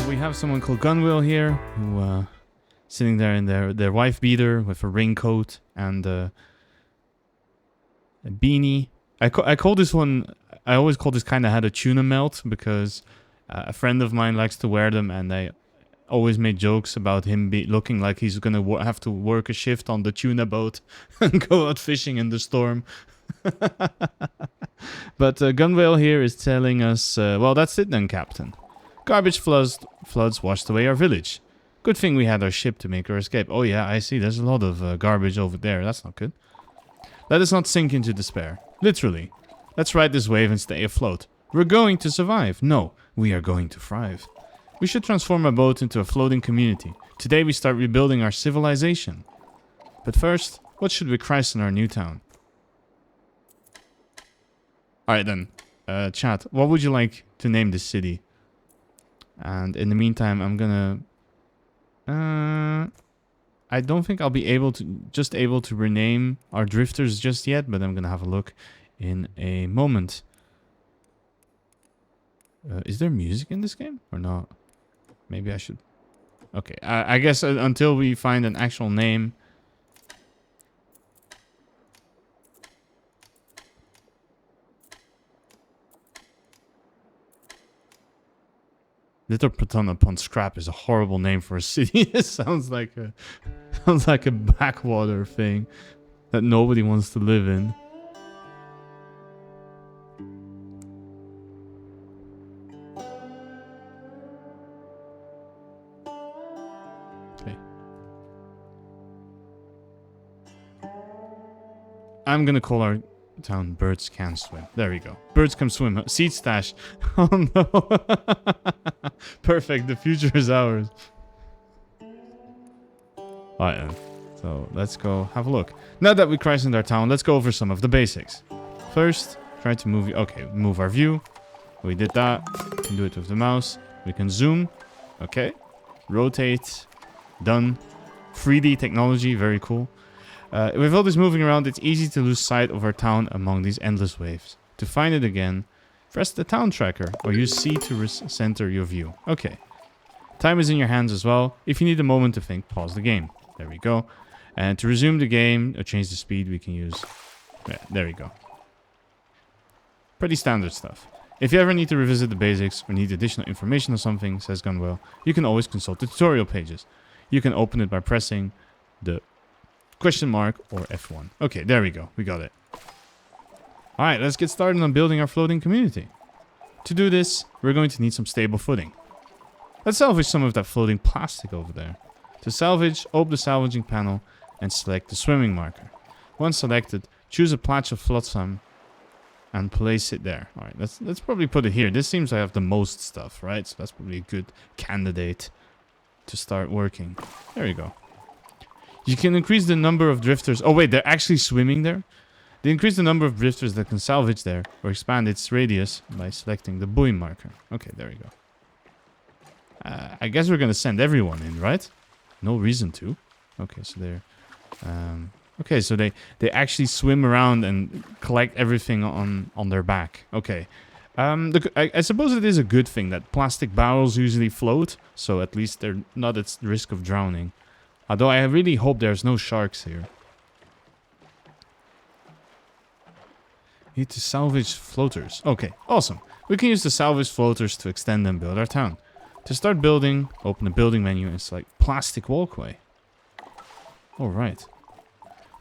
we have someone called Gunwale here who sitting there in their wife beater with a raincoat and a beanie. I call this one. I always call this kind of hat a tuna melt because a friend of mine likes to wear them, and I always made jokes about him looking like he's gonna have to work a shift on the tuna boat and go out fishing in the storm. But Gunwale here is telling us, well, that's it then, Captain. Garbage floods washed away our village. Good thing we had our ship to make our escape. Oh yeah, I see. There's a lot of garbage over there. That's not good. Let us not sink into despair. Literally. Let's ride this wave and stay afloat. We're going to survive. No, we are going to thrive. We should transform our boat into a floating community. Today we start rebuilding our civilization. But first, what should we christen our new town? Alright then, chat, what would you like to name this city? And in the meantime, I'm gonna... I don't think I'll be able to rename our drifters just yet, but I'm gonna have a look in a moment. Is there music in this game or not? Maybe I should... Okay, I guess until we find an actual name... Little Patana upon Scrap is a horrible name for a city. It sounds like a backwater thing that nobody wants to live in. Okay. I'm gonna call our town Birds Can Swim. There we go. Birds can swim. Seed stash. Oh no. Perfect. The future is ours. Alright then. So let's go have a look. Now that we christened our town, let's go over some of the basics. First, try to move... Okay, move our view. We did that. We can do it with the mouse. We can zoom. Okay. Rotate. Done. 3D technology. Very cool. With all this moving around, it's easy to lose sight of our town among these endless waves. To find it again, press the town tracker or use C to center your view. Okay. Time is in your hands as well. If you need a moment to think, pause the game. There we go. And to resume the game or change the speed, we can use... Yeah, there we go. Pretty standard stuff. If you ever need to revisit the basics or need additional information on something, says Gunwale, you can always consult the tutorial pages. You can open it by pressing the... question mark or F1. Okay, there we go. We got it. Alright, let's get started on building our floating community. To do this, we're going to need some stable footing. Let's salvage some of that floating plastic over there. To salvage, open the salvaging panel and select the swimming marker. Once selected, choose a patch of Flotsam and place it there. Alright, let's probably put it here. This seems to have the most stuff, right? So that's probably a good candidate to start working. There we go. You can increase the number of drifters. Oh wait, they're actually swimming there? They increase the number of drifters that can salvage there or expand its radius by selecting the buoy marker. Okay, there we go. I guess we're gonna send everyone in, right? No reason to. Okay, so they're... okay, so they actually swim around and collect everything on their back. Okay. I suppose it is a good thing that plastic barrels usually float, so at least they're not at risk of drowning. Although I really hope there's no sharks here. Need to salvage floaters. Okay, awesome. We can use the salvage floaters to extend and build our town. To start building, open the building menu and select plastic walkway. Alright.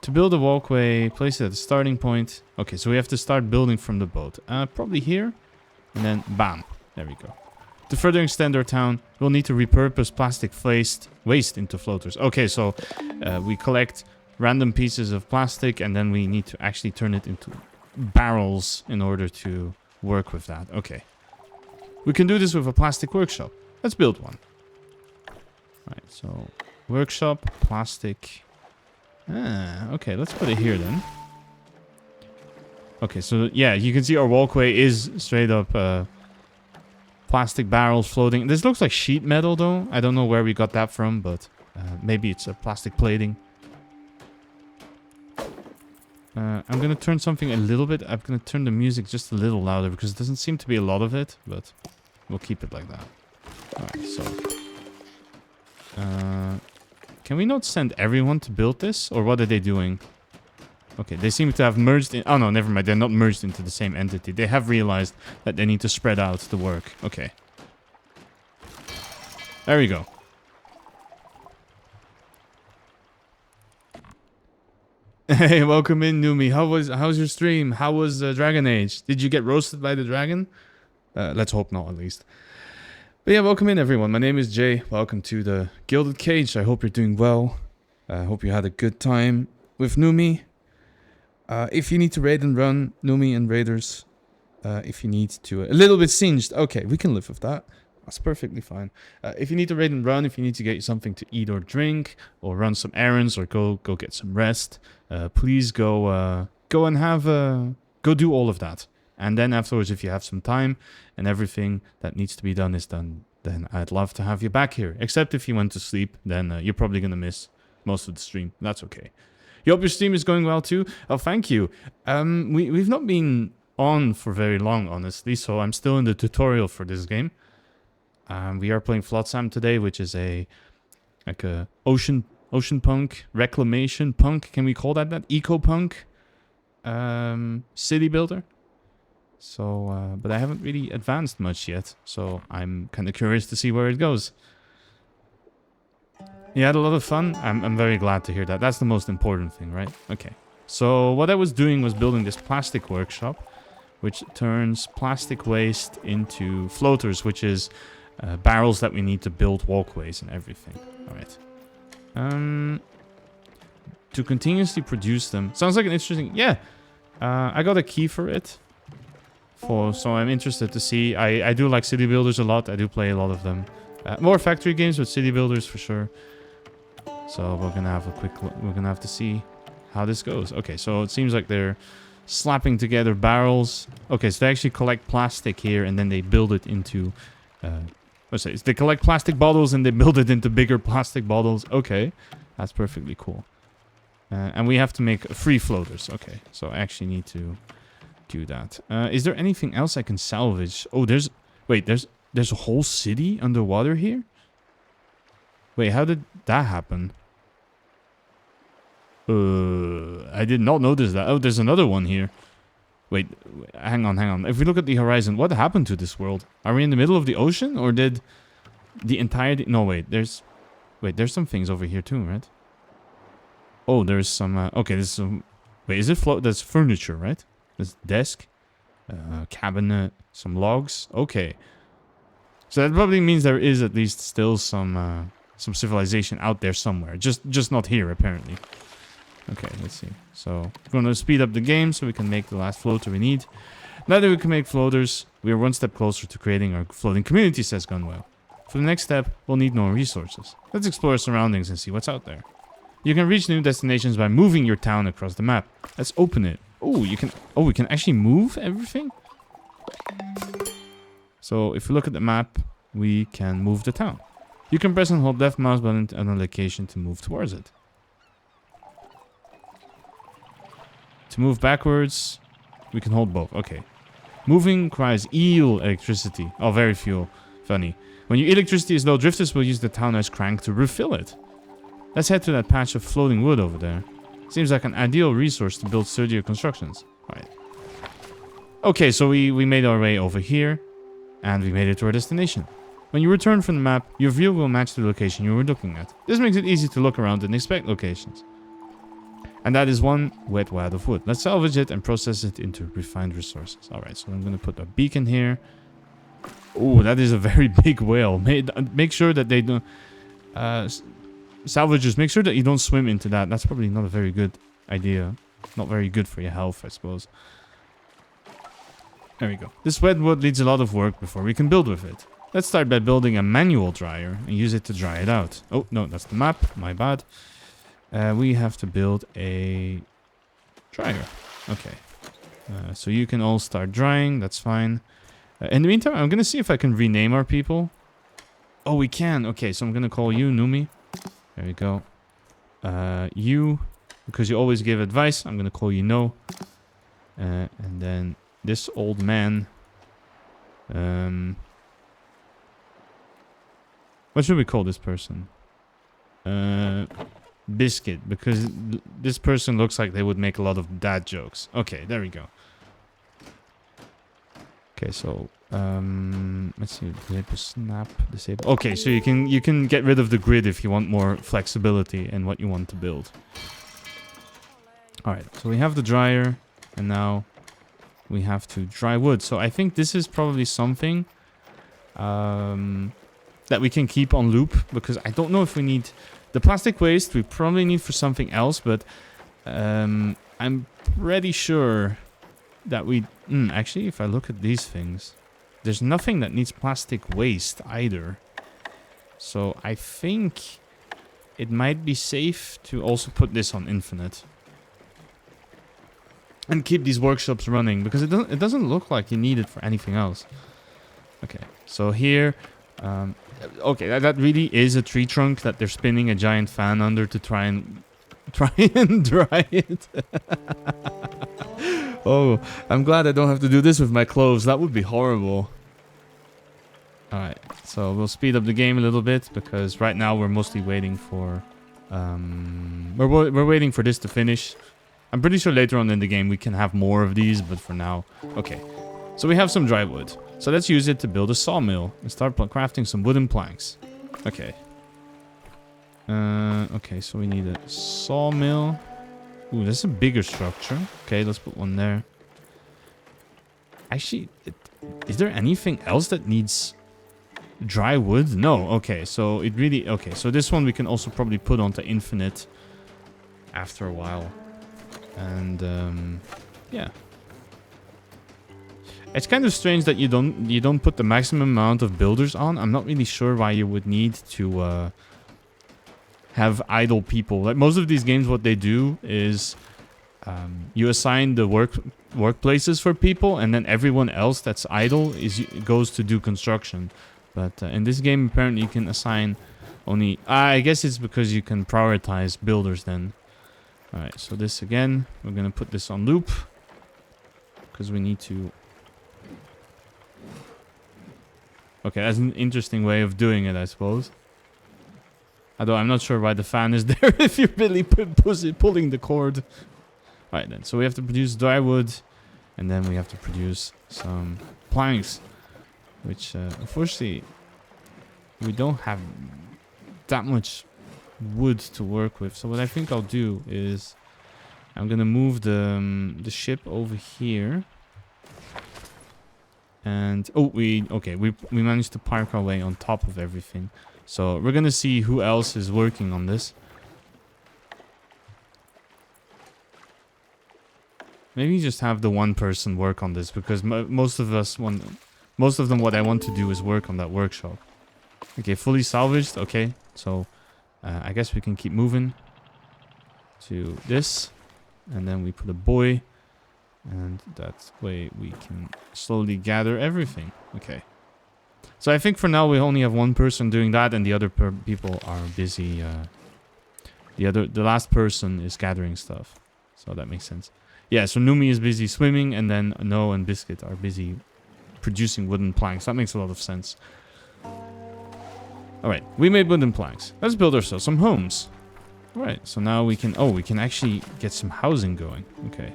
To build a walkway, place it at the starting point. Okay, so we have to start building from the boat. Probably here. And then bam. There we go. To further extend our town, we'll need to repurpose plastic waste into floaters. Okay, so we collect random pieces of plastic and then we need to actually turn it into barrels in order to work with that. Okay. We can do this with a plastic workshop. Let's build one. Right, so workshop, plastic. Okay, let's put it here then. Okay, so yeah, you can see our walkway is straight up... plastic barrels floating. This looks like sheet metal though. I don't know where we got that from, but maybe it's a plastic plating. I'm gonna turn something a little bit. I'm gonna turn the music just a little louder because it doesn't seem to be a lot of it, but we'll keep it like that. Alright, so... can we not send everyone to build this? Or what are they doing? Okay, they seem to have merged in... Oh, no, never mind. They're not merged into the same entity. They have realized that they need to spread out the work. Okay. There we go. Hey, welcome in, Numi. How's your stream? How was Dragon Age? Did you get roasted by the dragon? Let's hope not, at least. But yeah, welcome in, everyone. My name is Jay. Welcome to the Gilded Cage. I hope you're doing well. I hope you had a good time with Numi. If you need to raid and run, Numi and raiders. If you need to... a little bit singed. Okay, we can live with that. That's perfectly fine. If you need to raid and run, if you need to get something to eat or drink, or run some errands, or go get some rest, please go and have go do all of that. And then afterwards, if you have some time and everything that needs to be done is done, then I'd love to have you back here. Except if you went to sleep, then you're probably gonna miss most of the stream. That's okay. You hope your stream is going well too. Oh, thank you. We've not been on for very long, honestly, so I'm still in the tutorial for this game. We are playing Flotsam today, which is a ocean punk, reclamation punk. Can we call that eco punk city builder? So, but I haven't really advanced much yet, so I'm kind of curious to see where it goes. You had a lot of fun. I'm very glad to hear that. That's the most important thing, right? Okay. So what I was doing was building this plastic workshop, which turns plastic waste into floaters, which is barrels that we need to build walkways and everything. All right. To continuously produce them. Sounds like an interesting... Yeah. I got a key for it. So I'm interested to see. I do like city builders a lot. I do play a lot of them. More factory games with city builders for sure. So we're gonna have a quick look. We're gonna have to see how this goes. Okay, so it seems like they're slapping together barrels. Okay, so they actually collect plastic here and then they build it into... they collect plastic bottles and they build it into bigger plastic bottles. Okay, that's perfectly cool. And we have to make free floaters. Okay, so I actually need to do that. Is there anything else I can salvage? Oh, there's a whole city underwater here? Wait, how did that happen? I did not notice that. Oh, there's another one here. Wait, hang on. If we look at the horizon, what happened to this world? Are we in the middle of the ocean? Or did the entire... No, wait, there's some things over here too, right? Oh, there's some... okay, there's some... Wait, is it float? That's furniture, right? There's desk, cabinet, some logs. Okay. So that probably means there is at least still some civilization out there somewhere. Just not here, apparently. Okay, let's see. So, we're going to speed up the game so we can make the last floater we need. Now that we can make floaters, we are one step closer to creating our floating community, says Gunwell. For the next step, we'll need more resources. Let's explore our surroundings and see what's out there. You can reach new destinations by moving your town across the map. Let's open it. Oh, you can... Oh, we can actually move everything? So, if we look at the map, we can move the town. You can press and hold left mouse button on a location to move towards it. To move backwards, we can hold both. Okay. Moving requires eel electricity. Oh, very fuel. Funny. When your electricity is low, drifters will use the town as crank to refill it. Let's head to that patch of floating wood over there. Seems like an ideal resource to build sturdier constructions. Right. Okay, so we made our way over here. And we made it to our destination. When you return from the map, your view will match the location you were looking at. This makes it easy to look around and inspect locations. And that is one wet wad of wood. Let's salvage it and process it into refined resources. Alright, so I'm going to put a beacon here. Oh, that is a very big whale. Make sure that they don't... salvagers, make sure that you don't swim into that. That's probably not a very good idea. Not very good for your health, I suppose. There we go. This wet wood needs a lot of work before we can build with it. Let's start by building a manual dryer and use it to dry it out. Oh, no, that's the map. My bad. We have to build a dryer. Okay. So you can all start drying. That's fine. In the meantime, I'm going to see if I can rename our people. Oh, we can. Okay, so I'm going to call you Numi. There we go. You, because you always give advice, I'm going to call you No. And then this old man. What should we call this person? Biscuit, because this person looks like they would make a lot of dad jokes. Okay, there we go. Okay, so let's see. Disable snap. Disable. Okay, so you can get rid of the grid if you want more flexibility in what you want to build. All right, so we have the dryer, and now we have to dry wood. So I think this is probably something that we can keep on loop, because I don't know if we need the plastic waste. We probably need for something else, but I'm pretty sure that we actually, if I look at these things, there's nothing that needs plastic waste either. So I think it might be safe to also put this on infinite and keep these workshops running, because it doesn't look like you need it for anything else. Okay, so here, okay, that really is a tree trunk that they're spinning a giant fan under to try and dry it. Oh, I'm glad I don't have to do this with my clothes. That would be horrible. Alright, so we'll speed up the game a little bit, because right now we're mostly waiting for we're waiting for this to finish. I'm pretty sure later on in the game we can have more of these, but for now, okay. So we have some dry wood. So let's use it to build a sawmill and start crafting some wooden planks. Okay. Okay, so we need a sawmill. Ooh, that's a bigger structure. Okay, let's put one there. Actually, is there anything else that needs dry wood? No. Okay, so it really... Okay, so this one we can also probably put onto infinite after a while. And, yeah. It's kind of strange that you don't put the maximum amount of builders on. I'm not really sure why you would need to have idle people. Like most of these games, what they do is you assign the workplaces for people, and then everyone else that's idle goes to do construction. But in this game, apparently you can assign only... I guess it's because you can prioritize builders then. Alright, so this again, we're gonna put this on loop, because we need to... Okay, that's an interesting way of doing it, I suppose. Although I'm not sure why the fan is there if you're really pulling the cord. Alright then, so we have to produce dry wood, and then we have to produce some planks, which unfortunately we don't have that much wood to work with. So what I think I'll do is I'm gonna move the ship over here. And oh, we managed to park our way on top of everything. So we're gonna see who else is working on this. Maybe just have the one person work on this, because most of them what I want to do is work on that workshop. Okay, fully salvaged. Okay, so I guess we can keep moving to this, and then we put a buoy. And that way we can slowly gather everything. Okay. So I think for now we only have one person doing that, and the other people are busy. The last person is gathering stuff. So that makes sense. Yeah, so Numi is busy swimming, and then No and Biscuit are busy producing wooden planks. That makes a lot of sense. Alright, we made wooden planks. Let's build ourselves some homes. Alright, so now we can actually get some housing going. Okay.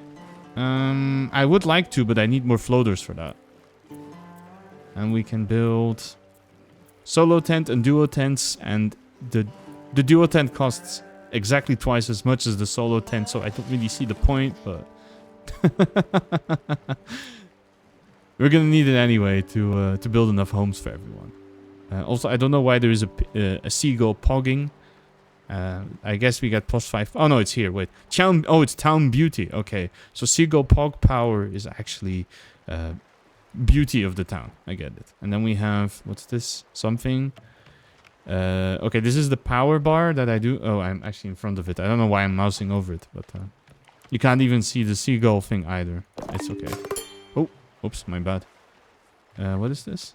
I would like to, but I need more floaters for that. And we can build solo tent and duo tents, and the duo tent costs exactly twice as much as the solo tent, so I don't really see the point, but we're gonna need it anyway to build enough homes for everyone. Also, I don't know why there is a seagull pogging. I guess we got +5. Oh no, it's here. Wait, it's town beauty. Okay, so seagull pog power is actually beauty of the town. I get it. And then we have, what's this? Something. Okay, this is the power bar that I do. Oh, I'm actually in front of it. I don't know why I'm mousing over it, but you can't even see the seagull thing either. It's okay. Oh, oops, my bad. What is this?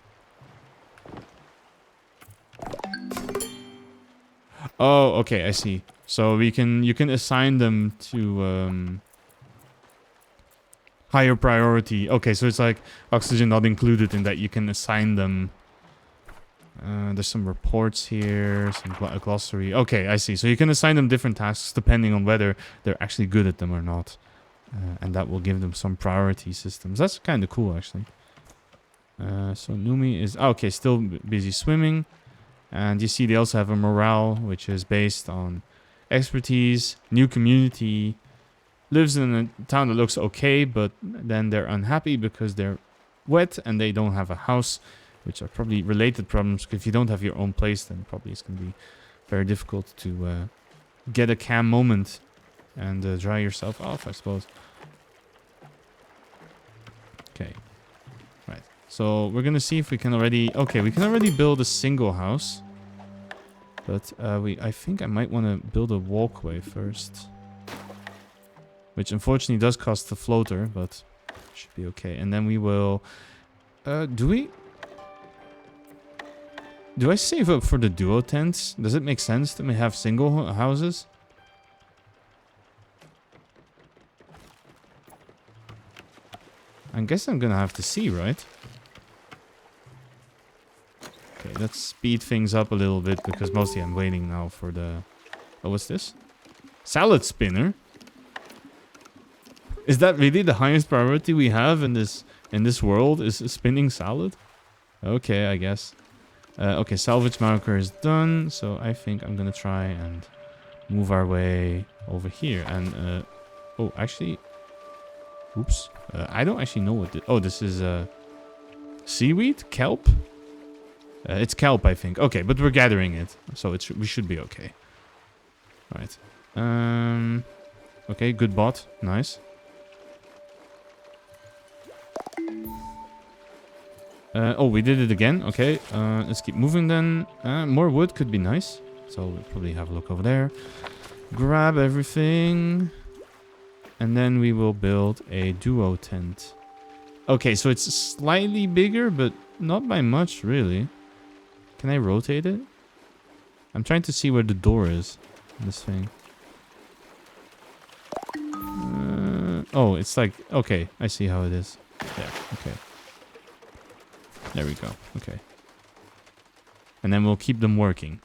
Oh, okay, I see. So you can assign them to higher priority. Okay, so it's like oxygen not included in that. You can assign them There's some reports here, some a glossary. Okay, I see. So you can assign them different tasks depending on whether they're actually good at them or not. And that will give them some priority systems. That's kind of cool, actually. So Numi is... okay, still busy swimming. And you see they also have a morale, which is based on expertise, new community, lives in a town that looks okay, but then they're unhappy because they're wet and they don't have a house, which are probably related problems. If you don't have your own place, then probably it's going to be very difficult to get a calm moment and dry yourself off, I suppose. Okay. Right. So we're going to see if we can already... okay, we can already build a single house. But I think I might want to build a walkway first. Which unfortunately does cost the floater, but should be okay. And then we will... do I save up for the duo tents? Does it make sense that we have single houses? I guess I'm gonna have to see, right? Okay, let's speed things up a little bit because mostly I'm waiting now for the... oh, what's this? Salad spinner? Is that really the highest priority we have in this world? Is spinning salad? Okay, I guess. Okay, salvage marker is done, so I think I'm gonna try and move our way over here. And oh, actually, oops. I don't actually know what this... oh, this is seaweed? Kelp? It's kelp, I think. Okay, but we're gathering it, so we should be okay. All right. Okay, good bot. Nice. Oh, we did it again. Okay, let's keep moving then. More wood could be nice. So we'll probably have a look over there. Grab everything. And then we will build a duo tent. Okay, so it's slightly bigger, but not by much, really. Can I rotate it? I'm trying to see where the door is in this thing. Oh, it's like... okay, I see how it is. Yeah, okay. There we go. Okay. And then we'll keep them working.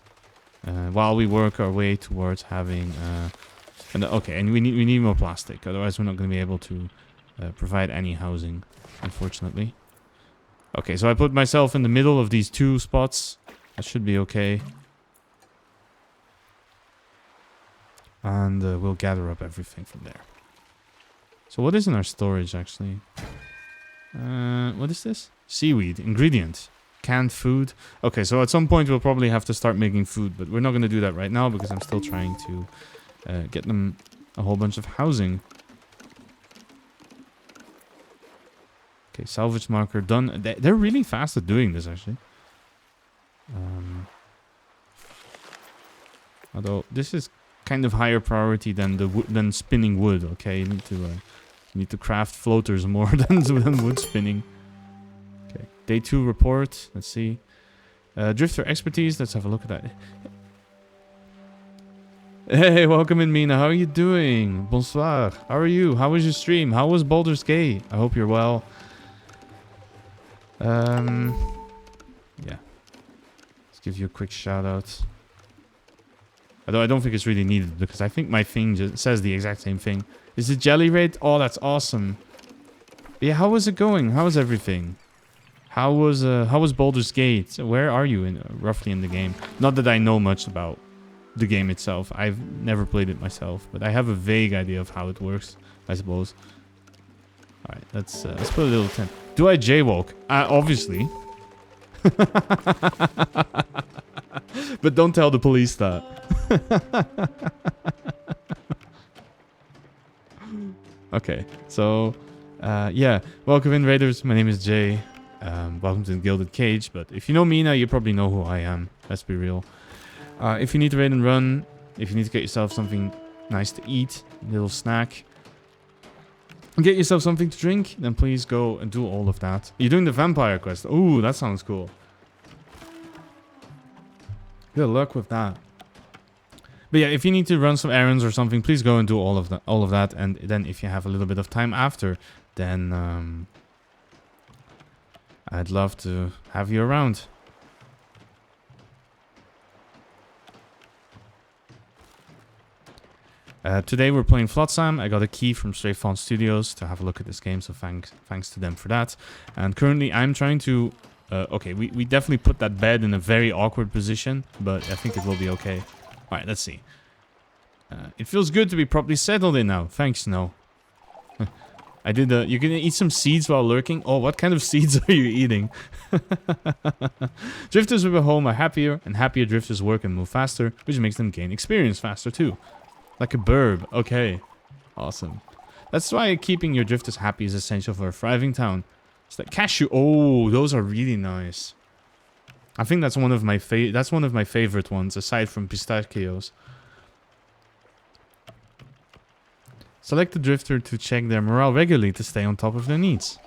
While we work our way towards having... okay, and we need more plastic. Otherwise, we're not going to be able to provide any housing, unfortunately. Okay, so I put myself in the middle of these two spots. That should be okay. And we'll gather up everything from there. So what is in our storage, actually? What is this? Seaweed. Ingredient. Canned food. Okay, so at some point we'll probably have to start making food. But we're not going to do that right now because I'm still trying to get them a whole bunch of housing. Okay, salvage marker done. They're really fast at doing this, actually. Although this is kind of higher priority than spinning wood. Okay, you need to craft floaters more than wood spinning. Okay, day 2 report. Let's see. Drifter expertise. Let's have a look at that. Hey, welcome in, Mina. How are you doing? Bonsoir. How are you? How was your stream? How was Baldur's Gate? I hope you're well. Yeah. Let's give you a quick shout out. Although I don't think it's really needed because I think my thing just says the exact same thing. Is it Jelly Raid? Oh, that's awesome. But yeah, how was it going? How was everything? How was Baldur's Gate? Where are you roughly in the game? Not that I know much about the game itself. I've never played it myself, but I have a vague idea of how it works, I suppose. All right, let's put a little tent. Do I jaywalk? Obviously. But don't tell the police that. Okay, so yeah, welcome in, raiders. My name is Jay. Welcome to the Gilded Cage. But if you know me now, you probably know who I am. Let's be real. If you need to raid and run, if you need to get yourself something nice to eat, a little snack, get yourself something to drink, then please go and do all of that. You're doing the vampire quest. Ooh, that sounds cool. Good luck with that. But yeah, if you need to run some errands or something, please go and do all of that. And then if you have a little bit of time after, then I'd love to have you around. Today we're playing Flotsam. I got a key from Stray Fawn Studios to have a look at this game, so thanks to them for that. And currently I'm trying to... okay, we definitely put that bed in a very awkward position, but I think it will be okay. Alright, let's see. It feels good to be properly settled in now. Thanks, Snow. I did you can eat some seeds while lurking. Oh, what kind of seeds are you eating? Drifters with a home are happier, and happier drifters work and move faster, which makes them gain experience faster too. Like a Birb. Okay. Awesome. That's why keeping your drifters happy is essential for a thriving town. It's like cashew. Oh, those are really nice. I think that's one of my favorite ones, aside from pistachios. Select the drifter to check their morale regularly to stay on top of their needs.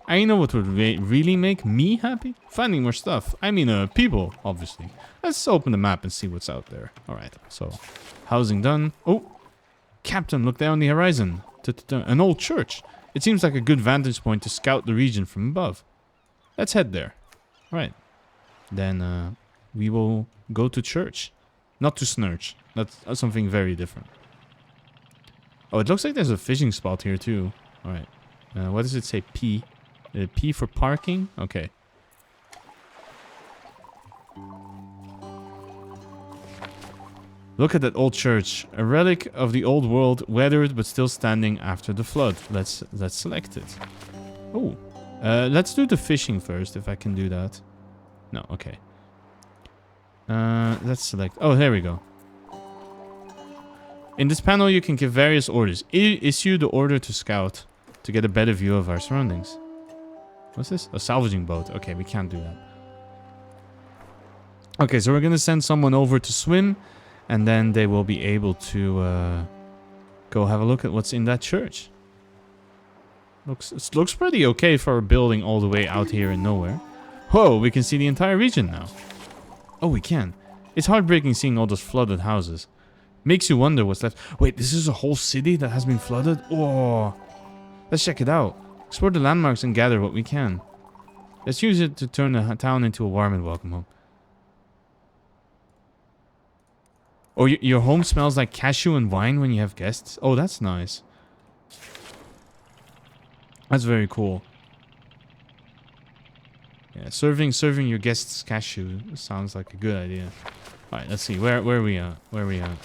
And you know what would really make me happy? Finding more stuff. I mean, people, obviously. Let's open the map and see what's out there. Alright, so, housing done. Oh, Captain, look down the horizon. An old church. It seems like a good vantage point to scout the region from above. Let's head there. Alright. Then, we will go to church. Not to Snurch. That's something very different. Oh, it looks like there's a fishing spot here too. Alright. What does it say? P. P for parking? Okay. Look at that old church. A relic of the old world, weathered but still standing after the flood. Let's select it. Oh. Let's do the fishing first, if I can do that. No, okay. Let's select... Oh, there we go. In this panel, you can give various orders. Issue the order to scout to get a better view of our surroundings. What's this? A salvaging boat. Okay, we can't do that. Okay, so we're going to send someone over to swim, and then they will be able to go have a look at what's in that church. It looks pretty okay for a building all the way out here in nowhere. Whoa, we can see the entire region now. Oh, we can. It's heartbreaking seeing all those flooded houses. Makes you wonder what's left. Wait, this is a whole city that has been flooded? Oh, let's check it out. Explore the landmarks and gather what we can. Let's use it to turn the town into a warm and welcome home. Oh, your home smells like cashew and wine when you have guests? Oh, that's nice. That's very cool. Yeah, serving your guests cashew sounds like a good idea. Alright, let's see. Where are we at? Where are we at?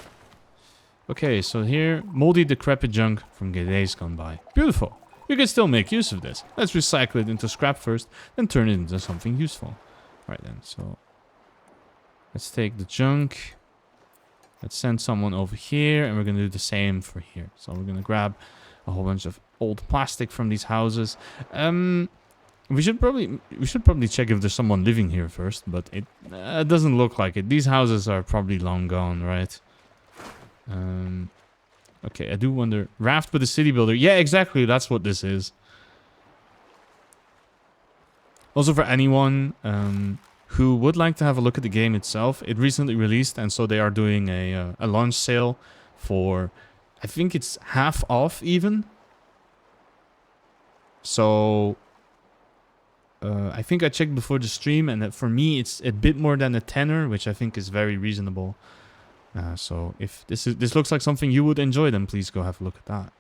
Okay, so here, moldy decrepit junk from days gone by. Beautiful. You can still make use of this. Let's recycle it into scrap first, then turn it into something useful. Right then, so let's take the junk. Let's send someone over here, and we're gonna do the same for here. So we're gonna grab a whole bunch of old plastic from these houses. We should probably check if there's someone living here first, but it doesn't look like it. These houses are probably long gone, right? Okay, I do wonder. Raft with a city builder. Yeah, exactly. That's what this is. Also, for anyone who would like to have a look at the game itself, it recently released, and so they are doing a launch sale for, I think it's half off even. So I think I checked before the stream, and for me it's a bit more than a tenner, which I think is very reasonable. So if this looks like something you would enjoy, then please go have a look at that.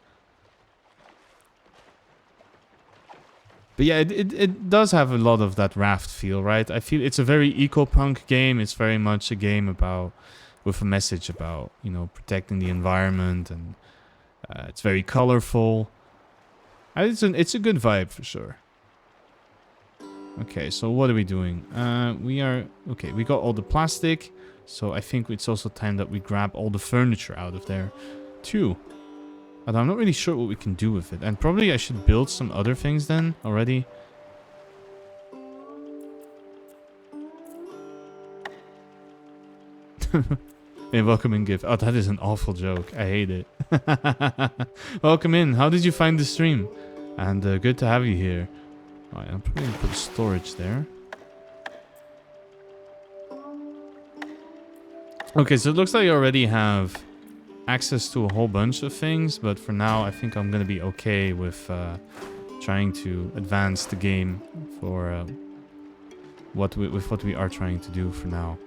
But yeah, it does have a lot of that Raft feel, right? I feel it's a very eco-punk game. It's very much a game about, with a message about, you know, protecting the environment, and it's very colorful. It's a good vibe for sure. Okay, so what are we doing? We got all the plastic, so I think it's also time that we grab all the furniture out of there too. And I'm not really sure what we can do with it, and probably I should build some other things then already. Hey, welcome in, gift. Oh, that is an awful joke. I hate it. Welcome in. How did you find the stream? And good to have you here. Alright, I'm probably gonna put storage there. Okay, so it looks like you already have access to a whole bunch of things, but for now I think I'm gonna be okay with trying to advance the game for what we are trying to do for now.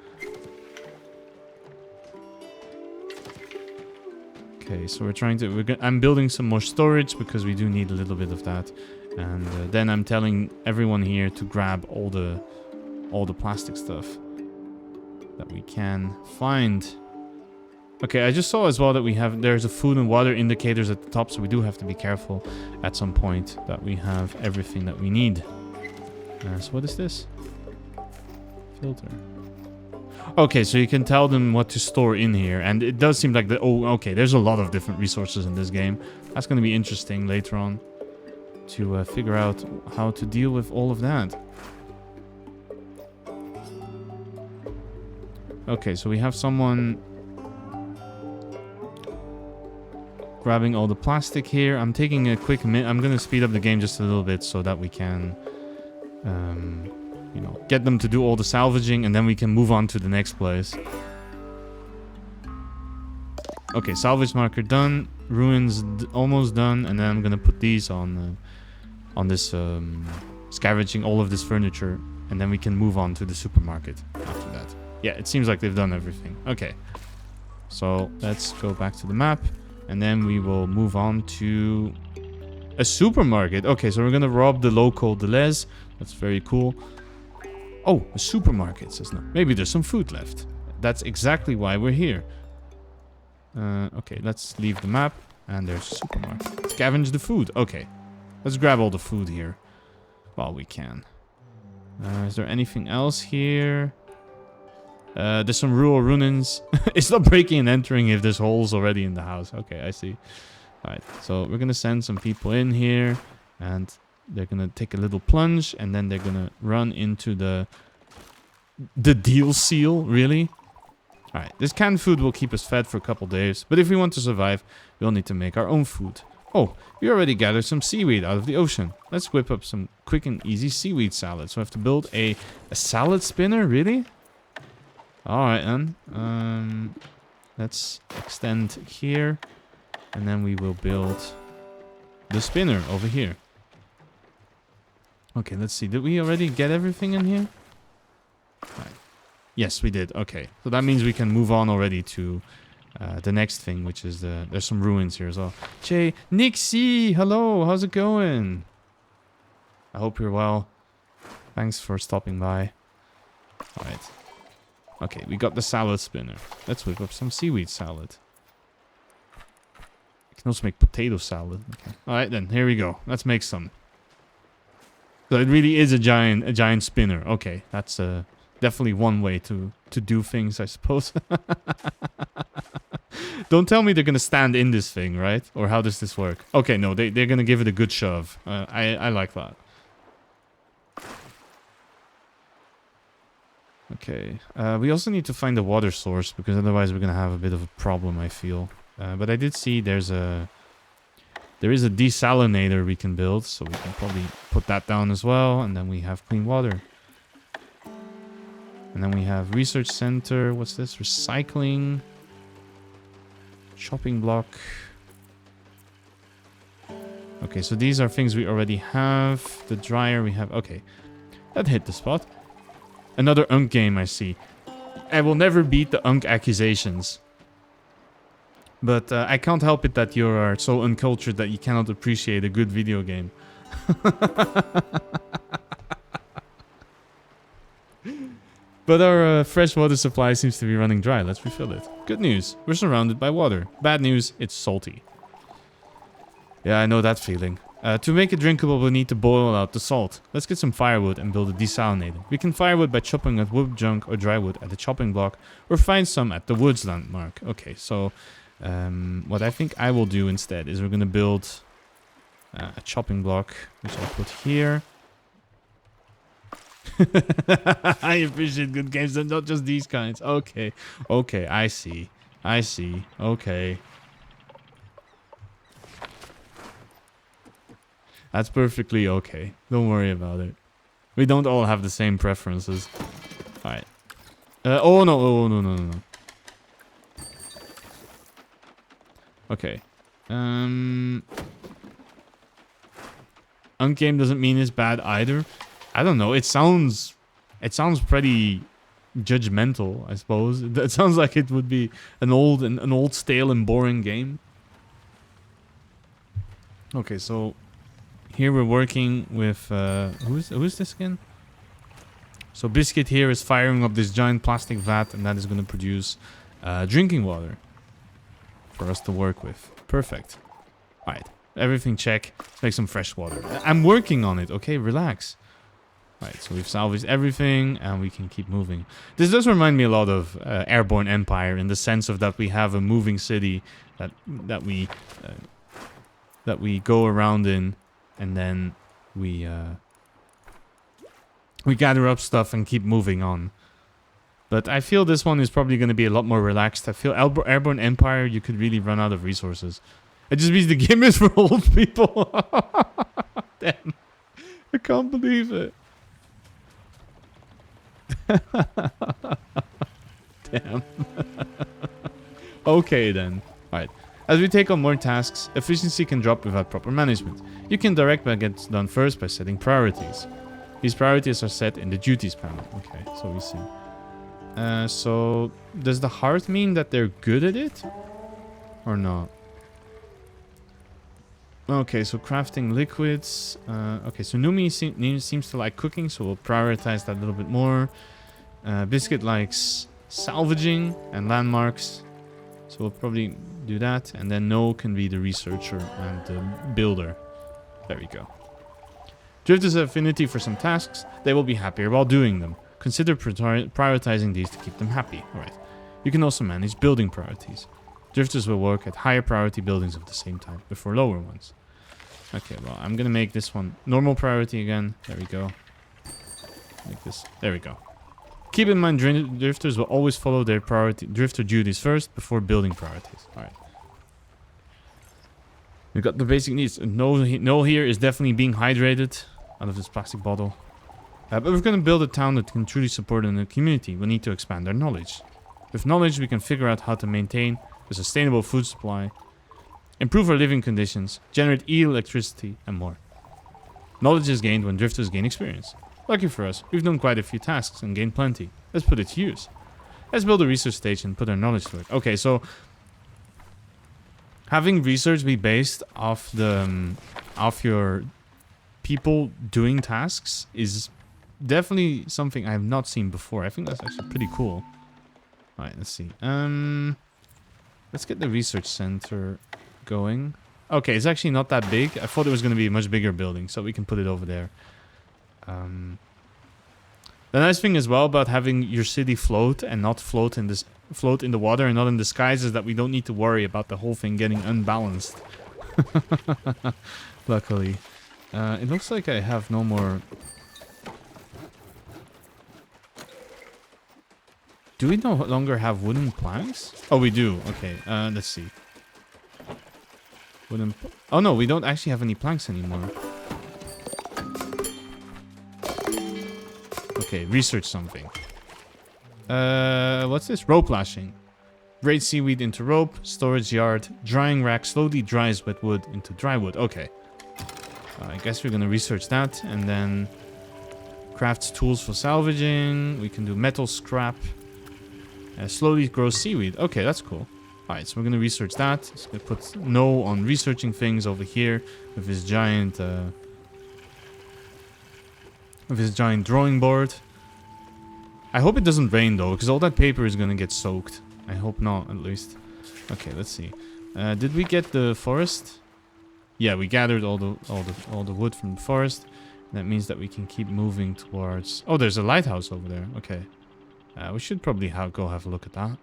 Okay, so we're trying to... I'm building some more storage because we do need a little bit of that. And then I'm telling everyone here to grab all the plastic stuff that we can find. Okay, I just saw as well that there's a food and water indicators at the top, so we do have to be careful at some point that we have everything that we need. So what is this? Filter. Okay, so you can tell them what to store in here, and it does seem like okay, there's a lot of different resources in this game. That's going to be interesting later on to figure out how to deal with all of that. Okay, so we have someone grabbing all the plastic here. I'm taking a quick minute. I'm going to speed up the game just a little bit so that we can, you know, get them to do all the salvaging, and then we can move on to the next place. Okay, salvage marker done. Ruins almost done, and then I'm going to put these on this scavenging all of this furniture, and then we can move on to the supermarket after that. Yeah, it seems like they've done everything. Okay, so let's go back to the map. And then we will move on to a supermarket. Okay, so we're going to rob the local Deleuze. That's very cool. Oh, a supermarket, says no. Maybe there's some food left. That's exactly why we're here. Okay, let's leave the map. And there's a supermarket. Scavenge the food. Okay, let's grab all the food here while we can. Is there anything else here? There's some rural ruins. It's not breaking and entering if there's holes already in the house. Okay, I see. Alright, so we're gonna send some people in here, and they're gonna take a little plunge, and then they're gonna run into the deal seal, really? Alright, this canned food will keep us fed for a couple days, but if we want to survive, we'll need to make our own food. Oh, we already gathered some seaweed out of the ocean. Let's whip up some quick and easy seaweed salad. So I have to build a salad spinner, really? Alright then, let's extend here, and then we will build the spinner over here. Okay, let's see, did we already get everything in here? Right. Yes, we did, okay. So that means we can move on already to the next thing, which is there's some ruins here as well. Jay, Nixie, hello, how's it going? I hope you're well. Thanks for stopping by. Alright. Okay, we got the salad spinner. Let's whip up some seaweed salad. You can also make potato salad. Okay. Alright then, here we go. Let's make some. So it really is a giant spinner. Okay, that's definitely one way to do things, I suppose. Don't tell me they're gonna stand in this thing, right? Or how does this work? Okay, no, they're gonna give it a good shove. I like that. Okay, we also need to find a water source, because otherwise we're gonna have a bit of a problem, I feel. But I did see there is a desalinator we can build, so we can probably put that down as well, and then we have clean water. And then we have research center, what's this? Recycling. Chopping block. Okay, so these are things we already have. The dryer we have, okay. That hit the spot. Another Unk game, I see. I will never beat the Unk accusations. But I can't help it that you are so uncultured that you cannot appreciate a good video game. But our fresh water supply seems to be running dry. Let's refill it. Good news. We're surrounded by water. Bad news. It's salty. Yeah, I know that feeling. To make it drinkable, we'll need to boil out the salt. Let's get some firewood and build a desalinator. We can firewood by chopping up wood chunk or dry wood at the chopping block, or find some at the woods landmark. Okay, so what I think I will do instead is we're going to build a chopping block, which I'll put here. I appreciate good games and not just these kinds. Okay, okay, I see. I see. Okay. That's perfectly okay. Don't worry about it. We don't all have the same preferences. Alright. Oh no, oh no, no, no, no. Okay. Uncame doesn't mean it's bad either. I don't know. It sounds pretty judgmental, I suppose. It sounds like it would be an old stale and boring game. Okay, so here we're working with who's this again? So Biscuit here is firing up this giant plastic vat, and that is going to produce drinking water for us to work with. Perfect. All right, everything check. Let's make some fresh water. I'm working on it. Okay, relax. All right, so we've salvaged everything, and we can keep moving. This does remind me a lot of Airborne Empire in the sense of that we have a moving city that we go around in, and then we gather up stuff and keep moving on. But I feel this one is probably going to be a lot more relaxed. I feel Airborne Empire, you could really run out of resources. It just means the game is for old people. Damn. I can't believe it. Damn. Okay then. Alright. As we take on more tasks, efficiency can drop without proper management. You can direct what gets done first by setting priorities. These priorities are set in the duties panel. Okay, so we see. So, does the heart mean that they're good at it? Or not? Okay, so crafting liquids. Okay, so Numi seems to like cooking, so we'll prioritize that a little bit more. Biscuit likes salvaging and landmarks, so we'll probably do that. And then No can be the researcher and the builder. There we go. Drifters have affinity for some tasks. They will be happier while doing them. Consider prioritizing these to keep them happy. Alright. You can also manage building priorities. Drifters will work at higher priority buildings of the same type before lower ones. Okay, well, I'm gonna make this one normal priority again. There we go. Make this. There we go. Keep in mind, drifters will always follow their drifter duties first before building priorities. Alright. We got the basic needs. No here is definitely being hydrated out of this plastic bottle. But we're going to build a town that can truly support a community. We need to expand our knowledge. With knowledge, we can figure out how to maintain a sustainable food supply, improve our living conditions, generate electricity, and more. Knowledge is gained when drifters gain experience. Lucky for us, we've done quite a few tasks and gained plenty. Let's put it to use. Let's build a research station and put our knowledge to it. Okay, so having research be based off your people doing tasks is definitely something I have not seen before. I think that's actually pretty cool. Alright, let's see. Let's get the research center going. Okay, it's actually not that big. I thought it was going to be a much bigger building, so we can put it over there. The nice thing as well about having your city float and not float in the water and not in the skies is that we don't need to worry about the whole thing getting unbalanced. Luckily. It looks like I have no more. Do we no longer have wooden planks? Oh, we do. Okay, let's see. Oh no, we don't actually have any planks anymore. Okay, research something. What's this? Rope lashing. Braid seaweed into rope. Storage yard. Drying rack slowly dries wet wood into dry wood. Okay. I guess we're gonna research that. And then crafts tools for salvaging. We can do metal scrap. Slowly grows seaweed. Okay, that's cool. Alright, so we're gonna research that. Just gonna put No on researching things over here with his giant drawing board. I hope it doesn't rain though, because all that paper is gonna get soaked. I hope not, at least. Okay, let's see. Did we get the forest? Yeah, we gathered all the wood from the forest. That means that we can keep moving towards. Oh, there's a lighthouse over there. Okay. We should probably go have a look at that.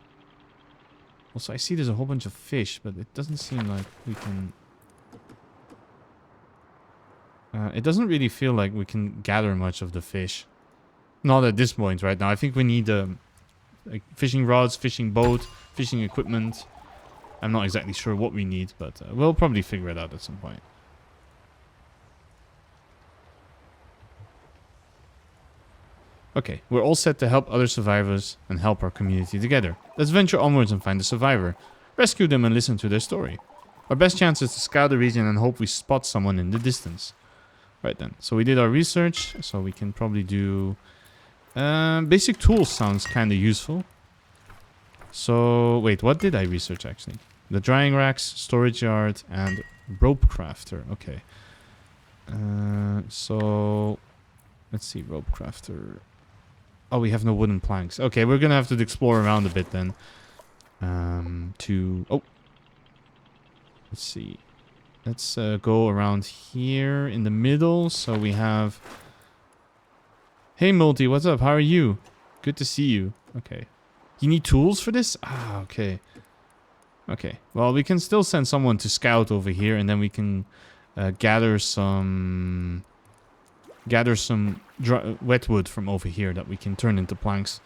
Also, I see there's a whole bunch of fish, but it doesn't seem like we can. It doesn't really feel like we can gather much of the fish. Not at this point right now. I think we need like fishing rods, fishing boat, fishing equipment. I'm not exactly sure what we need, but we'll probably figure it out at some point. Okay, we're all set to help other survivors and help our community together. Let's venture onwards and find the survivor. Rescue them and listen to their story. Our best chance is to scout the region and hope we spot someone in the distance. Right then, so we did our research, so we can probably do... basic tools sounds kind of useful. So, wait, what did I research actually? The drying racks, storage yard, and Rope crafter. Okay. So let's see, rope crafter. Oh, we have no wooden planks. Okay, we're gonna have to explore around a bit then. Oh, let's see. Let's go around here in the middle. So we have. Hey, Multi, what's up? How are you? Good to see you. Okay. You need tools for this? Ah, okay. Okay. Well, we can still send someone to scout over here, and then we can gather some wet wood from over here that we can turn into planks.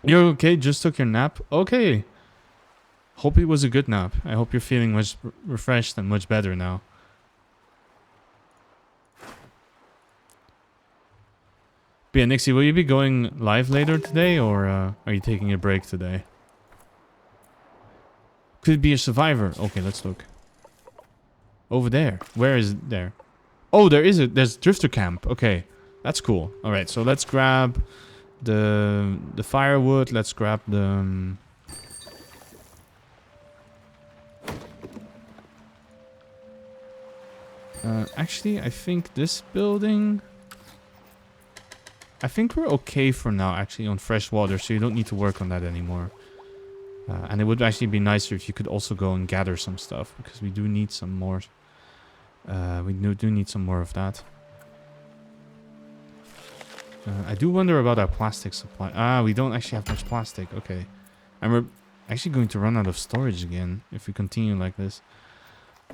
You're okay? Just took your nap? Okay. Hope it was a good nap. I hope you're feeling much refreshed and much better now. But yeah, Nixie, will you be going live later today, or are you taking a break today? Could it be a survivor? Okay, let's look. Over there. Where is it there? Oh, there's Drifter Camp. Okay, that's cool. All right, so let's grab the firewood. Let's grab the... actually, I think this building... I think we're okay for now, actually, on fresh water, so you don't need to work on that anymore. And it would actually be nicer if you could also go and gather some stuff, because we do need some more. We do need some more of that. I do wonder about our plastic supply. Ah, we don't actually have much plastic. Okay. And we're actually going to run out of storage again if we continue like this.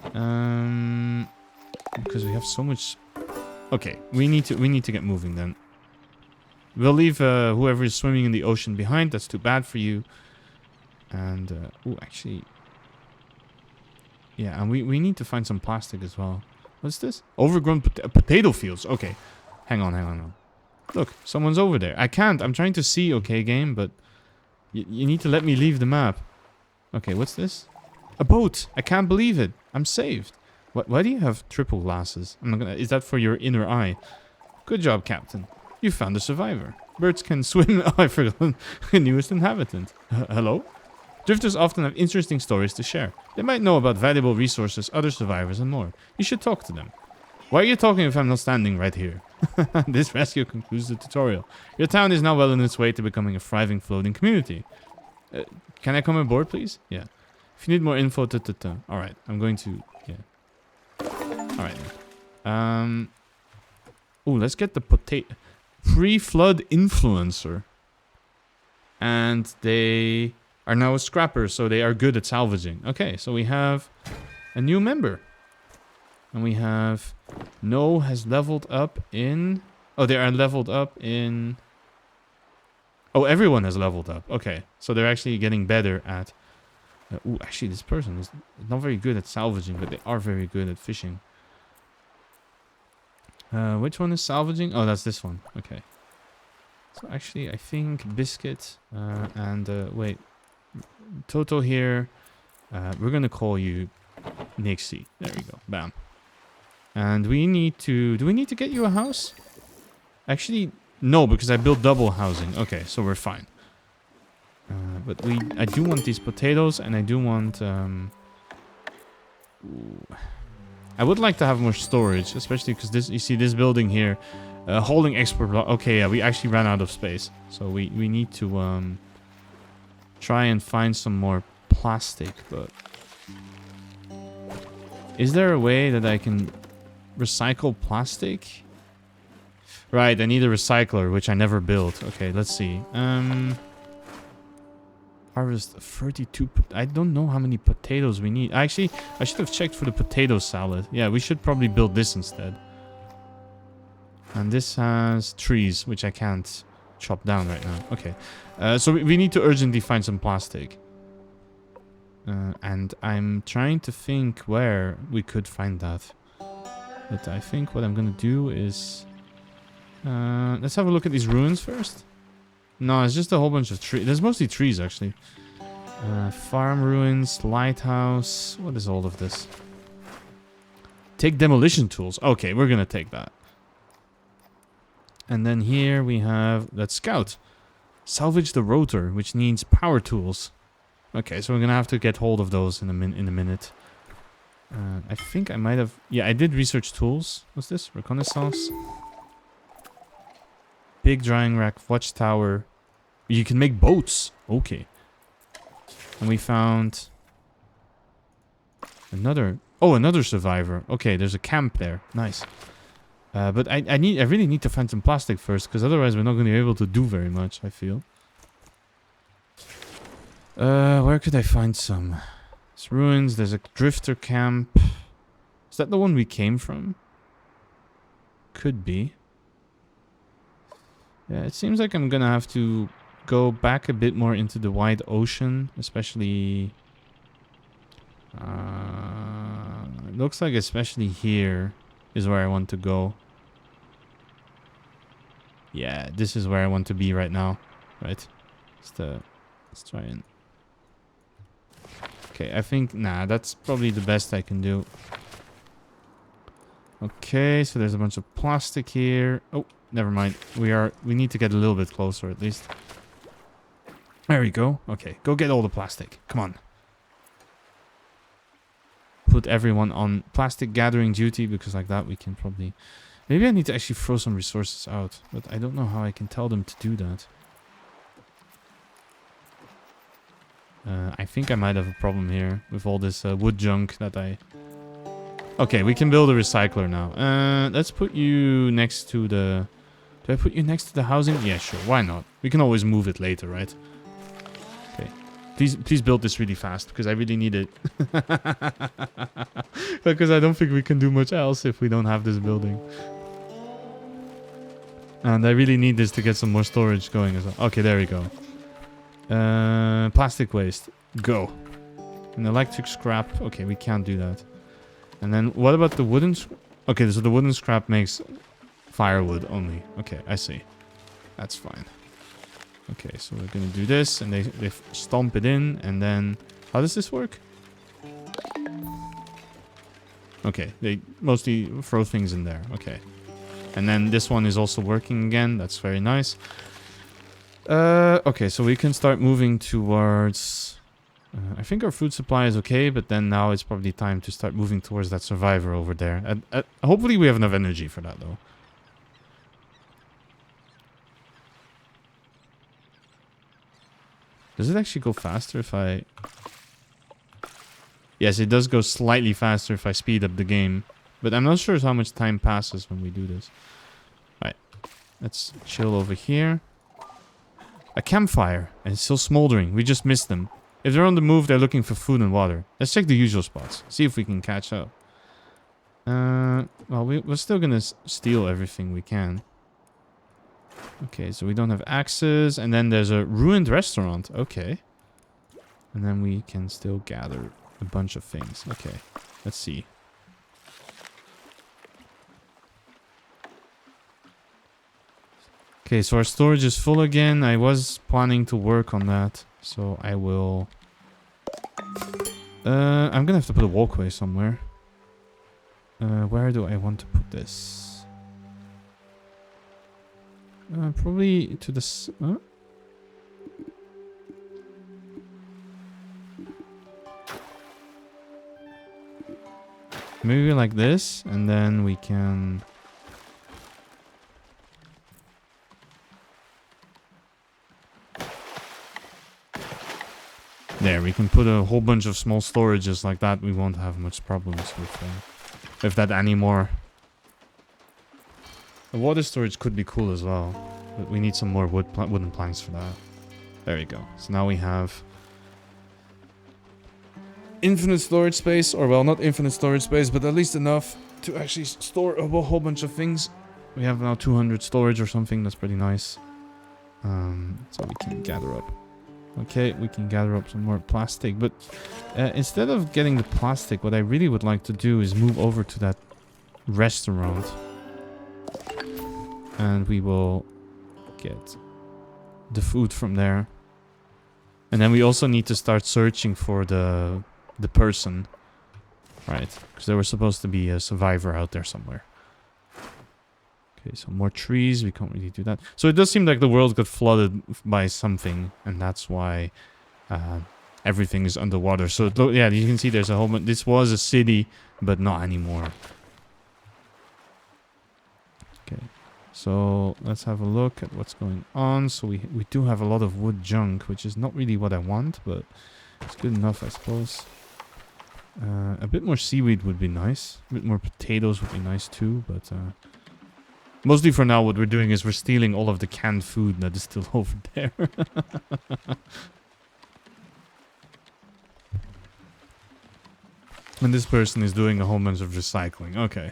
Because we have so much... Okay, we need to get moving then. We'll leave whoever is swimming in the ocean behind. That's too bad for you. And, oh, actually... Yeah, and we need to find some plastic as well. What's this? Overgrown potato fields. Okay. Hang on. Look, someone's over there. I can't. I'm trying to see, okay, game, but... You need to let me leave the map. Okay, what's this? A boat! I can't believe it. I'm saved. Why do you have triple glasses? I'm not gonna... Is that for your inner eye? Good job, Captain. You found a survivor. Birds can swim. Oh, I forgot. The newest inhabitant. Hello? Drifters often have interesting stories to share. They might know about valuable resources, other survivors, and more. You should talk to them. Why are you talking if I'm not standing right here? This rescue concludes the tutorial. Your town is now well on its way to becoming a thriving floating community. Can I come aboard, please? Yeah. If you need more info, Alright, I'm going to... Yeah. Alright. Oh, let's get the potato... Pre-flood influencer. And they are now a scrapper, so they are good at salvaging. Okay, so we have a new member. And we have... No has leveled up in... Oh, they are leveled up in... Oh, everyone has leveled up. Okay, so they're actually getting better at... oh, actually, this person is not very good at salvaging, but they are very good at fishing. Which one is salvaging? Oh, that's this one. Okay. So actually, I think Biscuit and... wait. Toto here. We're going to call you Nixie. There we go. Bam. And we need to... Do we need to get you a house? Actually, no, because I built double housing. Okay, so we're fine. But I do want these potatoes, and I do want... I would like to have more storage, especially because this, you see this building here, holding export block. Okay, yeah, we actually ran out of space, so we need to try and find some more plastic. But is there a way that I can recycle plastic? Right, I need a recycler, which I never built. Okay, let's see. Harvest 32... I don't know how many potatoes we need. Actually, I should have checked for the potato salad. Yeah, we should probably build this instead. And this has trees, which I can't chop down right now. Okay. So we need to urgently find some plastic. And I'm trying to think where we could find that. But I think what I'm going to do is... let's have a look at these ruins first. No, it's just a whole bunch of trees. There's mostly trees, actually. Farm ruins, lighthouse. What is all of this? Take demolition tools. Okay, we're gonna take that. And then here we have... Let's scout. Salvage the rotor, which needs power tools. Okay, so we're gonna have to get hold of those in a minute. I think I might have... Yeah, I did research tools. What's this? Reconnaissance. Big drying rack, watchtower. You can make boats. Okay. And we found... another... Oh, another survivor. Okay, there's a camp there. Nice. But I really need to find some plastic first, because otherwise we're not going to be able to do very much, I feel. Where could I find some? There's ruins, there's a drifter camp. Is that the one we came from? Could be. Yeah, it seems like I'm gonna have to go back a bit more into the wide ocean, especially... it looks like especially here is where I want to go. Yeah, this is where I want to be right now. Right? Let's try and... Okay, I think... Nah, that's probably the best I can do. Okay, so there's a bunch of plastic here. Oh, never mind. We need to get a little bit closer at least. There we go. Okay, go get all the plastic. Come on. Put everyone on plastic gathering duty, because like that we can probably... Maybe I need to actually throw some resources out, but I don't know how I can tell them to do that. I think I might have a problem here with all this wood junk that I... Okay, we can build a recycler now. Let's put you next to the... Do I put you next to the housing? Yeah, sure. Why not? We can always move it later, right? Okay. Please build this really fast, because I really need it. Because I don't think we can do much else if we don't have this building. And I really need this to get some more storage going as well. Okay, there we go. Plastic waste. Go. An electric scrap. Okay, we can't do that. And then what about the wooden... Okay, so the wooden scrap makes firewood only. Okay, I see. That's fine. Okay, so we're gonna do this, and they stomp it in, and then... How does this work? Okay, they mostly throw things in there. Okay. And then this one is also working again. That's very nice. Okay, so we can start moving towards... I think our food supply is okay, but then now it's probably time to start moving towards that survivor over there. Hopefully we have enough energy for that, though. Does it actually go faster if I... Yes, it does go slightly faster if I speed up the game. But I'm not sure how much time passes when we do this. Right. Let's chill over here. A campfire. And it's still smoldering. We just missed them. If they're on the move, they're looking for food and water. Let's check the usual spots. See if we can catch up. Well, we're still gonna steal everything we can. Okay, so we don't have axes. And then there's a ruined restaurant. Okay. And then we can still gather a bunch of things. Okay, let's see. Okay, so our storage is full again. I was planning to work on that. So I will... I'm gonna have to put a walkway somewhere. Where do I want to put this? Probably to the... Maybe like this, and then we can... There, we can put a whole bunch of small storages like that. We won't have much problems with that anymore. The water storage could be cool as well, but we need some more wooden planks for that. There we go. So now we have infinite storage space, or well, not infinite storage space, but at least enough to actually store a whole bunch of things. We have now 200 storage or something. That's pretty nice. So we can gather up. Okay, we can gather up some more plastic, but instead of getting the plastic, what I really would like to do is move over to that restaurant. And we will get the food from there. And then we also need to start searching for the person. Right, because there was supposed to be a survivor out there somewhere. Okay, so more trees. We can't really do that. So it does seem like the world got flooded by something, and that's why everything is underwater. So yeah, you can see there's a whole. This was a city, but not anymore. Okay, so let's have a look at what's going on. So we do have a lot of wood junk, which is not really what I want, but it's good enough, I suppose. A bit more seaweed would be nice. A bit more potatoes would be nice too, but mostly for now what we're doing is we're stealing all of the canned food that is still over there. And this person is doing a whole bunch of recycling. Okay.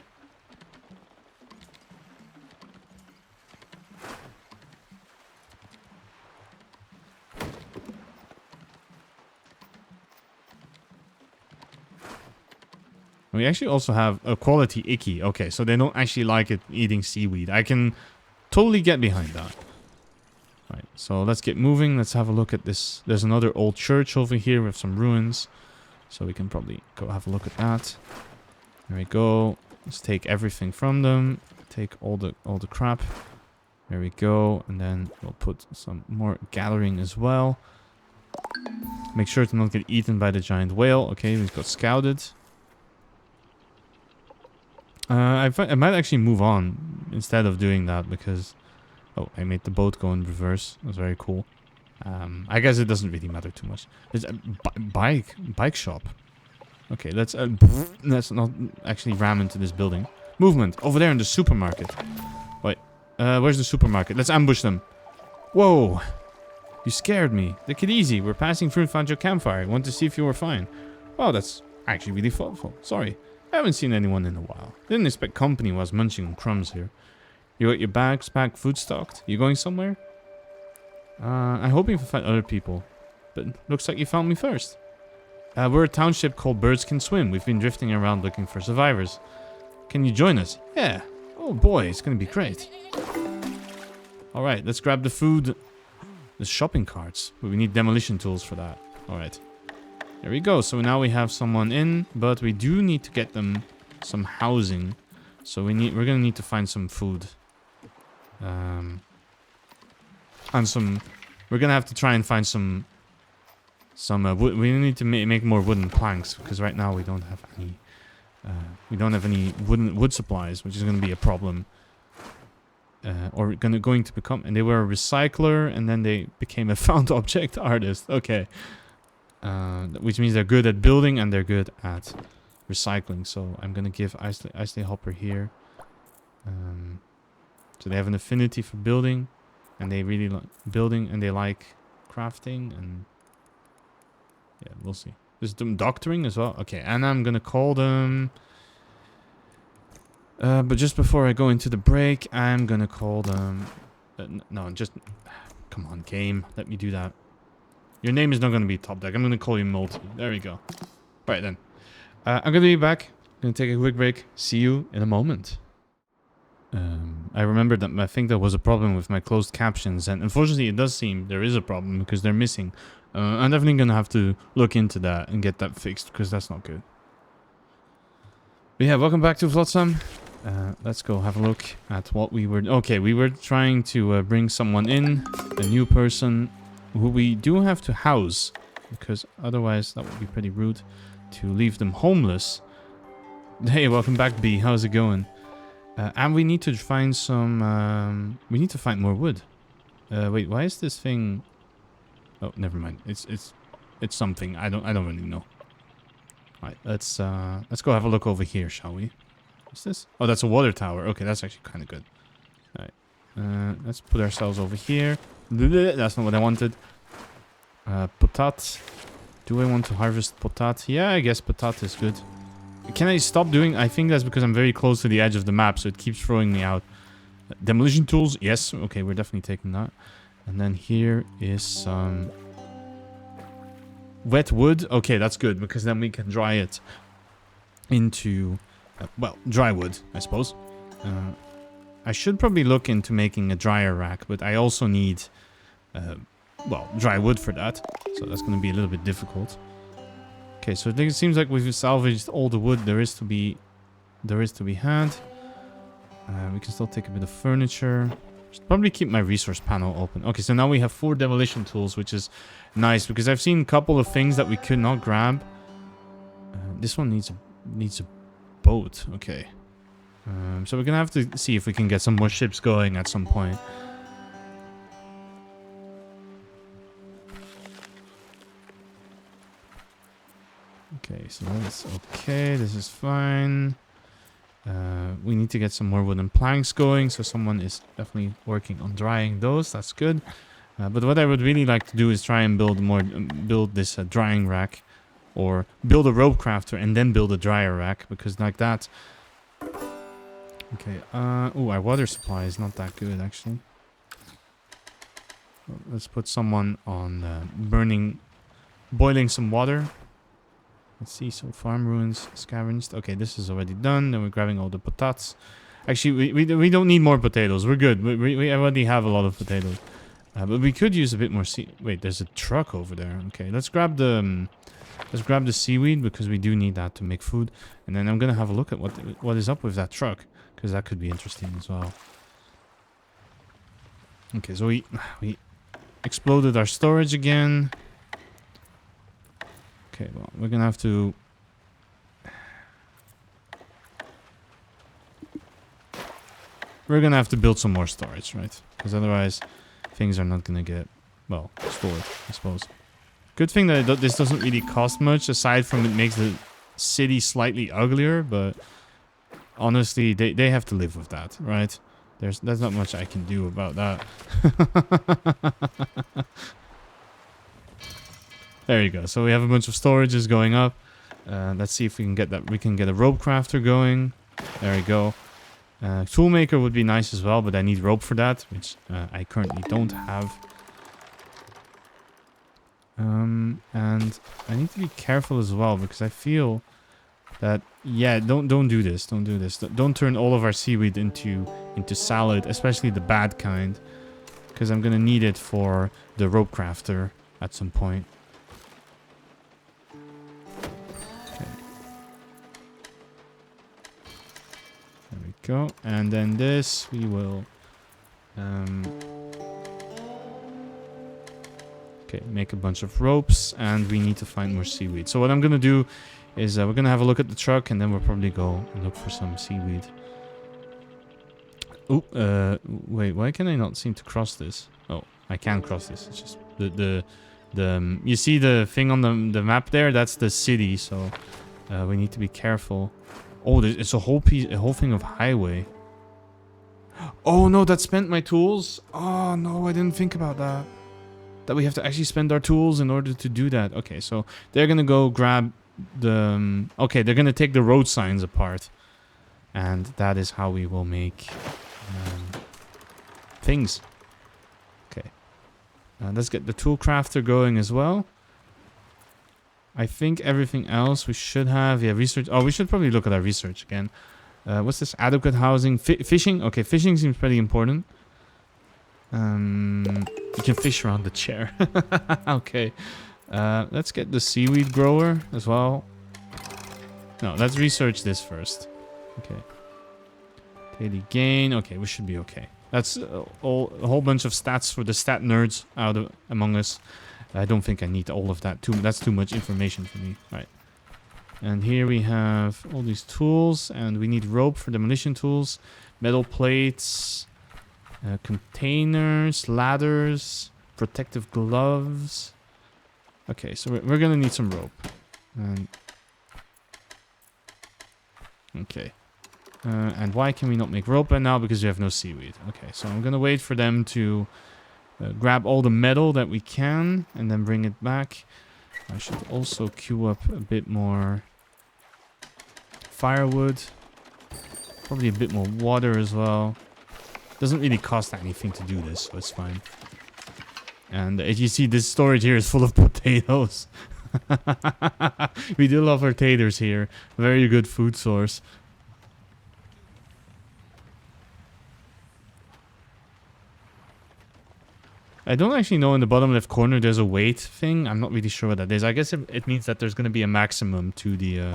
We actually also have a quality icky. Okay, so they don't actually like it eating seaweed. I can totally get behind that. Right, so let's get moving. Let's have a look at this. There's another old church over here with some ruins. So we can probably go have a look at that. There we go. Let's take everything from them. Take all the crap. There we go. And then we'll put some more gathering as well. Make sure to not get eaten by the giant whale. Okay, we've got scouted. I might actually move on instead of doing that because... Oh, I made the boat go in reverse. That's very cool. I guess it doesn't really matter too much. There's a bike shop. Okay, let's not actually ram into this building. Movement over there in the supermarket. Wait, where's the supermarket? Let's ambush them. Whoa, you scared me. Take it easy. We're passing through and found your campfire. Want to see if you were fine. Oh, that's actually really thoughtful. Sorry. I haven't seen anyone in a while. Didn't expect company was munching on crumbs here. You got your bags packed, food stocked? You going somewhere? I'm hoping to find other people. But looks like you found me first. We're a township called Birds Can Swim. We've been drifting around looking for survivors. Can you join us? Yeah. Oh boy, it's gonna be great. Alright, let's grab the food. The shopping carts. But we need demolition tools for that. Alright. There we go. So now we have someone in, but we do need to get them some housing. So we're gonna need to find some food. And we're gonna have to try and find some wood. We need to make more wooden planks because right now we don't have any wood supplies, which is gonna be a problem. Or going to become. And they were a recycler, and then they became a found object artist. Okay. Which means they're good at building and they're good at recycling. So I'm gonna give Isley Hopper here. So they have an affinity for building, and they really like building, and they like crafting, and yeah, we'll see. There's them doctoring as well. Okay, and I'm gonna call them. But just before I go into the break, I'm gonna call them. No, just come on, game. Let me do that. Your name is not gonna be Top Deck. I'm gonna call you Multi. There we go. Right then. I'm gonna be back. Gonna take a quick break. See you in a moment. I remembered that I think there was a problem with my closed captions, and unfortunately it does seem there is a problem because they're missing. I'm definitely gonna have to look into that and get that fixed because that's not good. But yeah, welcome back to Flotsam. Let's go have a look at what we were... Okay, we were trying to bring someone in, a new person, who we do have to house, because otherwise that would be pretty rude to leave them homeless. Hey, welcome back, B. How's it going? And we need to find some... we need to find more wood. Wait, why is this thing... Oh, never mind. It's something. I don't really know. Alright, let's go have a look over here, shall we? What's this? Oh, that's a water tower. Okay, that's actually kind of good. Alright. Let's put ourselves over here. That's not what I wanted. Potat. Do I want to harvest potat? Yeah, I guess potat is good. Can I stop doing... I think that's because I'm very close to the edge of the map, so it keeps throwing me out. Demolition tools? Yes. Okay, we're definitely taking that. And then here is some... wet wood. Okay, that's good, because then we can dry it into... well, dry wood, I suppose. I should probably look into making a dryer rack, but I also need... well, dry wood for that. So that's going to be a little bit difficult. Okay, so it seems like we've salvaged all the wood there is to be had. We can still take a bit of furniture. Should probably keep my resource panel open. Okay, so now we have 4 demolition tools, which is nice because I've seen a couple of things that we could not grab. This one needs a boat. Okay. So we're gonna have to see if we can get some more ships going at some point. Okay, so that's okay. This is fine. We need to get some more wooden planks going, so someone is definitely working on drying those. That's good. But what I would really like to do is try and build this drying rack, or build a rope crafter and then build a dryer rack, because like that. Okay. Oh, our water supply is not that good actually. Well, let's put someone on boiling some water. Let's see, so farm ruins scavenged. Okay, this is already done. Then we're grabbing all the potatoes. Actually, we don't need more potatoes. We're good. We already have a lot of potatoes. But we could use a bit more wait, there's a truck over there. Okay, let's grab the seaweed because we do need that to make food. And then I'm gonna have a look at what is up with that truck, because that could be interesting as well. Okay, so we exploded our storage again. Okay, well, we're gonna have to... We're gonna have to build some more storage, right? Because otherwise, things are not gonna get, well, stored, I suppose. Good thing that this doesn't really cost much, aside from it makes the city slightly uglier, but... Honestly, they have to live with that, right? There's not much I can do about that. There you go. So we have a bunch of storages going up. Let's see if we can get that. We can get a rope crafter going. There we go. Toolmaker would be nice as well, but I need rope for that, which I currently don't have. And I need to be careful as well, because I feel that, yeah, don't do this. Don't do this. Don't turn all of our seaweed into salad, especially the bad kind, because I'm gonna need it for the rope crafter at some point. There we go. And then this, we will... okay, make a bunch of ropes, and we need to find more seaweed. So what I'm going to do is we're going to have a look at the truck, and then we'll probably go and look for some seaweed. Oh, wait, why can I not seem to cross this? Oh, I can cross this. It's just the you see the thing on the map there? That's the city, so we need to be careful. Oh, it's a whole thing of highway. Oh no, that spent my tools. Oh no, I didn't think about that. That we have to actually spend our tools in order to do that. Okay, so they're gonna go grab the... okay, they're gonna take the road signs apart. And that is how we will make things. Okay. Let's get the tool crafter going as well. I think everything else we should have... yeah, research... oh, we should probably look at our research again. What's this? Adequate housing. Fishing? Okay, fishing seems pretty important. You can fish around the chair. Okay. Let's get the seaweed grower as well. No, let's research this first. Okay. Daily gain. Okay, we should be okay. That's a whole bunch of stats for the stat nerds among us. I don't think I need all of that. That's too much information for me. All right. And here we have all these tools, and we need rope for demolition tools, metal plates, containers, ladders, protective gloves. Okay, so we're gonna need some rope. Okay. And why can we not make rope right now? Because we have no seaweed. Okay, so I'm gonna wait for them to grab all the metal that we can and then bring it back. I should also queue up a bit more firewood. Probably a bit more water as well. Doesn't really cost anything to do this, so it's fine. And as you see, this storage here is full of potatoes. We do love our taters here. Very good food source. I don't actually know in the bottom left corner there's a weight thing. I'm not really sure what that is. I guess it means that there's going to be a maximum to the...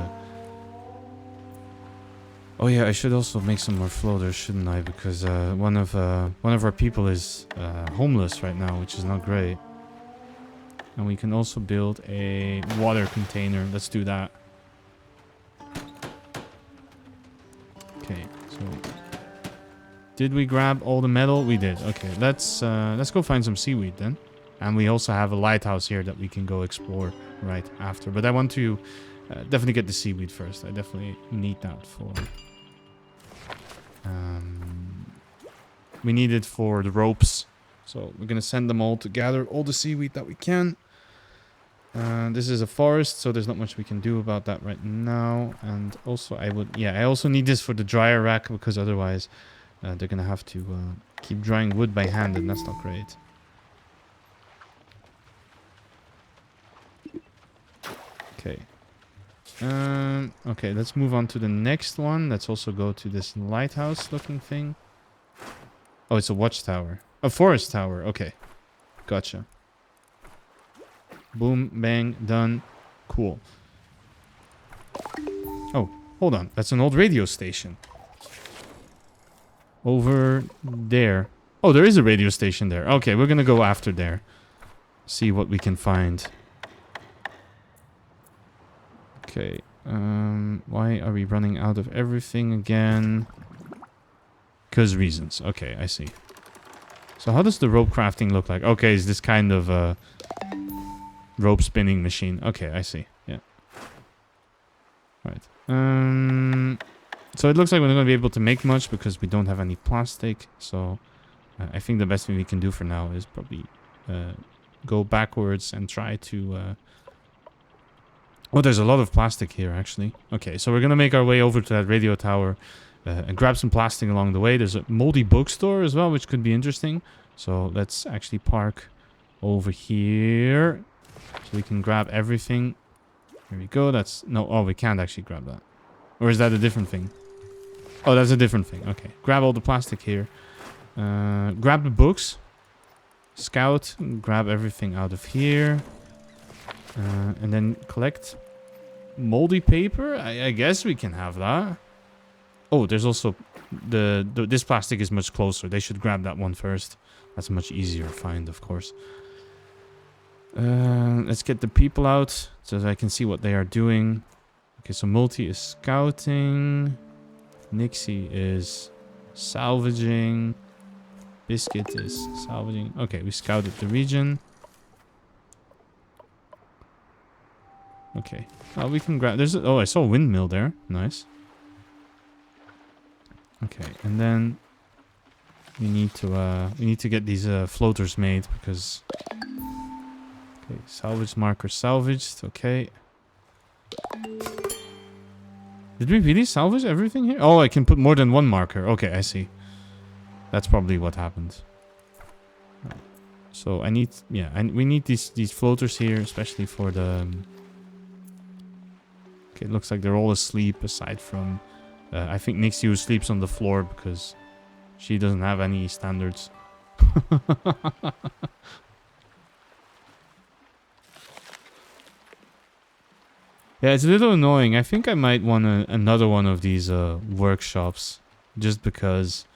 Oh yeah, I should also make some more floaters, shouldn't I? Because one of our people is homeless right now, which is not great. And we can also build a water container. Let's do that. Okay, so did we grab all the metal? We did. Okay, let's go find some seaweed then. And we also have a lighthouse here that we can go explore right after. But I want to definitely get the seaweed first. I definitely need that for... we need it for the ropes. So we're going to send them all to gather all the seaweed that we can. This is a forest, so there's not much we can do about that right now. And also I also need this for the dryer rack, because otherwise they're going to have to keep drying wood by hand, and that's not great. Okay. Okay, let's move on to the next one. Let's also go to this lighthouse looking thing. Oh, it's a watchtower. A forest tower. Okay. Gotcha. Boom, bang, done. Cool. Oh, hold on. That's an old radio station. Over there. Oh, there is a radio station there. Okay, we're gonna go after there. See what we can find. Okay. Why are we running out of everything again? Because reasons. Okay, I see. So how does the rope crafting look like? Okay, is this kind of rope spinning machine? Okay, I see. Yeah. Right. So it looks like we're not going to be able to make much because we don't have any plastic. So I think the best thing we can do for now is probably go backwards and try to... Oh, there's a lot of plastic here, actually. Okay, so we're going to make our way over to that radio tower and grab some plastic along the way. There's a moldy bookstore as well, which could be interesting. So let's actually park over here so we can grab everything. Here we go. That's... No, oh, we can't actually grab that. Or is that a different thing? Oh, that's a different thing. Okay, grab all the plastic here. Grab the books. Scout. Grab everything out of here. And then collect moldy paper. I guess we can have that. Oh, there's also this plastic is much closer. They should grab that one first. That's a much easier find, of course. Let's get the people out so that I can see what they are doing. Okay, so Multi is scouting. Nixie is salvaging. Biscuit is salvaging. Okay, we scouted the region. Okay. We can grab... Oh, I saw a windmill there. Nice. Okay, and then we need to get these floaters made because... Okay, salvage marker salvaged. Okay. Did we really salvage everything here? Oh, I can put more than one marker. Okay, I see. That's probably what happened. So I need... Yeah, we need these floaters here, especially for the... Okay, it looks like they're all asleep aside from... I think Nixie who sleeps on the floor because she doesn't have any standards. Yeah, it's a little annoying. I think I might want another one of these workshops just because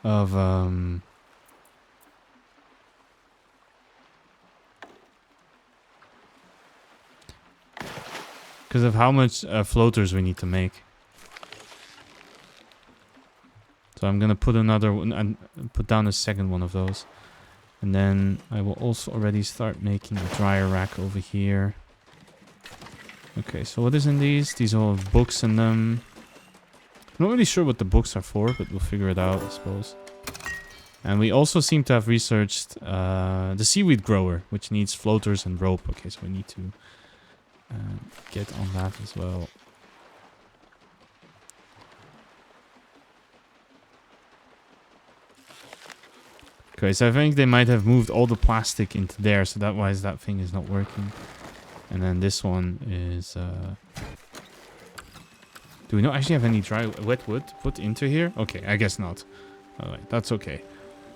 of because of how much floaters we need to make. So I'm gonna put another one and put down a second one of those. And then I will also already start making a dryer rack over here. Okay, so what is in these? These all have books in them. I'm not really sure what the books are for, but we'll figure it out, I suppose. And we also seem to have researched the seaweed grower, which needs floaters and rope. Okay, so we need to get on that as well. Okay, so I think they might have moved all the plastic into there, so that's why that thing is not working. And then this one is... Do we not actually have any wet wood to put into here? Okay, I guess not. Alright, that's okay.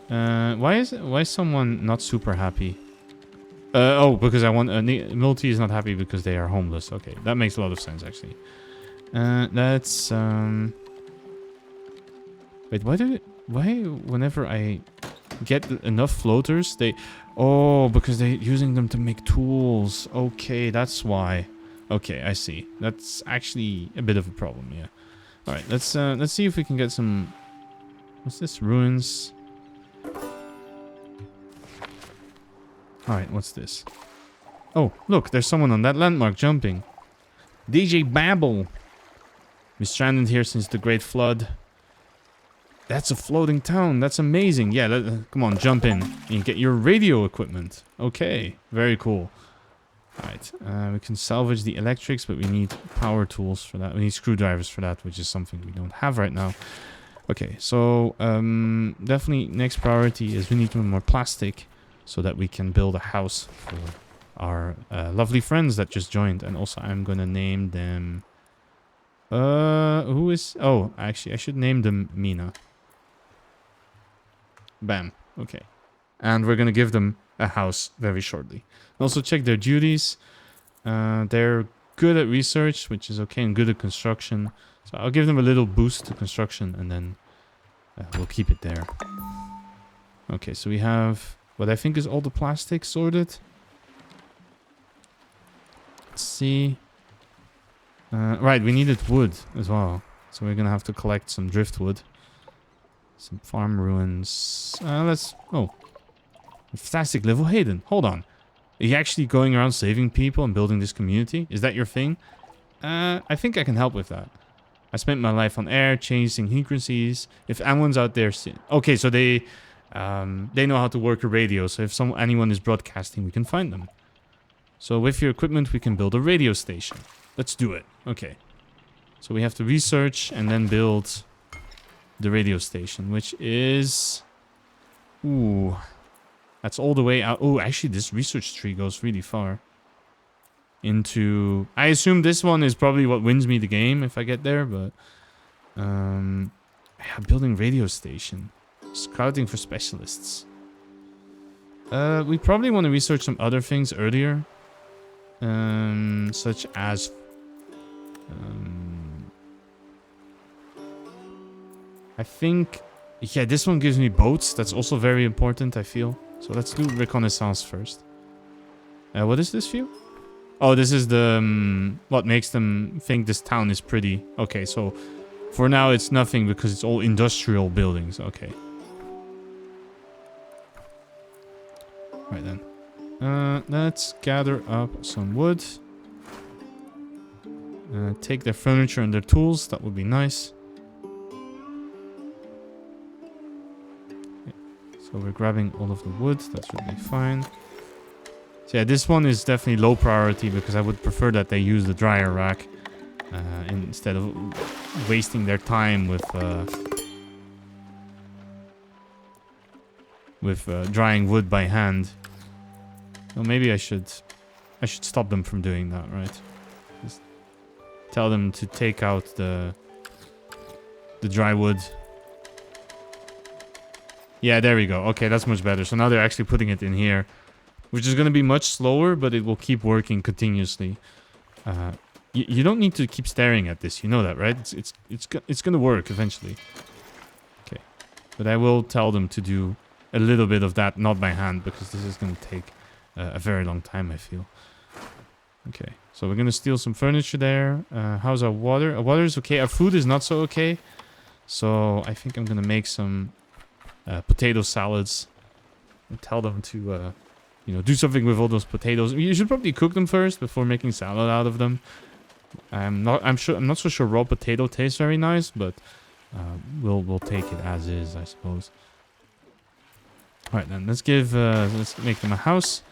Why is someone not super happy? Oh, because I want... Multi is not happy because they are homeless. Okay, that makes a lot of sense, actually. That's... Wait, why whenever I get enough floaters, they... Oh, because they're using them to make tools. Okay, that's why. Okay, I see. That's actually a bit of a problem, yeah. Alright, let's see if we can get some... What's this? Ruins. Alright, what's this? Oh, look, there's someone on that landmark jumping. DJ Babel. We're stranded here since the Great Flood. That's a floating town. That's amazing. Yeah, come on, jump in and get your radio equipment. Okay, very cool. Alright, we can salvage the electrics, but we need power tools for that. We need screwdrivers for that, which is something we don't have right now. Okay, so definitely next priority is we need more plastic so that we can build a house for our lovely friends that just joined. And also I'm gonna name them... who is... Oh, actually, I should name them Mina. Bam. Okay. And we're gonna give them a house very shortly. Also check their duties. They're good at research, which is okay, and good at construction. So I'll give them a little boost to construction, and then we'll keep it there. Okay, so we have what I think is all the plastic sorted. Let's see. Right, we needed wood as well. So we're gonna have to collect some driftwood. Some farm ruins. Oh. Fantastic level. Hayden, hold on. Are you actually going around saving people and building this community? Is that your thing? I think I can help with that. I spent my life on air, chasing frequencies. If anyone's out there... Okay, so they know how to work a radio. So if anyone is broadcasting, we can find them. So with your equipment, we can build a radio station. Let's do it. Okay. So we have to research and then build the radio station, which is... Ooh. That's all the way out. Oh, actually, this research tree goes really far. Into... I assume this one is probably what wins me the game if I get there, but... Yeah, building radio station. Scouting for specialists. We probably want to research some other things earlier. Such as... I think... Yeah, this one gives me boats. That's also very important, I feel. So let's do reconnaissance first. What is this view? Oh, this is the... what makes them think this town is pretty. Okay, so... For now, it's nothing because it's all industrial buildings. Okay. Right then. Let's gather up some wood. Take their furniture and their tools. That would be nice. So we're grabbing all of the wood. That's really fine. So yeah, this one is definitely low priority because I would prefer that they use the dryer rack instead of wasting their time with drying wood by hand. So maybe I should stop them from doing that, right? Just tell them to take out the dry wood. Yeah, there we go. Okay, that's much better. So now they're actually putting it in here, which is going to be much slower, but it will keep working continuously. You don't need to keep staring at this. You know that, right? It's going to work eventually. Okay, but I will tell them to do a little bit of that, not by hand, because this is going to take a very long time, I feel. Okay, so we're going to steal some furniture there. How's our water? Our water is okay. Our food is not so okay. So I think I'm going to make some potato salads and tell them to, do something with all those potatoes. You should probably cook them first before making salad out of them. I'm not so sure raw potato tastes very nice, but we'll take it as is, I suppose. All right, then let's make them a house.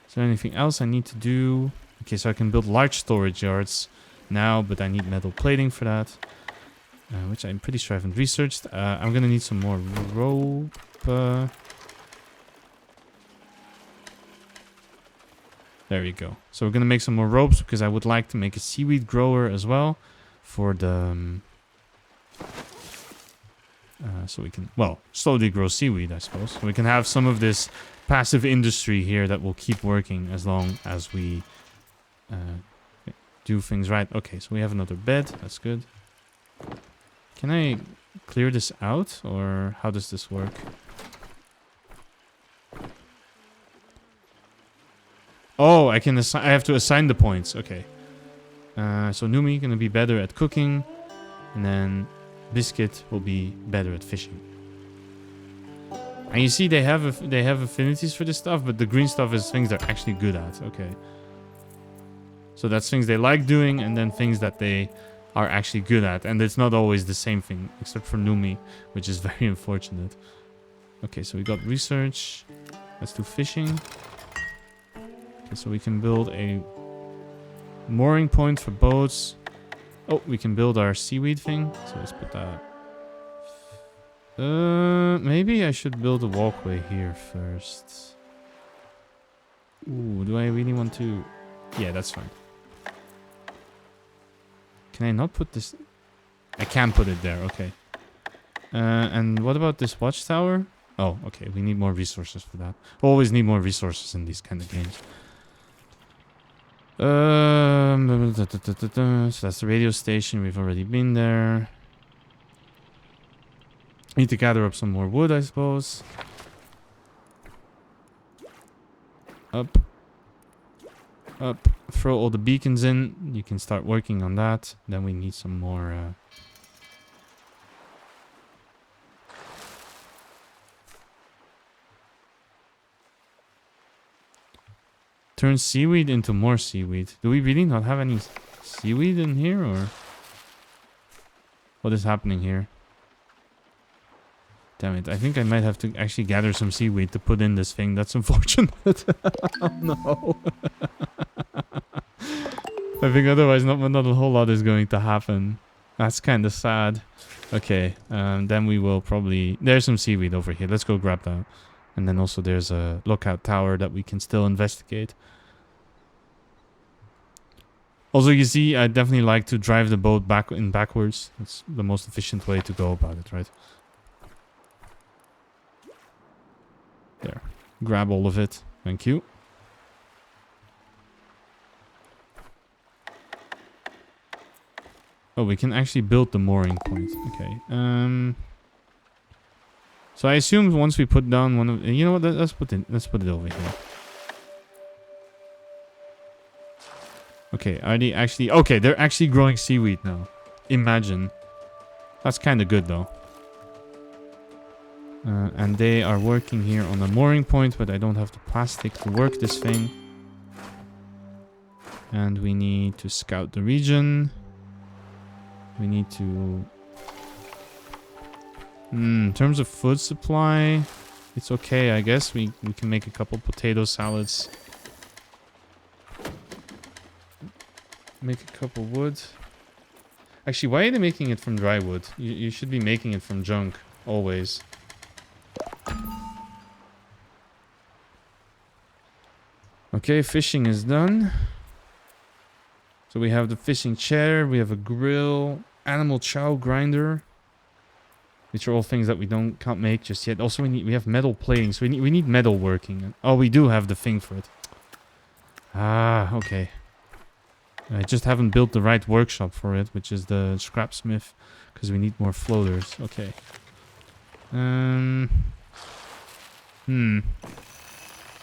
Is there anything else I need to do? Okay, so I can build large storage yards now, but I need metal plating for that, which I'm pretty sure I haven't researched. I'm gonna need some more rope. There we go. So we're gonna make some more ropes because I would like to make a seaweed grower as well for the So we can, well, slowly grow seaweed, I suppose. So we can have some of this passive industry here that will keep working as long as we do things right. Okay, so we have another bed. That's good. Can I clear this out, or how does this work? Oh, I can assign. I have to assign the points. Okay. So Numi gonna be better at cooking, and then Biscuit will be better at fishing. And you see, they have affinities for this stuff, but the green stuff is things they're actually good at. Okay. So that's things they like doing, and then things that they are actually good at. And it's not always the same thing, except for Numi, which is very unfortunate. Okay, so we got research. Let's do fishing. Okay, so we can build a mooring point for boats. Oh, we can build our seaweed thing. So let's put that. Maybe I should build a walkway here first. Ooh, do I really want to? Yeah, that's fine. Can I not put this? I can put it there, okay. And what about this watchtower? Oh, okay, we need more resources for that. Always need more resources in these kind of games. So that's the radio station. We've already been there. Need to gather up some more wood, I suppose. Up. Up. Throw all the beacons in. You can start working on that. Then we need some more... Turn seaweed into more seaweed. Do we really not have any seaweed in here, or... What is happening here? Damn it, I think I might have to actually gather some seaweed to put in this thing. That's unfortunate. Oh no. I think otherwise not a whole lot is going to happen. That's kind of sad. Okay, then we will probably... There's some seaweed over here. Let's go grab that. And then also there's a lookout tower that we can still investigate. Also, you see, I definitely like to drive the boat backwards. It's the most efficient way to go about it, right? There. Grab all of it. Thank you. Oh, we can actually build the mooring point. Okay. So I assume once we put down one of... You know what? Let's put it over here. Okay, are they actually... Okay, they're actually growing seaweed now. Imagine. That's kind of good, though. And they are working here on a mooring point, but I don't have the plastic to work this thing. And we need to scout the region. We need to... in terms of food supply, it's okay, I guess. We can make a couple potato salads. Make a couple wood. Actually, why are they making it from dry wood? You should be making it from junk, always. Okay, fishing is done. So we have the fishing chair, we have a grill, animal chow grinder. Which are all things that we can't make just yet. Also, we have metal plating, so we need metal working. Oh, we do have the thing for it. Ah, okay. I just haven't built the right workshop for it, which is the scrapsmith, because we need more floaters. Okay.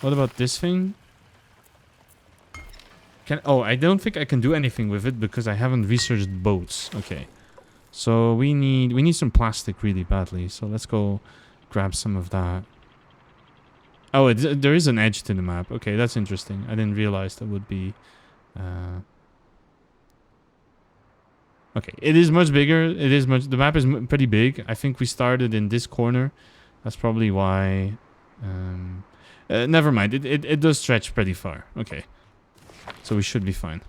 What about this thing? Oh, I don't think I can do anything with it because I haven't researched boats. Okay. So we need some plastic really badly. So let's go grab some of that. Oh, there is an edge to the map. Okay, that's interesting. I didn't realize that would be... Okay, it is much bigger. The map is pretty big. I think we started in this corner. That's probably why... never mind. It does stretch pretty far. Okay. So we should be fine.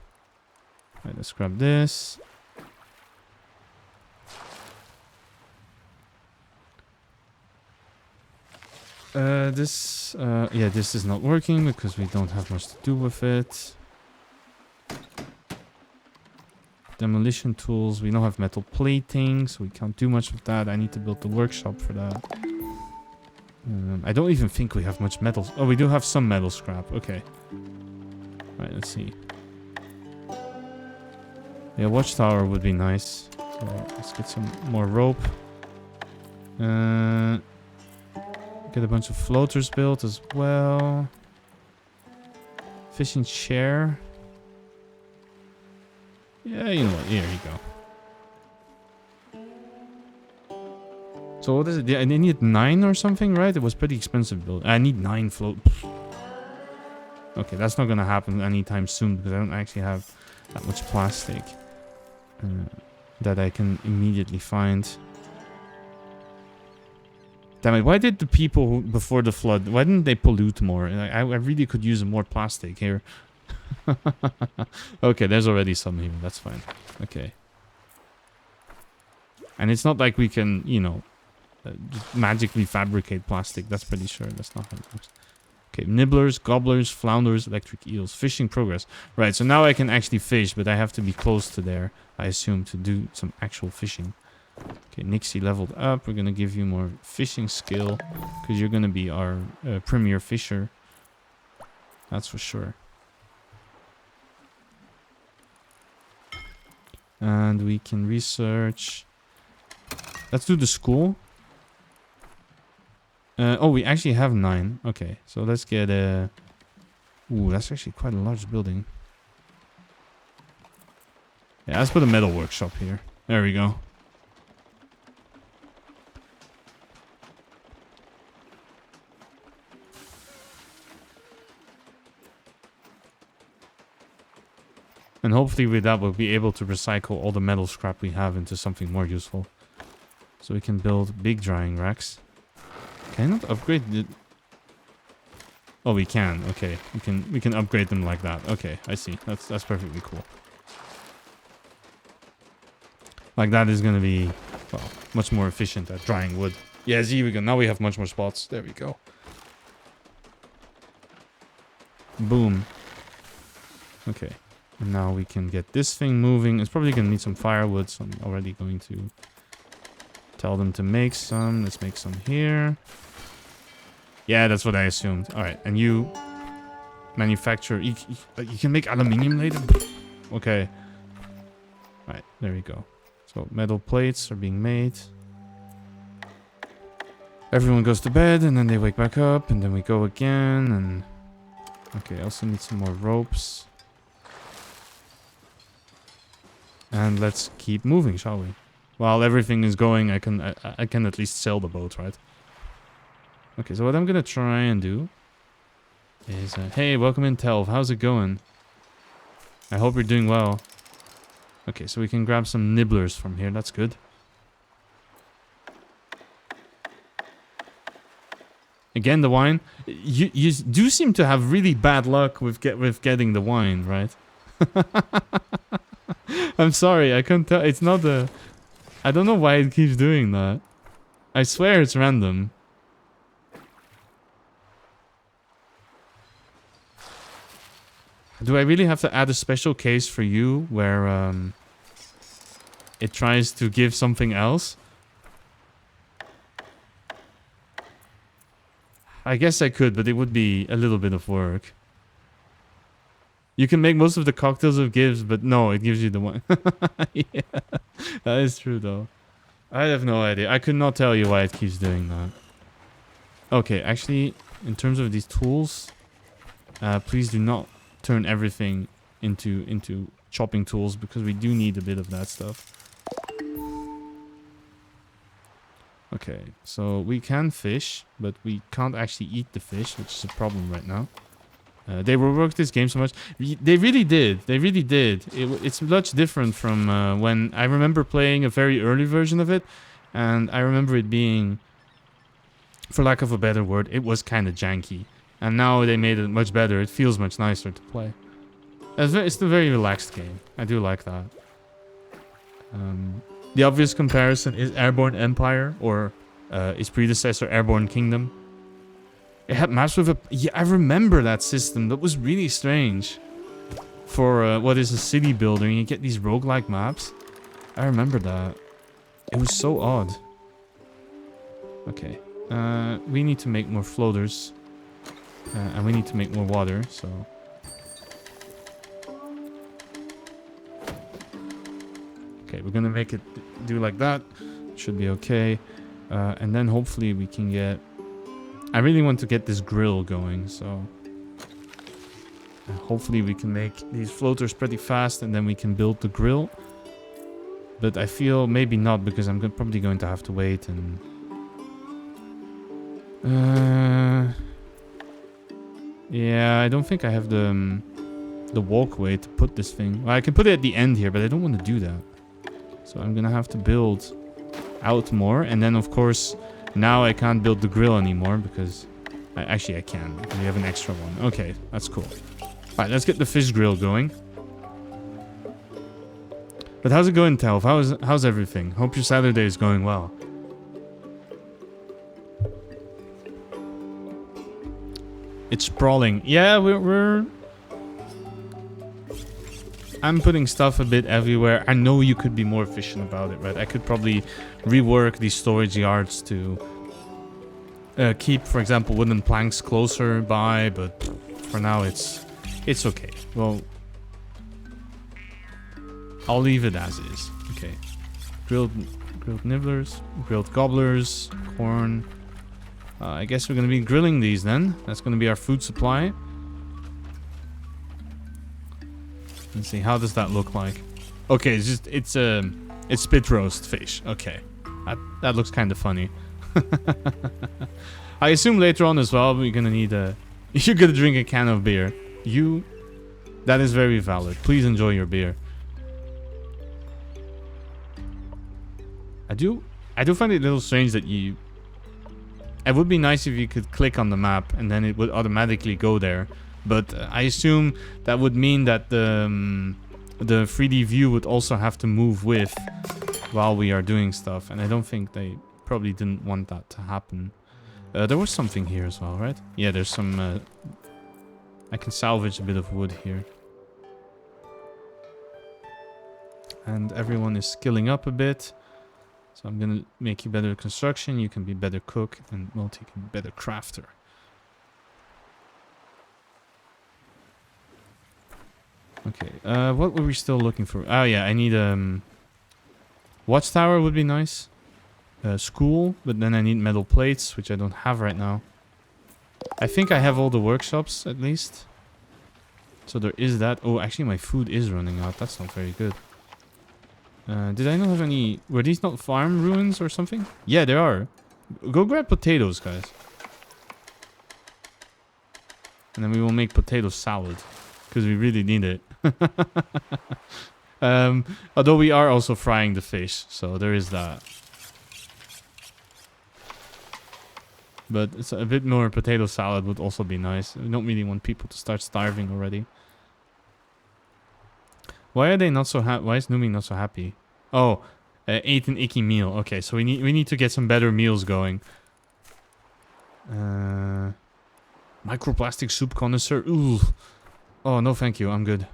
Alright, let's grab this. This is not working because we don't have much to do with it. demolition tools. We don't have metal plating, so we can't do much with that. I need to build the workshop for that. I don't even think we have much metals. Oh, we do have some metal scrap. Okay. Right, let's see. Yeah, watchtower would be nice. So let's get some more rope. Get a bunch of floaters built as well. Fishing chair. Yeah, you know what? Here you go. So what is it? Yeah, I need 9 or something, right? It was pretty expensive build. I need 9 float. Okay, that's not gonna happen anytime soon because I don't actually have that much plastic that I can immediately find. Damn it, why did the people who, before the flood, why didn't they pollute more? I really could use more plastic here. Okay, there's already some here, that's fine. Okay. And it's not like we can, you know, just magically fabricate plastic, that's pretty sure, that's not how it works. Okay, nibblers, gobblers, flounders, electric eels, fishing progress. Right, so now I can actually fish, but I have to be close to there, I assume, to do some actual fishing. Okay, Nixie leveled up. We're gonna give you more fishing skill because you're gonna be our premier fisher. That's for sure. And we can research. Let's do the school. Oh, we actually have 9. Okay, so let's get a... Ooh, that's actually quite a large building. Yeah, let's put a metal workshop here. There we go. And hopefully with that we'll be able to recycle all the metal scrap we have into something more useful. So we can build big drying racks. Can I not upgrade the... Oh, we can. Okay, we can upgrade them like that. Okay, I see. That's perfectly cool. Like that is gonna be, well, much more efficient at drying wood. Yeah, see, we go. Now we have much more spots. There we go. Boom. Okay. And now we can get this thing moving. It's probably gonna need some firewood, so I'm already going to tell them to make some. Let's make some here. Yeah, that's what I assumed. Alright, and you manufacture... You can make aluminium later? Okay. Alright, there we go. So, metal plates are being made. Everyone goes to bed, and then they wake back up, and then we go again, and... Okay, I also need some more ropes. And let's keep moving, shall we? While everything is going, I can at least sail the boat, right? Okay, so what I'm gonna try and do is... hey, welcome in, Telv. How's it going? I hope you're doing well. Okay, so we can grab some nibblers from here. That's good. Again, the wine. You do seem to have really bad luck with getting the wine, right? I'm sorry, I can't tell. It's not the... I don't know why it keeps doing that. I swear it's random. Do I really have to add a special case for you where it tries to give something else? I guess I could, but it would be a little bit of work. You can make most of the cocktails it gives, but no, it gives you the one. Yeah, that is true though. I have no idea. I could not tell you why it keeps doing that. Okay, actually, in terms of these tools, please do not turn everything into chopping tools because we do need a bit of that stuff. Okay, so we can fish, but we can't actually eat the fish, which is a problem right now. They reworked this game so much. They really did. They really did. It's much different from when I remember playing a very early version of it. And I remember it being, for lack of a better word, it was kind of janky. And now they made it much better. It feels much nicer to play. It's a very relaxed game. I do like that. The obvious comparison is Airborne Empire, or its predecessor, Airborne Kingdom. It had maps with a... Yeah, I remember that system. That was really strange. for what is a city builder, and you get these roguelike maps. I remember that. It was so odd. Okay. We need to make more floaters. And we need to make more water, so... Okay, we're gonna make it do like that. Should be okay. And then hopefully we can get... I really want to get this grill going, so... hopefully we can make these floaters pretty fast and then we can build the grill. But I feel maybe not, because I'm probably going to have to wait and... yeah, I don't think I have the walkway to put this thing. Well, I can put it at the end here, but I don't want to do that. So I'm gonna have to build out more, and then of course now I can't build the grill anymore because actually I can. We have an extra one. Okay, that's cool. All right, let's get the fish grill going. But how's it going, Telf? How's everything? Hope your Saturday is going well. It's sprawling. Yeah, we're... I'm putting stuff a bit everywhere. I know you could be more efficient about it, right? I could probably rework these storage yards to keep, for example, wooden planks closer by, but for now it's okay. Well, I'll leave it as is. Okay. Grilled nibblers, grilled gobblers, corn. I guess we're gonna be grilling these then. That's gonna be our food supply. Let's see, how does that look like? Okay, it's spit roast fish. Okay, that looks kind of funny. I assume later on as well we're gonna need you're gonna drink a can of beer. That is very valid. Please enjoy your beer. I do find it a little strange that it would be nice if you could click on the map and then it would automatically go there. But I assume that would mean that the 3D view would also have to move with while we are doing stuff. And I don't think they probably didn't want that to happen. There was something here as well, right? Yeah, there's some... I can salvage a bit of wood here. And everyone is skilling up a bit. So I'm gonna make you better construction, you can be better cook, and Multi can be better crafter. Okay, what were we still looking for? Oh yeah, I need watchtower would be nice. School, but then I need metal plates, which I don't have right now. I think I have all the workshops at least. So there is that. Oh, actually my food is running out. That's not very good. Did I not have any... Were these not farm ruins or something? Yeah, there are. Go grab potatoes, guys. And then we will make potato salad. Because we really need it. Although we are also frying the fish. So there is that. But it's a bit more potato salad would also be nice. We don't really want people to start starving already. Why are they not so happy? Why is Numi not so happy? Oh, ate an icky meal. Okay, so we need to get some better meals going. Microplastic soup connoisseur. Ooh. Oh, no thank you. I'm good.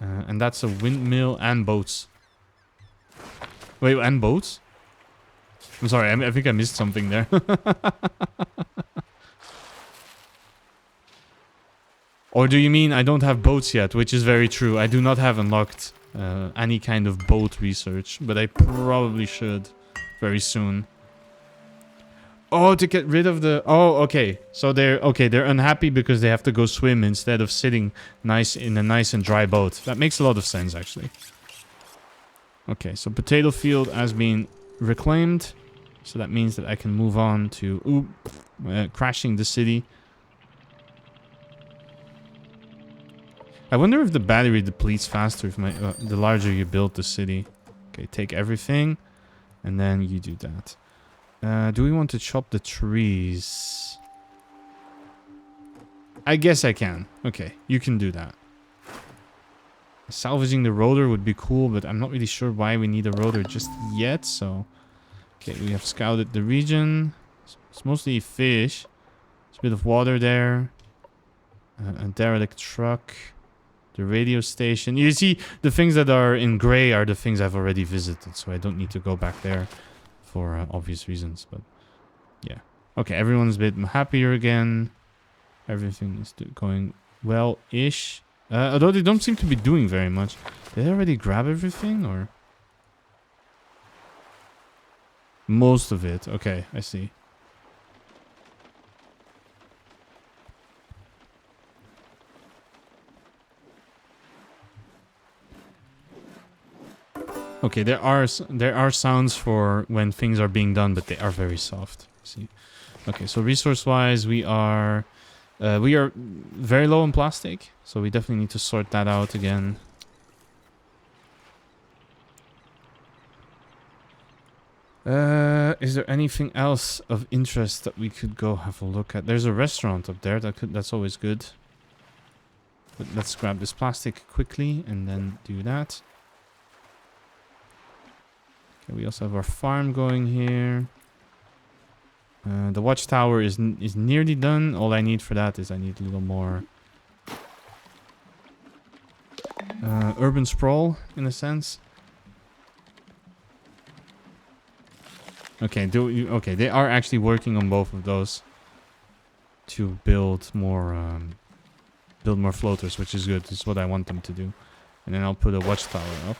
And that's a windmill and boats. Wait, and boats? I'm sorry, I think I missed something there. Or do you mean I don't have boats yet? Which is very true. I do not have unlocked any kind of boat research. But I probably should very soon. Oh, to get rid of the... Oh, okay. So they're unhappy because they have to go swim instead of sitting nice in a nice and dry boat. That makes a lot of sense, actually. Okay, so potato field has been reclaimed. So that means that I can move on to crashing the city. I wonder if the battery depletes faster if the larger you build the city. Okay, take everything. And then you do that. Do we want to chop the trees? I guess I can. Okay, you can do that. Salvaging the rotor would be cool, but I'm not really sure why we need a rotor just yet, so... Okay, we have scouted the region. It's mostly fish. There's a bit of water there. A derelict truck. The radio station. You see, the things that are in gray are the things I've already visited, so I don't need to go back there for obvious reasons, but yeah. Okay, everyone's a bit happier again. Everything is going well-ish. Although they don't seem to be doing very much. Did they already grab everything, or? Most of it. Okay, I see. Okay, there are sounds for when things are being done, but they are very soft. See. Okay, so resource-wise, we are very low on plastic, so we definitely need to sort that out again. Is there anything else of interest that we could go have a look at? There's a restaurant up there. That's always good. But let's grab this plastic quickly and then do that. Okay, we also have our farm going here. The watchtower is nearly done. All I need for that is I need a little more urban sprawl, in a sense. Okay, okay, they are actually working on both of those to build more floaters, which is good. It's what I want them to do. And then I'll put a watchtower up.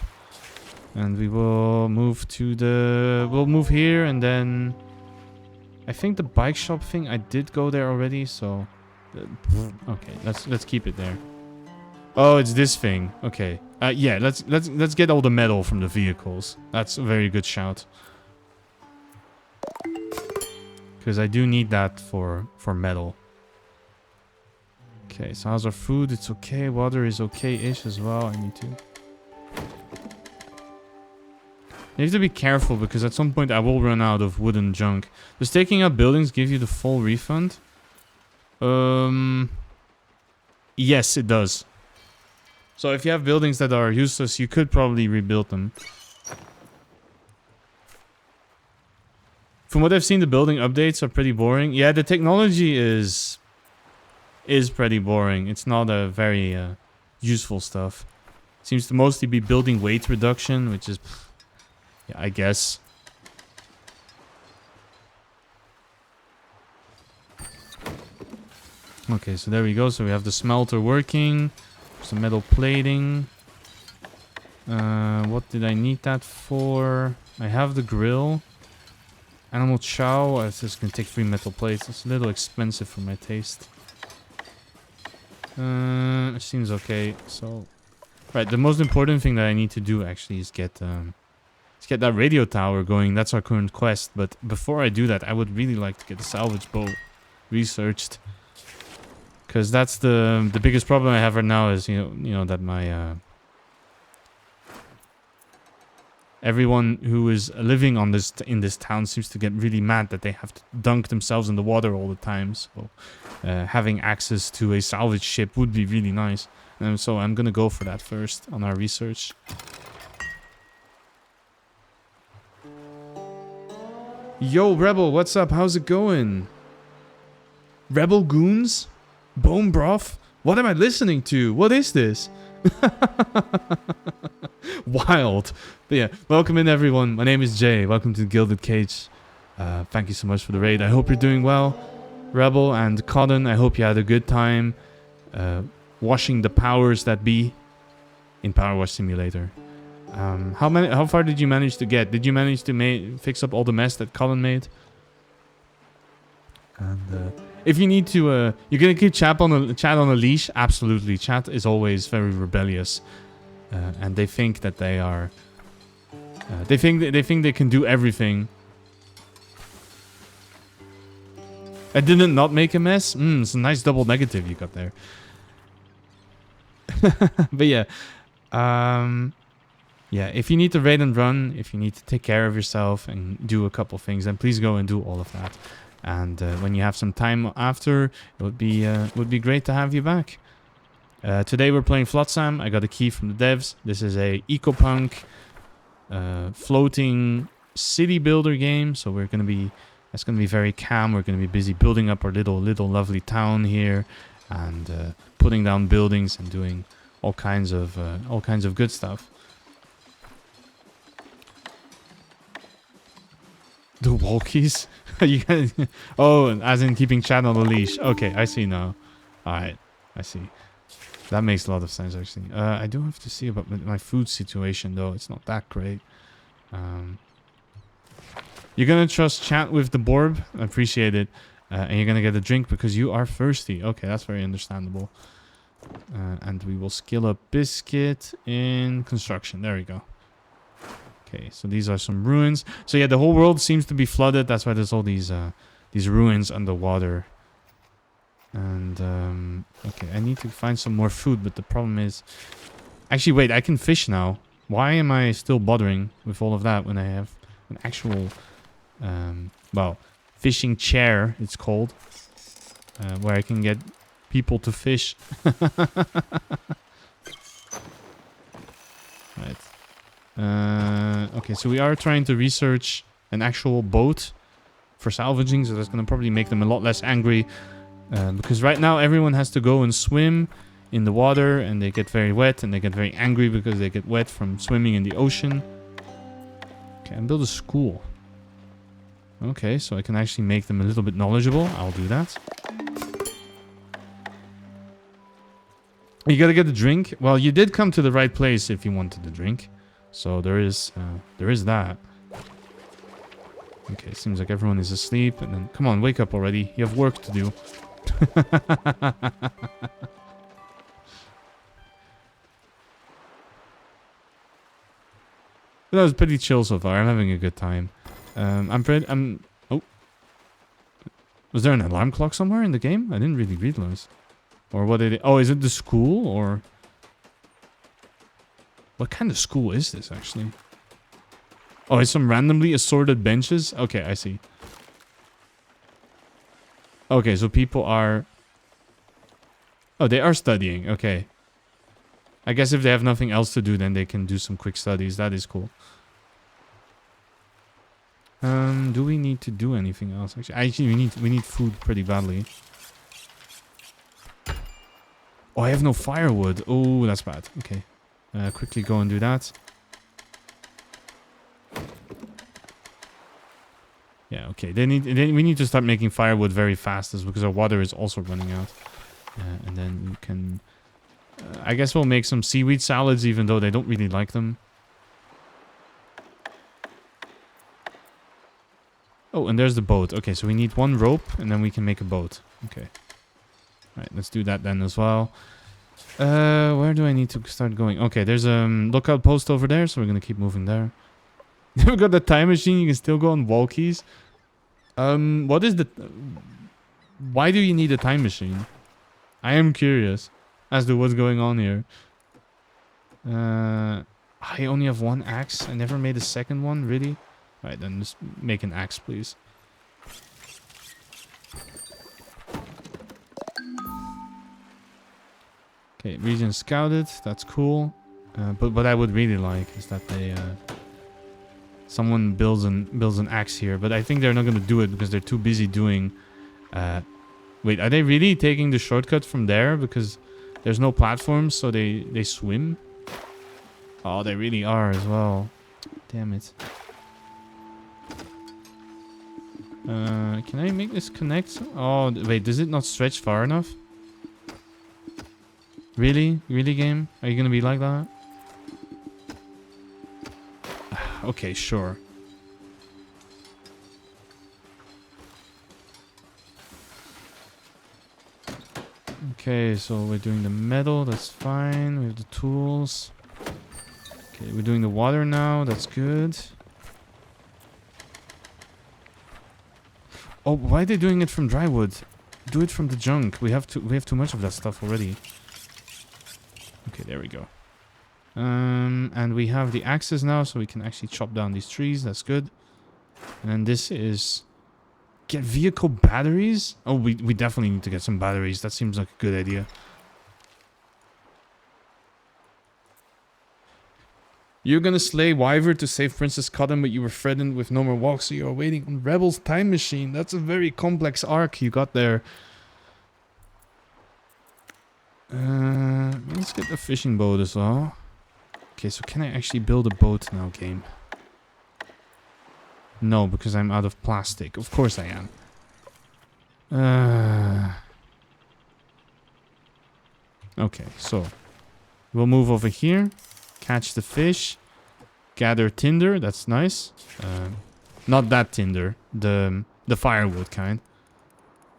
And we will move to we'll move here, and then I think the bike shop thing, I did go there already, so okay, let's keep it there. Oh, it's this thing. Okay. Yeah, let's get all the metal from the vehicles. That's a very good shout. Because I do need that for metal. Okay, so how's our food? It's okay. Water is okay-ish as well. I need to. You have to be careful because at some point I will run out of wooden junk. Does taking up buildings give you the full refund? Yes, it does. So if you have buildings that are useless, you could probably rebuild them. From what I've seen, the building updates are pretty boring. Yeah, the technology is pretty boring. It's not a very useful stuff. It seems to mostly be building weight reduction, which is... yeah, I guess. Okay, so there we go. So we have the smelter working. Some metal plating. What did I need that for? I have the grill. Animal chow. It's just gonna take 3 metal plates. It's a little expensive for my taste. It seems okay. So, right. The most important thing that I need to do actually is get that radio tower going. That's our current quest. But before I do that, I would really like to get the salvage boat researched. Because that's the biggest problem I have right now is, you know that my... everyone who is living on in this town seems to get really mad that they have to dunk themselves in the water all the time. So having access to a salvage ship would be really nice. So I'm going to go for that first on our research. Yo, Rebel, what's up? How's it going? Rebel Goons? Bone Broth? What am I listening to? What is this? Wild. But yeah, welcome in everyone. My name is Jay. Welcome to Gilded Cage. Thank you so much for the raid. I hope you're doing well. Rebel and Cotton, I hope you had a good time washing the powers that be in Power Wash Simulator. How far did you manage to get? Did you manage to fix up all the mess that Colin made? And if you need to, you're gonna keep chat on a leash. Absolutely, chat is always very rebellious, and they think that they are. They think they can do everything. I didn't not make a mess. It's a nice double negative you got there. But yeah, yeah. If you need to raid and run, if you need to take care of yourself and do a couple things, then please go and do all of that. And when you have some time after, it would be great to have you back. Today we're playing Flotsam. I got a key from the devs. This is a ecopunk floating city builder game. So that's gonna be very calm. We're gonna be busy building up our little lovely town here, and putting down buildings and doing all kinds of good stuff. The walkies? You can, oh, as in keeping chat on the leash. Okay, I see now. Alright, I see. That makes a lot of sense, actually. I do have to see about my food situation, though. It's not that great. You're gonna trust chat with the Birb. I appreciate it. And you're gonna get a drink because you are thirsty. Okay, that's very understandable. And we will skill up biscuit in construction. There we go. Okay, so these are some ruins. So yeah, the whole world seems to be flooded. That's why there's all these ruins underwater. And okay, I need to find some more food, but the problem is, actually, wait, I can fish now. Why am I still bothering with all of that when I have an actual, well, fishing chair? It's called, where I can get people to fish. Right. Okay, so we are trying to research an actual boat for salvaging, so that's going to probably make them a lot less angry. Because right now everyone has to go and swim in the water, and they get very wet, and they get very angry because they get wet from swimming in the ocean. Okay, and build a school. Okay, so I can actually make them a little bit knowledgeable. I'll do that. You gotta get a drink. Well, you did come to the right place if you wanted the drink. So there is that. Okay, seems like everyone is asleep. And then, come on, wake up already. You have work to do. That was pretty chill so far. I'm having a good time. Oh. Was there an alarm clock somewhere in the game? I didn't really realize. Or what did it... Oh, is it the school? Or... What kind of school is this, actually? Oh, it's some randomly assorted benches? Okay, I see. Okay, so people are... Oh, they are studying. Okay. I guess if they have nothing else to do, then they can do some quick studies. That is cool. Do we need to do anything else? Actually, we need food pretty badly. Oh, I have no firewood. Oh, that's bad. Okay. Quickly go and do that. Yeah, okay. We need to start making firewood very fast, because our water is also running out. And then we can... I guess we'll make some seaweed salads, even though they don't really like them. Oh, and there's the boat. Okay, so we need one rope, and then we can make a boat. Okay. Right, let's do that then as well. Where do I need to start going? Okay, there's a lookout post over there, so we're gonna keep moving there. We've got the time machine. You can still go on walkies. What is the... Why do you need a time machine? I am curious as to what's going on here. I only have one axe. I never made a second one, really? Right, then just make an axe, please. Okay, region scouted. That's cool. But what I would really like is that they... someone builds an axe here. But I think they're not going to do it because they're too busy doing... wait, are they really taking the shortcut from there? Because there's no platforms, so they swim? Oh, they really are as well. Damn it. Can I make this connect? Oh, wait, does it not stretch far enough? Really? Really, game? Are you gonna be like that? Okay, sure. Okay, so we're doing the metal. That's fine. We have the tools. Okay, we're doing the water now. That's good. Oh, why are they doing it from dry wood? Do it from the junk. We have too much of that stuff already. Okay, there we go. And we have the axes now, so we can actually chop down these trees. That's good. And then this is... Get vehicle batteries? Oh, we definitely need to get some batteries. That seems like a good idea. You're gonna slay Wyver to save Princess Cotton, but you were threatened with no more walks, so you're waiting on Rebel's time machine. That's a very complex arc you got there. Let's get the fishing boat as well. Okay, so can I actually build a boat now, game? No, because I'm out of plastic. Of course I am. Okay, so we'll move over here, catch the fish, gather tinder. That's nice. Not that tinder, the firewood kind.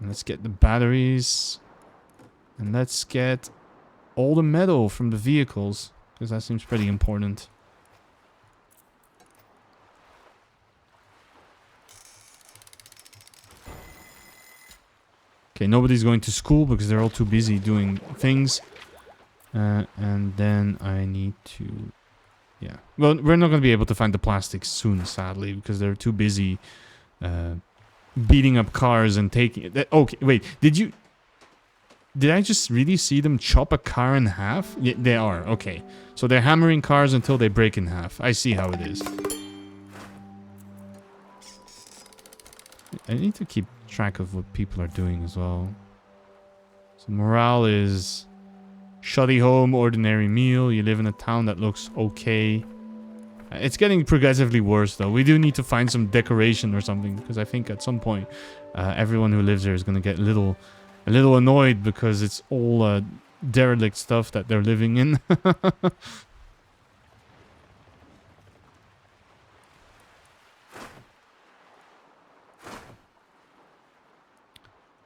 And let's get the batteries, and let's get all the metal from the vehicles, because that seems pretty important. Okay, nobody's going to school because they're all too busy doing things. And then I need to... Yeah. Well, we're not going to be able to find the plastics soon, sadly, because they're too busy beating up cars and taking... Okay, wait. Did I just really see them chop a car in half? Yeah, they are. Okay. So they're hammering cars until they break in half. I see how it is. I need to keep track of what people are doing as well. So morale is shoddy home, ordinary meal. You live in a town that looks okay. It's getting progressively worse though. We do need to find some decoration or something, because I think at some point everyone who lives there is going to get a little annoyed because it's all derelict stuff that they're living in.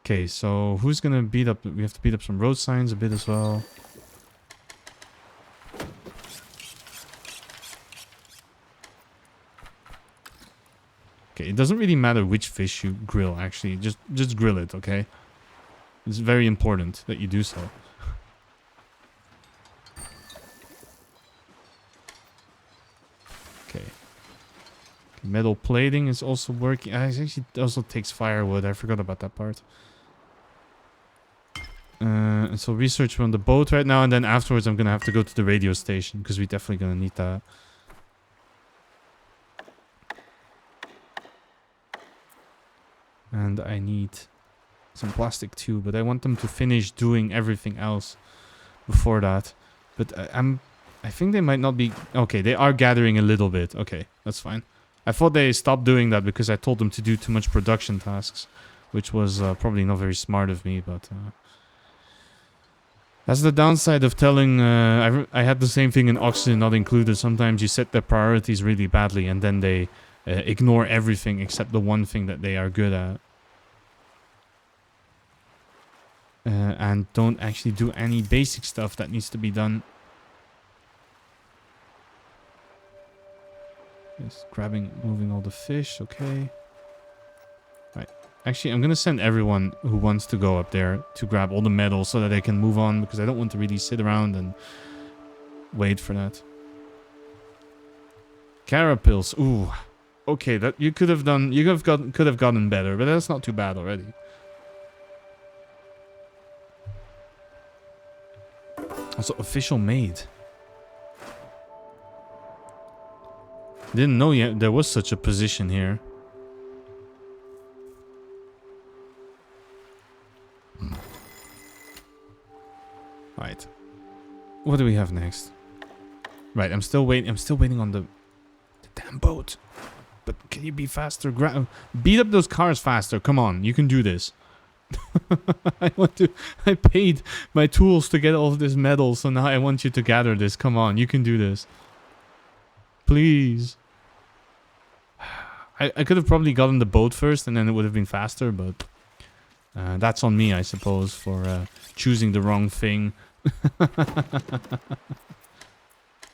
Okay, so who's gonna beat up... We have to beat up some road signs a bit as well. Okay, it doesn't really matter which fish you grill, actually. Just grill it, okay? It's very important that you do so. Okay. Metal plating is also working. It actually also takes firewood. I forgot about that part. And so research on the boat right now, and then afterwards I'm gonna have to go to the radio station because we're definitely gonna need that. And I need some plastic too, but I want them to finish doing everything else before that. But I think they might not be... Okay, they are gathering a little bit. Okay, that's fine. I thought they stopped doing that because I told them to do too much production tasks, which was probably not very smart of me, but... That's the downside of telling... I had the same thing in Oxygen Not Included. Sometimes you set their priorities really badly and then they ignore everything except the one thing that they are good at. And don't actually do any basic stuff that needs to be done. Just moving all the fish, okay. Right. Actually, I'm gonna send everyone who wants to go up there to grab all the metal so that they can move on, because I don't want to really sit around and wait for that. Carapils, ooh. Okay, that you could have done, could have gotten better, but that's not too bad already. Also, official maid. Didn't know yet there was such a position here. Right. What do we have next? Right, I'm still waiting on the damn boat. But can you be faster? Beat up those cars faster. Come on, you can do this. I paid my tools to get all of this metal, so now I want you to gather this. Come on, you can do this. Please. I could have probably gotten the boat first and then it would have been faster, but that's on me, I suppose, for choosing the wrong thing.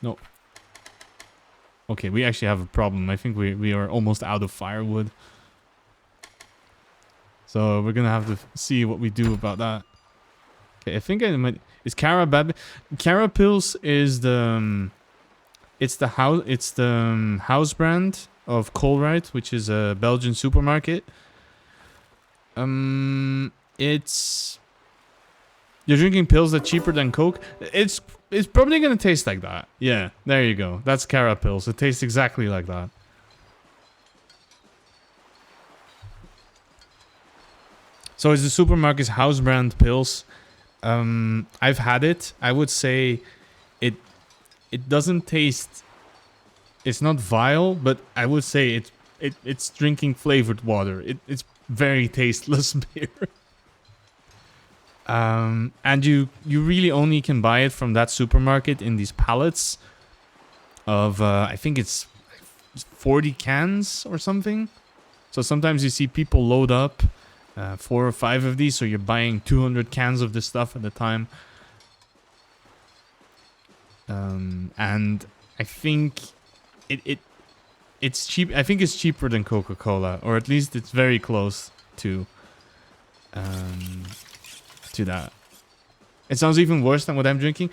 No. Okay, we actually have a problem. I think we are almost out of firewood. So we're gonna have to see what we do about that. Okay, I think I might... Is Carapils is the... It's the house brand of Colruyt, which is a Belgian supermarket. It's... You're drinking pills that are cheaper than Coke. It's probably gonna taste like that. Yeah, there you go. That's Carapils. It tastes exactly like that. So it's the supermarket's house brand pills. I've had it. I would say it doesn't taste. It's not vile, but I would say it's drinking flavored water. It's very tasteless beer. And you really only can buy it from that supermarket in these pallets of I think it's 40 cans or something. So sometimes you see people load up 4 or 5 of these, so you're buying 200 cans of this stuff at a time. And I think it's cheap. I think it's cheaper than Coca-Cola, or at least it's very close to that. It sounds even worse than what I'm drinking.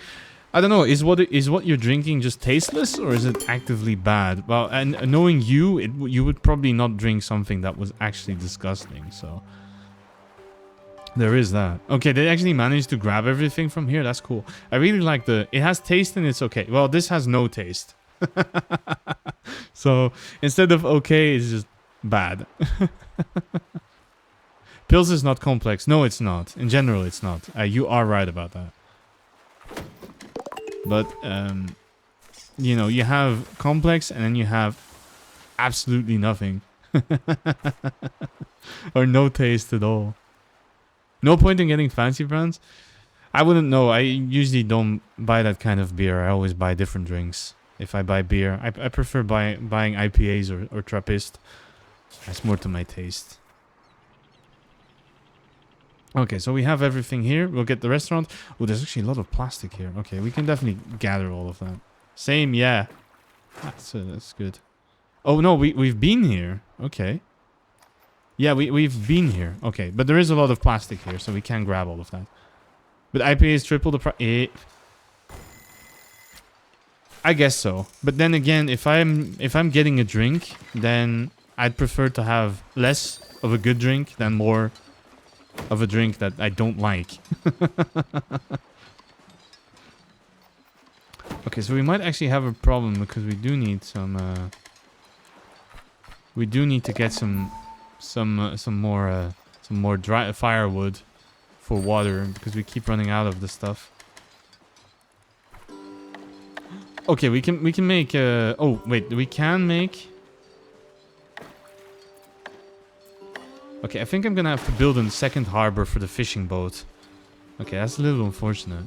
I don't know. Is what you're drinking just tasteless, or is it actively bad? Well, and knowing you, you would probably not drink something that was actually disgusting. So there is that. Okay, they actually managed to grab everything from here. That's cool. I really like it has taste and it's okay. Well, this has no taste. So instead of okay, it's just bad. Pills is not complex. No, it's not. In general, it's not. You are right about that. But, you know, you have complex and then you have absolutely nothing. Or no taste at all. No point in getting fancy brands. I wouldn't know. I usually don't buy that kind of beer. I always buy different drinks. If I buy beer, I prefer buying IPAs or Trappist. That's more to my taste. Okay, so we have everything here. We'll get the restaurant. Oh, there's actually a lot of plastic here. Okay, we can definitely gather all of that. Same, yeah. That's good. Oh, no, we've been here. Okay. Yeah, we've been here. Okay, but there is a lot of plastic here, so we can grab all of that. But IPA is triple the price. I guess so. But then again, if I'm getting a drink, then I'd prefer to have less of a good drink than more of a drink that I don't like. Okay, so we might actually have a problem because we do need some. We do need to get some more dry firewood for water because we keep running out of the stuff. Okay, we can make. Oh wait, we can make. Okay, I think I'm gonna have to build a second harbor for the fishing boat. Okay, that's a little unfortunate.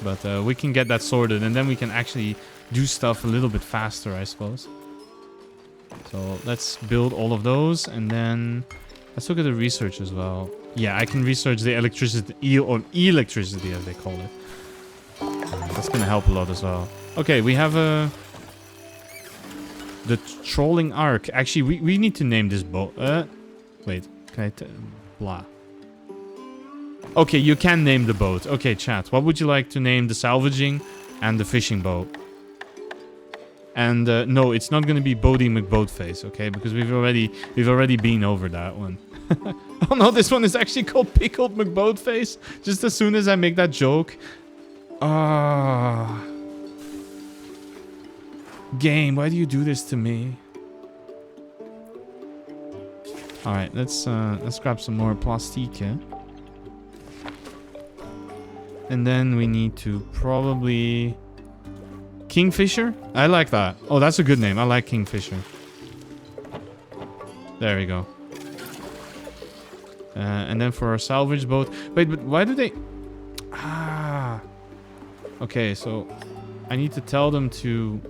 But we can get that sorted, and then we can actually do stuff a little bit faster, I suppose. So let's build all of those, and then let's look at the research as well. Yeah, I can research the electricity, or electricity as they call it. That's gonna help a lot as well. Okay, we have the trolling arc. Actually, we need to name this boat. Wait, can I blah. Okay, you can name the boat. Okay, chat. What would you like to name the salvaging and the fishing boat? And no, it's not gonna be Bodie McBoatface, okay? Because we've already been over that one. Oh no, this one is actually called Pickled McBoatface. Just as soon as I make that joke. Ah. Game, why do you do this to me? All right, let's grab some more plastique. And then we need to probably Kingfisher? I like that. Oh, that's a good name. I like Kingfisher. There we go. And then for our salvage boat. Wait, but why do they... Ah. Okay, so I need to tell them to...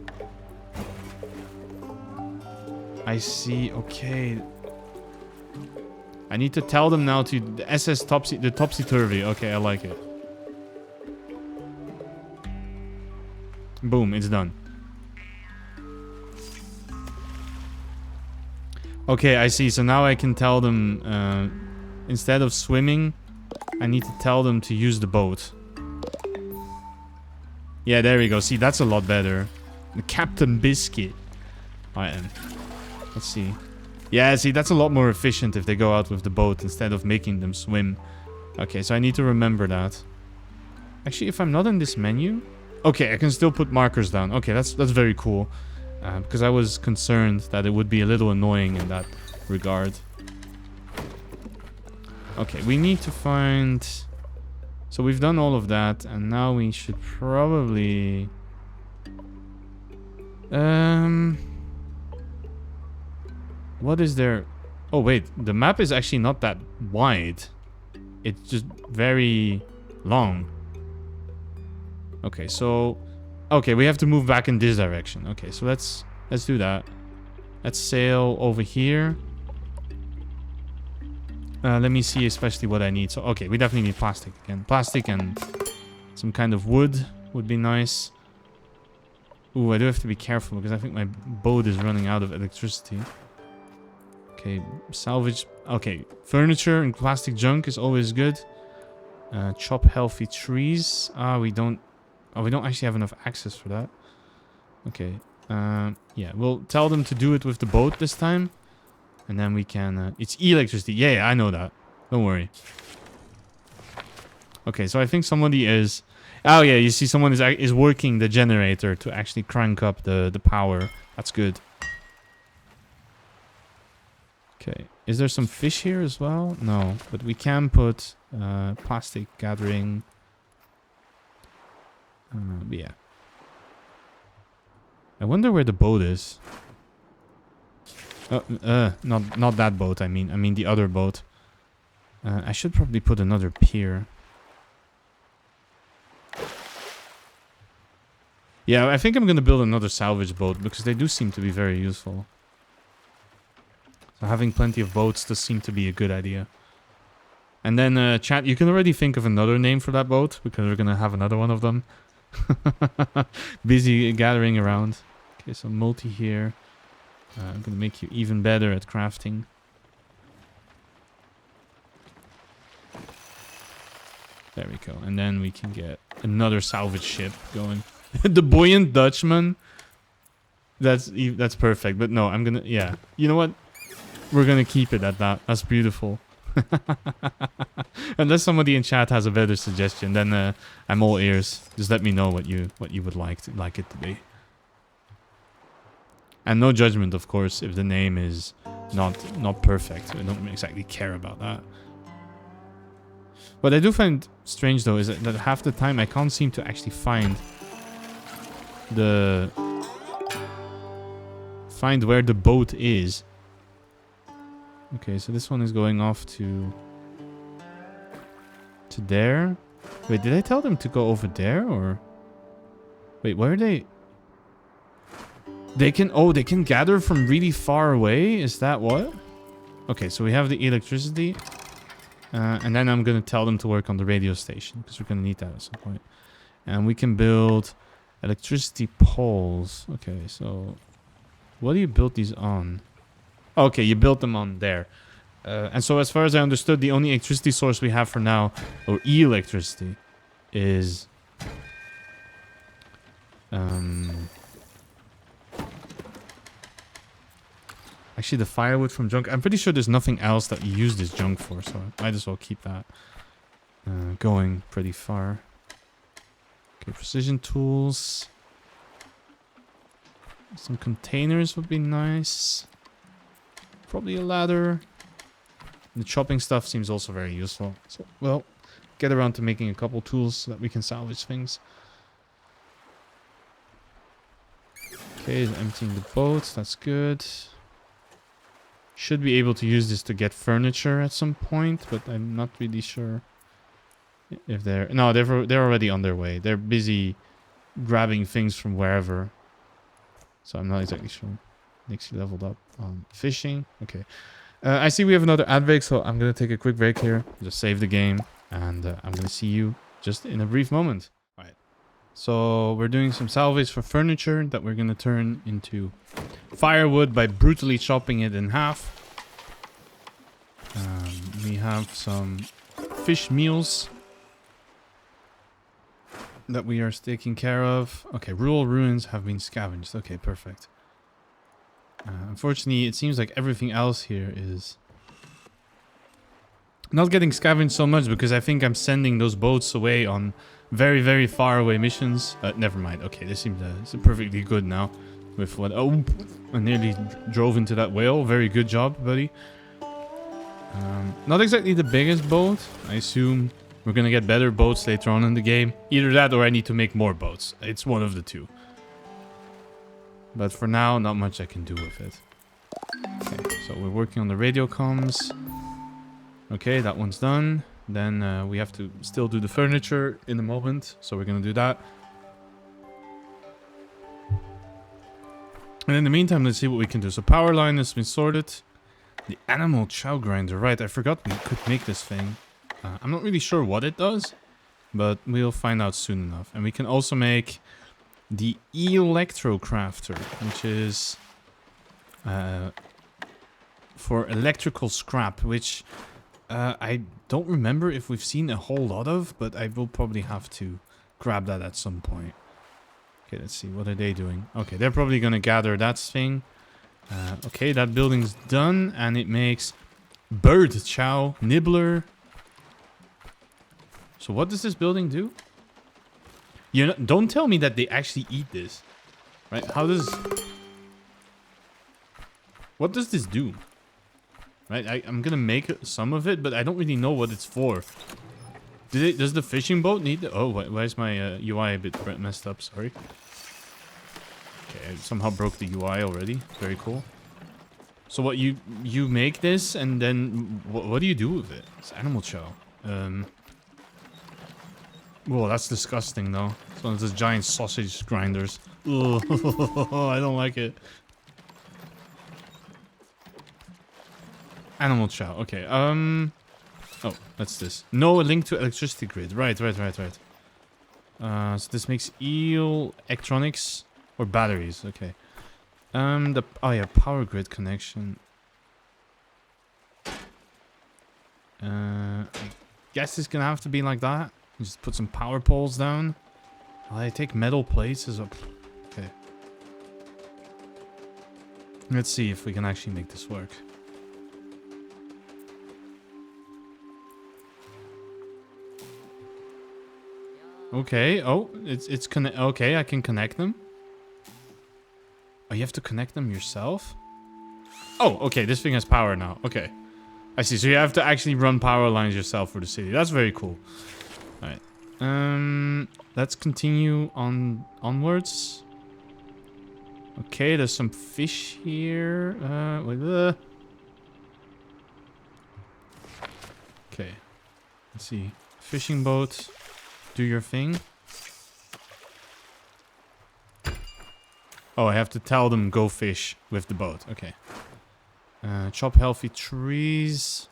I see. Okay. I need to tell them now to the SS Topsy-Turvy. Okay, I like it. Boom, it's done. Okay, I see. So now I can tell them, instead of swimming, I need to tell them to use the boat. Yeah, there we go. See, that's a lot better. The Captain Biscuit. I am. Let's see. Yeah, see, that's a lot more efficient if they go out with the boat instead of making them swim. Okay, so I need to remember that. Actually, if I'm not in this menu... Okay, I can still put markers down. Okay, that's very cool. Because I was concerned that it would be a little annoying in that regard. Okay, we need to find... So we've done all of that, and now we should probably... What is there? Oh wait, the map is actually not that wide. It's just very long. Okay, so... Okay, we have to move back in this direction. Okay, so let's do that. Let's sail over here. Let me see especially what I need. So, okay, we definitely need plastic again. Plastic and some kind of wood would be nice. Ooh, I do have to be careful because I think my boat is running out of electricity. Okay, salvage. Okay, furniture and plastic junk is always good. Chop healthy trees. We don't actually have enough access for that. Okay. Yeah, we'll tell them to do it with the boat this time. And then we can... it's electricity. Yeah, I know that. Don't worry. Okay, so I think somebody is... Oh, yeah, you see someone is working the generator to actually crank up the power. That's good. Okay. Is there some fish here as well? No, but we can put plastic gathering. Yeah. I wonder where the boat is. Not that boat. I mean the other boat. I should probably put another pier. Yeah, I think I'm gonna build another salvage boat because they do seem to be very useful. So having plenty of boats does seem to be a good idea. And then, chat, you can already think of another name for that boat because we're gonna have another one of them. Busy gathering around. Okay, so multi here. I'm gonna make you even better at crafting. There we go. And then we can get another salvage ship going. The buoyant Dutchman. That's perfect. But no, I'm gonna... Yeah. You know what? We're gonna keep it at that. That's beautiful. Unless somebody in chat has a better suggestion, then I'm all ears. Just let me know what you would like it to be. And no judgment, of course, if the name is not perfect. I don't exactly care about that. What I do find strange, though, is that half the time I can't seem to actually find where the boat is. Okay, so this one is going off to there. Wait, did I tell them to go over there, or... Wait, where are they? They can gather from really far away? Is that what? Okay, so we have the electricity. And then I'm gonna tell them to work on the radio station, because we're gonna need that at some point. And we can build electricity poles. Okay, so... What do you build these on? Okay, you built them on there. And so as far as I understood, the only electricity source we have for now, or electricity, is... Actually, the firewood from junk. I'm pretty sure there's nothing else that you use this junk for, so I might as well keep that going pretty far. Okay, precision tools. Some containers would be nice. Probably a ladder. The chopping stuff seems also very useful. So, well, get around to making a couple tools so that we can salvage things. Okay, emptying the boats. That's good. Should be able to use this to get furniture at some point, but I'm not really sure if they're... No, they're already on their way. They're busy grabbing things from wherever. So I'm not exactly sure. Nixie leveled up on fishing. Okay. I see we have another ad break, so I'm going to take a quick break here. Just save the game. And I'm going to see you just in a brief moment. Alright. So we're doing some salvage for furniture that we're going to turn into firewood by brutally chopping it in half. We have some fish meals that we are taking care of. Okay, rural ruins have been scavenged. Okay, perfect. Unfortunately, it seems like everything else here is not getting scavenged so much because I think I'm sending those boats away on very, very far away missions. Never mind. Okay, this seems perfectly good now. With what? Oh, I nearly drove into that whale. Very good job, buddy. Not exactly the biggest boat. I assume we're gonna get better boats later on in the game. Either that or I need to make more boats. It's one of the two. But for now, not much I can do with it. Okay, so we're working on the radio comms. Okay, that one's done. Then we have to still do the furniture in a moment. So we're gonna do that. And in the meantime, let's see what we can do. So power line has been sorted. The animal chow grinder. Right, I forgot we could make this thing. I'm not really sure what it does, but we'll find out soon enough. And we can also make the electro crafter, which is for electrical scrap, which I don't remember if we've seen a whole lot of, but I will probably have to grab that at some point. Okay, let's see. What are they doing? Okay, they're probably going to gather that thing. Okay, that building's done, and it makes bird chow nibbler. So what does this building do? You know, don't tell me that they actually eat this, right? How does... What does this do? Right, I'm gonna make some of it, but I don't really know what it's for. Does the fishing boat need... Oh, why is my UI a bit messed up? Sorry. Okay, I somehow broke the UI already. Very cool. So what, you make this, and then what do you do with it? It's animal chow. Whoa, that's disgusting though. It's one of those giant sausage grinders. Ugh, I don't like it. Animal chow. Okay. Oh, that's this. No link to electricity grid. Right. So this makes electronics or batteries. Okay. Oh yeah, power grid connection. I guess it's gonna have to be like that. Just put some power poles down. Oh, I take metal plates as well. Okay. Let's see if we can actually make this work. Okay. Oh, it's connect. Okay, I can connect them. Oh, you have to connect them yourself? Oh, okay. This thing has power now. Okay. I see. So you have to actually run power lines yourself for the city. That's very cool. All right. Let's continue onwards. Okay, there's some fish here. Wait, okay. Let's see. Fishing boat. Do your thing. Oh, I have to tell them go fish with the boat. Okay. Chop healthy trees.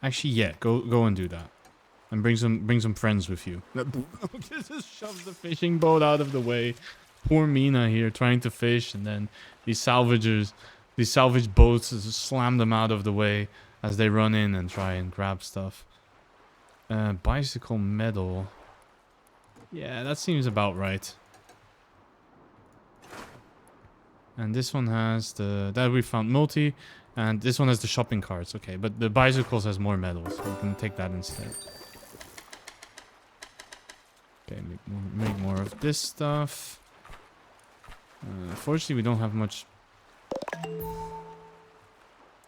Actually, yeah, go and do that. And bring some friends with you. Just shove the fishing boat out of the way. Poor Mina here trying to fish, and then these salvage boats just slam them out of the way as they run in and try and grab stuff. Bicycle metal. Yeah, that seems about right. And this one has that we found multi, and this one has the shopping carts. Okay, but the bicycles has more metals. So we can take that instead. Okay, make more of this stuff. Unfortunately, we don't have much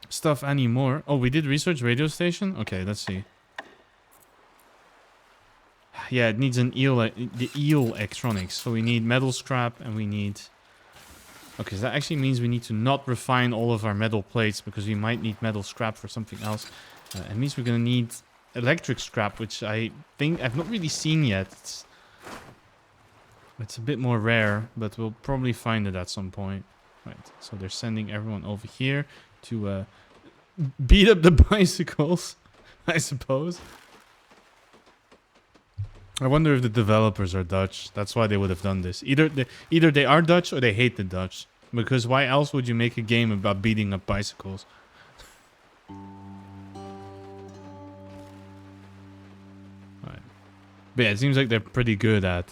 stuff anymore. Oh, we did research radio station? Okay, let's see. Yeah, it needs the eel electronics. So we need metal scrap and we need... Okay, so that actually means we need to not refine all of our metal plates because we might need metal scrap for something else. It means we're going to need electric scrap, which I think I've not really seen yet. It's a bit more rare, but we'll probably find it at some point. Right, so they're sending everyone over here to beat up the bicycles, I suppose. I wonder if the developers are Dutch. That's why they would have done this. Either they are Dutch or they hate the Dutch. Because why else would you make a game about beating up bicycles? Right. But yeah, it seems like they're pretty good at...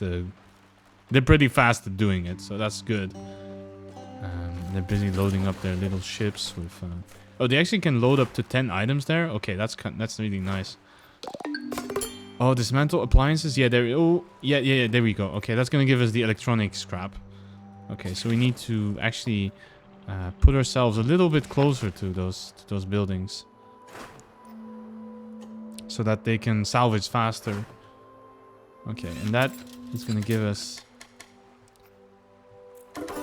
they're pretty fast at doing it, so that's good. They're busy loading up their little ships with... Oh, they actually can load up to 10 items there? Okay, that's really nice. Oh, dismantle appliances? Yeah, there... Oh, yeah, there we go. Okay, that's gonna give us the electronic scrap. Okay, so we need to actually put ourselves a little bit closer to those buildings. so that they can salvage faster. Okay, and that is going to give us...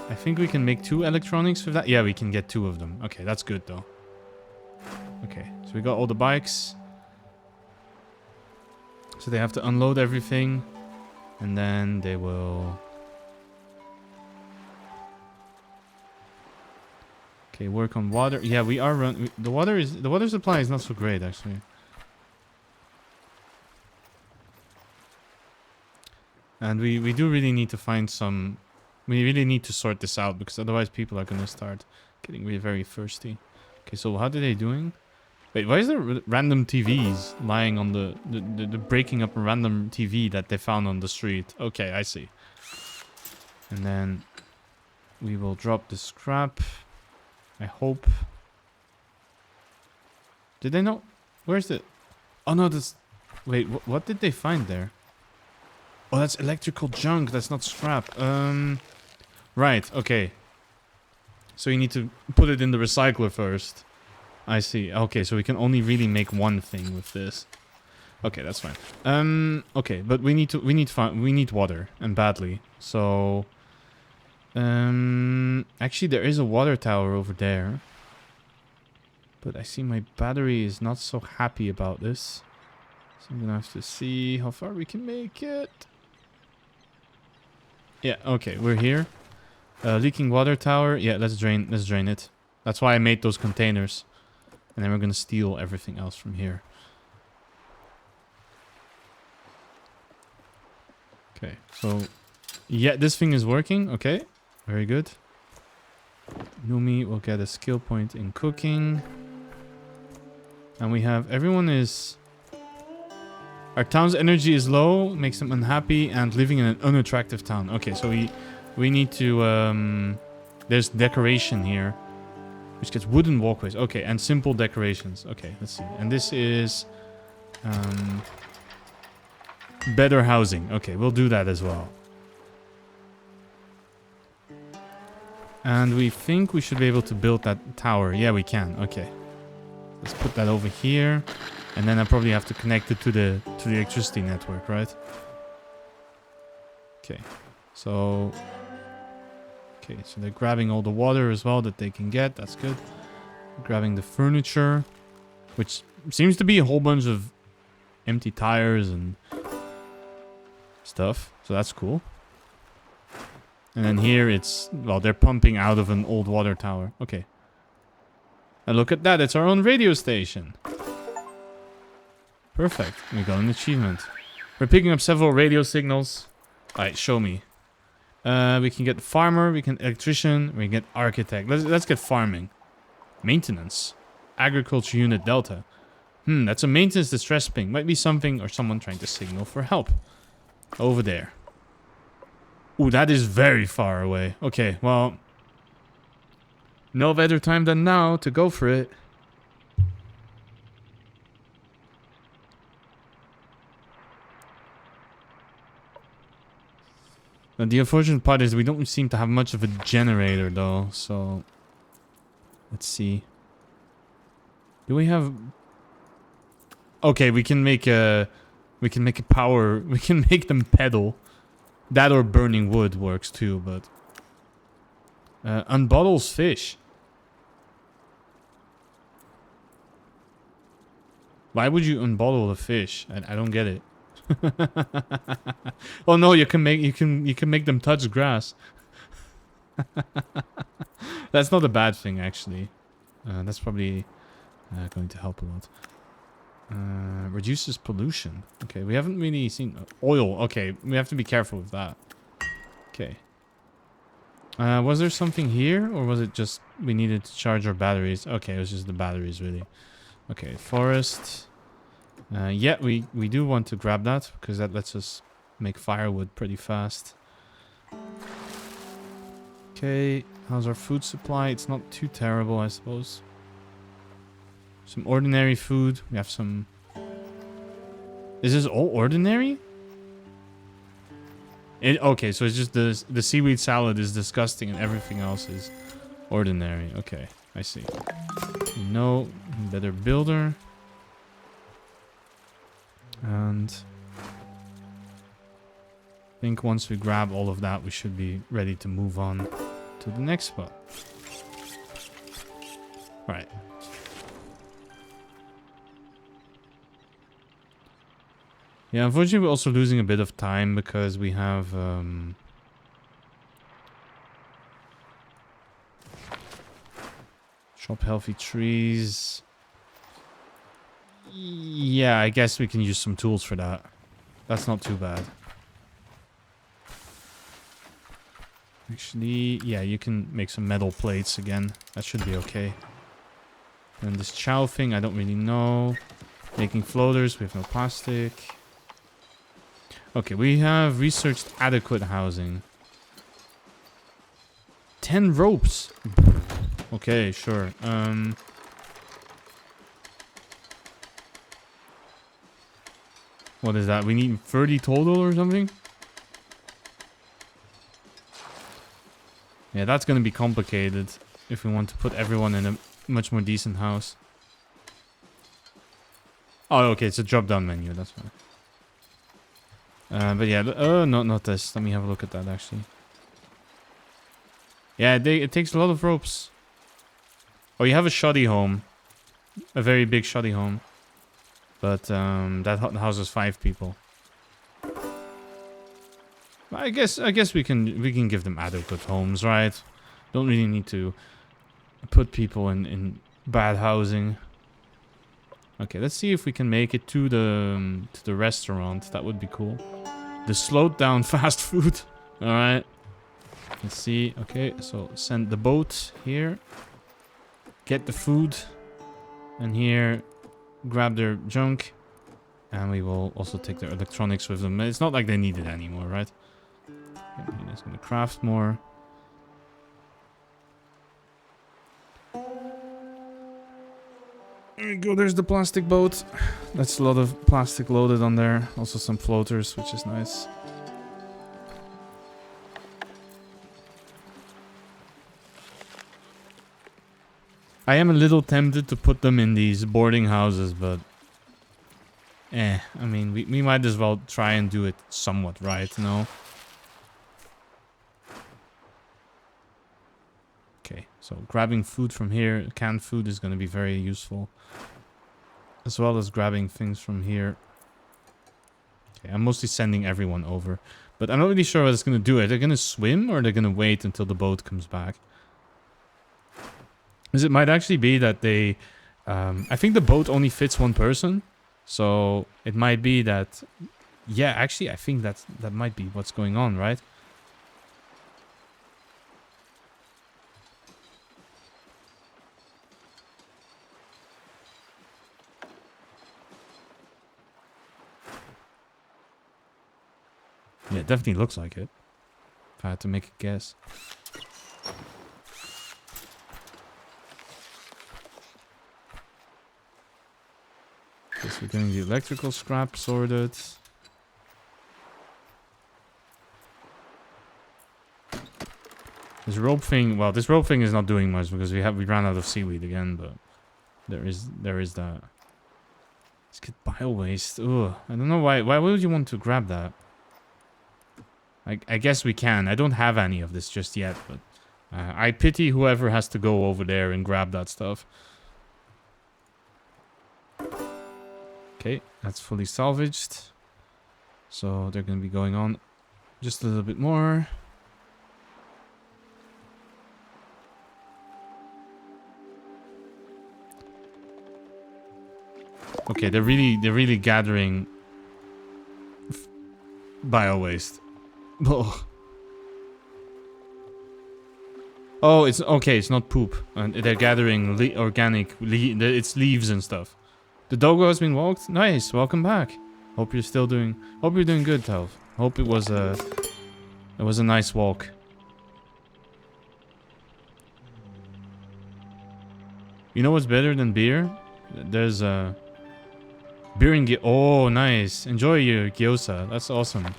I think we can make 2 electronics with that. Yeah, we can get 2 of them. Okay, that's good though. Okay, so we got all the bikes. So they have to unload everything. And then they will... Okay, work on water. Yeah, we are the water supply is not so great actually. And we do really need to find some... We really need to sort this out, because otherwise people are going to start getting really very thirsty. Okay, so how are they doing? Wait, why is there random TVs lying on the breaking up a random TV that they found on the street? Okay, I see. And then we will drop the scrap. I hope. Did they know? Where's the... Oh no, this... Wait, what did they find there? Oh, that's electrical junk. That's not scrap. Right, okay. So you need to put it in the recycler first. I see. Okay, so we can only really make one thing with this. Okay, that's fine. Okay, but we need water, and badly. So actually there is a water tower over there. But I see my battery is not so happy about this. So I'm gonna have to see how far we can make it. Yeah, okay, we're here. Leaking water tower. Yeah, let's drain it. That's why I made those containers. And then we're gonna steal everything else from here. Okay, so yeah, this thing is working. Okay, very good. Numi will get a skill point in cooking. And we have everyone is... Our town's energy is low, makes them unhappy, and living in an unattractive town. Okay, so we need to... there's decoration here, which gets wooden walkways. Okay, and simple decorations. Okay, let's see. And this is... better housing. Okay, we'll do that as well. And we think we should be able to build that tower. Yeah, we can. Okay. Let's put that over here. And then I probably have to connect it to the electricity network, right? Okay. So they're grabbing all the water as well that they can get. That's good. Grabbing the furniture, which seems to be a whole bunch of empty tires and stuff. So that's cool. And then here it's... Well, they're pumping out of an old water tower. Okay. And look at that. It's our own radio station. Perfect. We got an achievement. We're picking up several radio signals. Alright, show me. We can get farmer, we can electrician, we can get architect. Let's get farming. Maintenance. Agriculture unit Delta. That's a maintenance distress ping. Might be something or someone trying to signal for help. Over there. Ooh, that is very far away. Okay, well... No better time than now to go for it. But the unfortunate part is we don't seem to have much of a generator though, so... Let's see. Do we have... Okay, we can make a... We can make a power... We can make them pedal. That or burning wood works too, but... unbottles fish. Why would you unbottle the fish? I don't get it. Oh no, you can make them touch grass. That's not a bad thing actually. That's probably going to help a lot. Reduces pollution. Okay, we haven't really seen oil. Okay, we have to be careful with that. Okay. Was there something here, or was it just we needed to charge our batteries? Okay, it was just the batteries really. Okay, forest. Yeah, we do want to grab that because that lets us make firewood pretty fast. Okay, how's our food supply? It's not too terrible, I suppose. Some ordinary food. We have some... Is this all ordinary? Okay, so it's just the seaweed salad is disgusting and everything else is ordinary. Okay, I see. No, better builder. And I think once we grab all of that, we should be ready to move on to the next spot. Right. Yeah, unfortunately, we're also losing a bit of time because we have shop healthy trees. Yeah, I guess we can use some tools for that. That's not too bad. Actually, yeah, you can make some metal plates again. That should be okay. And this chow thing, I don't really know. Making floaters, we have no plastic. Okay, we have researched adequate housing. 10 ropes. Okay, sure. What is that? We need 30 total or something? Yeah, that's gonna be complicated if we want to put everyone in a much more decent house. Oh, okay, it's a drop-down menu, that's fine. But yeah, oh, no, not this. Let me have a look at that, actually. Yeah, it takes a lot of ropes. Oh, you have a shoddy home. A very big shoddy home. But, that houses 5 people. I guess we can give them adequate homes, right? Don't really need to put people in bad housing. Okay, let's see if we can make it to the restaurant. That would be cool. The slowed down fast food. All right. Let's see. Okay, so send the boat here. Get the food, and here, grab their junk, and we will also take their electronics with them. It's not like they need it anymore, right? I'm just gonna craft more. There we go, there's the plastic boat. That's a lot of plastic loaded on there. Also some floaters, which is nice. I am a little tempted to put them in these boarding houses, but... I mean, we might as well try and do it somewhat right, no? Okay, so grabbing food from here, canned food is going to be very useful. As well as grabbing things from here. Okay, I'm mostly sending everyone over. But I'm not really sure what it's going to do. Are they going to swim or are they going to wait until the boat comes back? Because it might actually be that they... I think the boat only fits one person. So it might be that... Yeah, actually, I think that might be what's going on, right? Yeah, it definitely looks like it. If I had to make a guess. Guess we're getting the electrical scrap sorted. This rope thing, well, this rope thing is not doing much because we ran out of seaweed again, but there is that. Let's get bio waste. Ugh, I don't know why would you want to grab that? I guess we can. I don't have any of this just yet, but I pity whoever has to go over there and grab that stuff. Okay, that's fully salvaged. So they're going to be going on just a little bit more. Okay, they're really gathering bio waste. Oh, it's okay. It's not poop, and they're gathering it's leaves and stuff. The doggo has been walked. Nice. Welcome back. Hope you're doing good, Telf. Hope it was a nice walk. You know what's better than beer? There's beer and oh, nice. Enjoy your gyoza. That's awesome.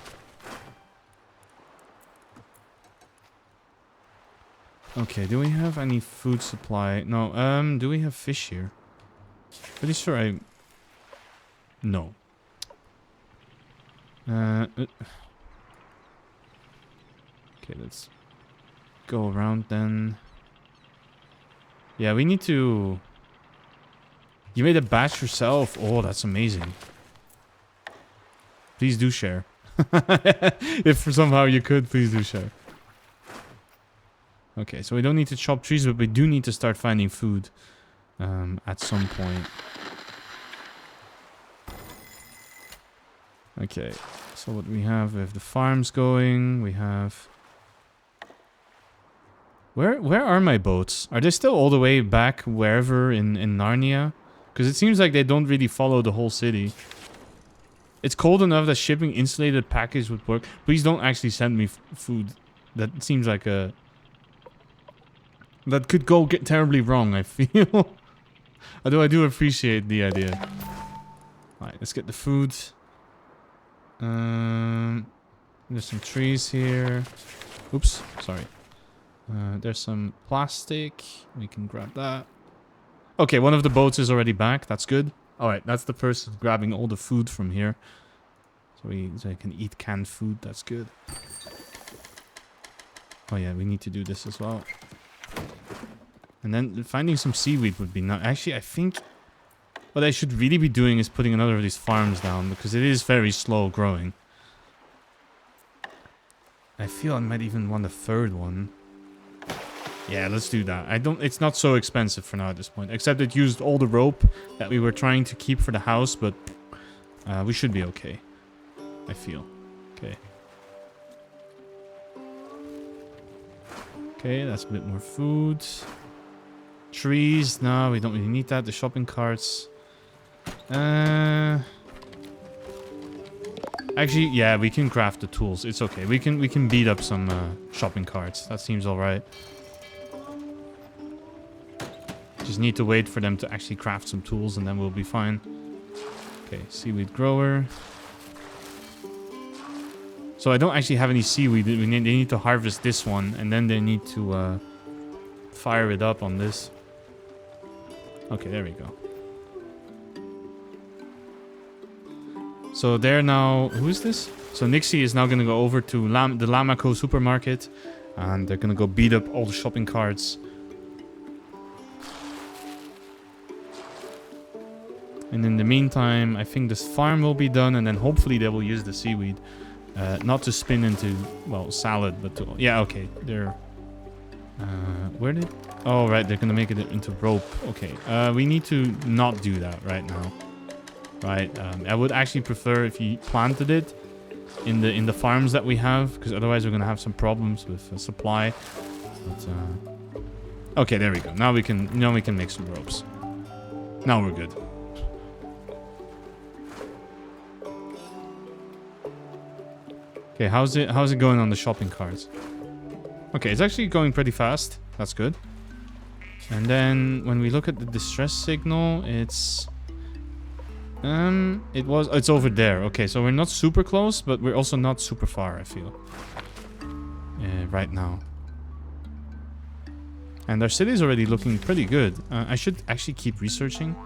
Okay, do we have any food supply? No, do we have fish here? Pretty sure no. Okay, let's go around then. Yeah, we need to... You made a batch yourself. Oh, that's amazing. Please do share. If somehow you could, please do share. Okay, so we don't need to chop trees, but we do need to start finding food at some point. Okay, so what we have the farms going. We have... Where are my boats? Are they still all the way back wherever in Narnia? Because it seems like they don't really follow the whole city. It's cold enough that shipping insulated package would work. Please don't actually send me food. That seems like a... That could go get terribly wrong, I feel. Although I do appreciate the idea. Alright, let's get the food. There's some trees here. Oops, sorry. There's some plastic. We can grab that. Okay, one of the boats is already back. That's good. Alright, that's the person grabbing all the food from here. So I can eat canned food. That's good. Oh yeah, we need to do this as well. And then finding some seaweed would be nice. Actually, I think what I should really be doing is putting another of these farms down, because it is very slow growing. I feel I might even want a third one. Yeah, let's do that. It's not so expensive for now at this point. Except it used all the rope that we were trying to keep for the house, but we should be okay. I feel. Okay. Okay, that's a bit more food. Trees, no, we don't really need that. The shopping carts. Actually, yeah, we can craft the tools. It's okay. We can beat up some shopping carts. That seems alright. Just need to wait for them to actually craft some tools and then we'll be fine. Okay, seaweed grower. So I don't actually have any seaweed. They need to harvest this one and then they need to fire it up on this. Okay, there we go. So they're now... Who is this? So Nixie is now going to go over to the Lamaco supermarket. And they're going to go beat up all the shopping carts. And in the meantime, I think this farm will be done. And then hopefully they will use the seaweed. Not to spin into, well, salad, but to... Yeah, okay. They're... where did... Oh, right. They're going to make it into rope. Okay. We need to not do that right now. Right, I would actually prefer if you planted it in the farms that we have, because otherwise we're gonna have some problems with supply. But, okay, there we go. Now we can make some ropes. Now we're good. Okay, how's it going on the shopping carts? Okay, it's actually going pretty fast. That's good. And then when we look at the distress signal, it's over there. Okay, so we're not super close, but we're also not super far, I feel. Right now. And our city is already looking pretty good. I should actually keep researching.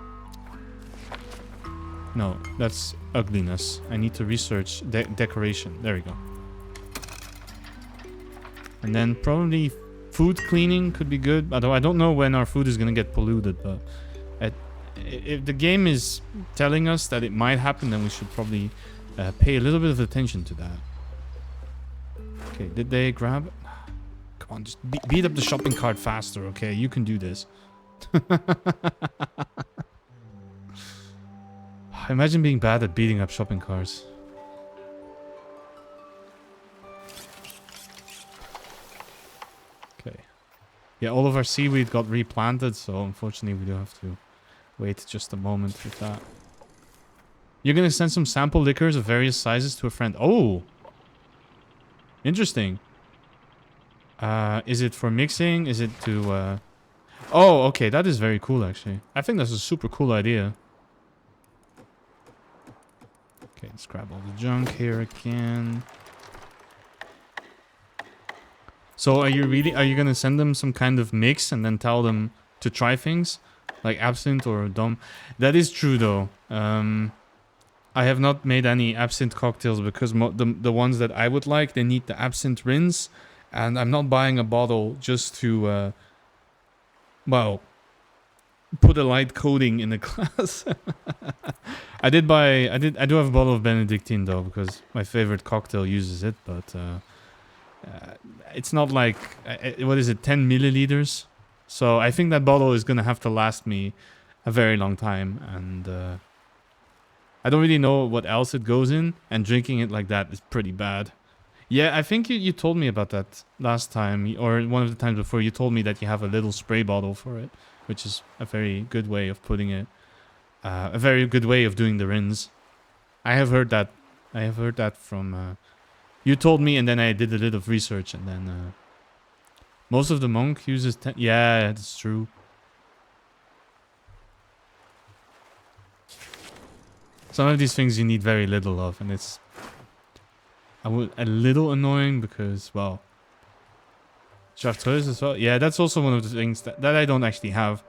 No, that's ugliness. I need to research decoration. There we go. And then probably food cleaning could be good. Although I don't know when our food is going to get polluted, but... if the game is telling us that it might happen, then we should probably pay a little bit of attention to that. Okay, did they grab... Come on, just beat up the shopping cart faster, okay? You can do this. Imagine being bad at beating up shopping carts. Okay. Yeah, all of our seaweed got replanted, so unfortunately we do have to wait just a moment with that. You're gonna send some sample liquors of various sizes to a friend. Oh! Interesting. Is it for mixing? Is it to... Oh, okay. That is very cool, actually. I think that's a super cool idea. Okay, let's grab all the junk here again. So are you gonna send them some kind of mix and then tell them to try things? Like absinthe or dom? That is true, though. I have not made any absinthe cocktails because the ones that I would like, they need the absinthe rinse. And I'm not buying a bottle just to, well, put a light coating in the glass. I do have a bottle of Benedictine though, because my favorite cocktail uses it, but it's not like, what is it, 10 milliliters? So I think that bottle is gonna have to last me a very long time, and I don't really know what else it goes in, and drinking it like that is pretty bad. Yeah, I think you told me about that last time, or one of the times before. You told me that you have a little spray bottle for it, which is a very good way of putting it. A very good way of doing the rinse. I have heard that. I have heard that from... you told me, and then I did a little research, and then... most of the monk uses... yeah, that's true. Some of these things you need very little of, and it's... a little annoying because, well... Chartreuse as well. Yeah, that's also one of the things that I don't actually have.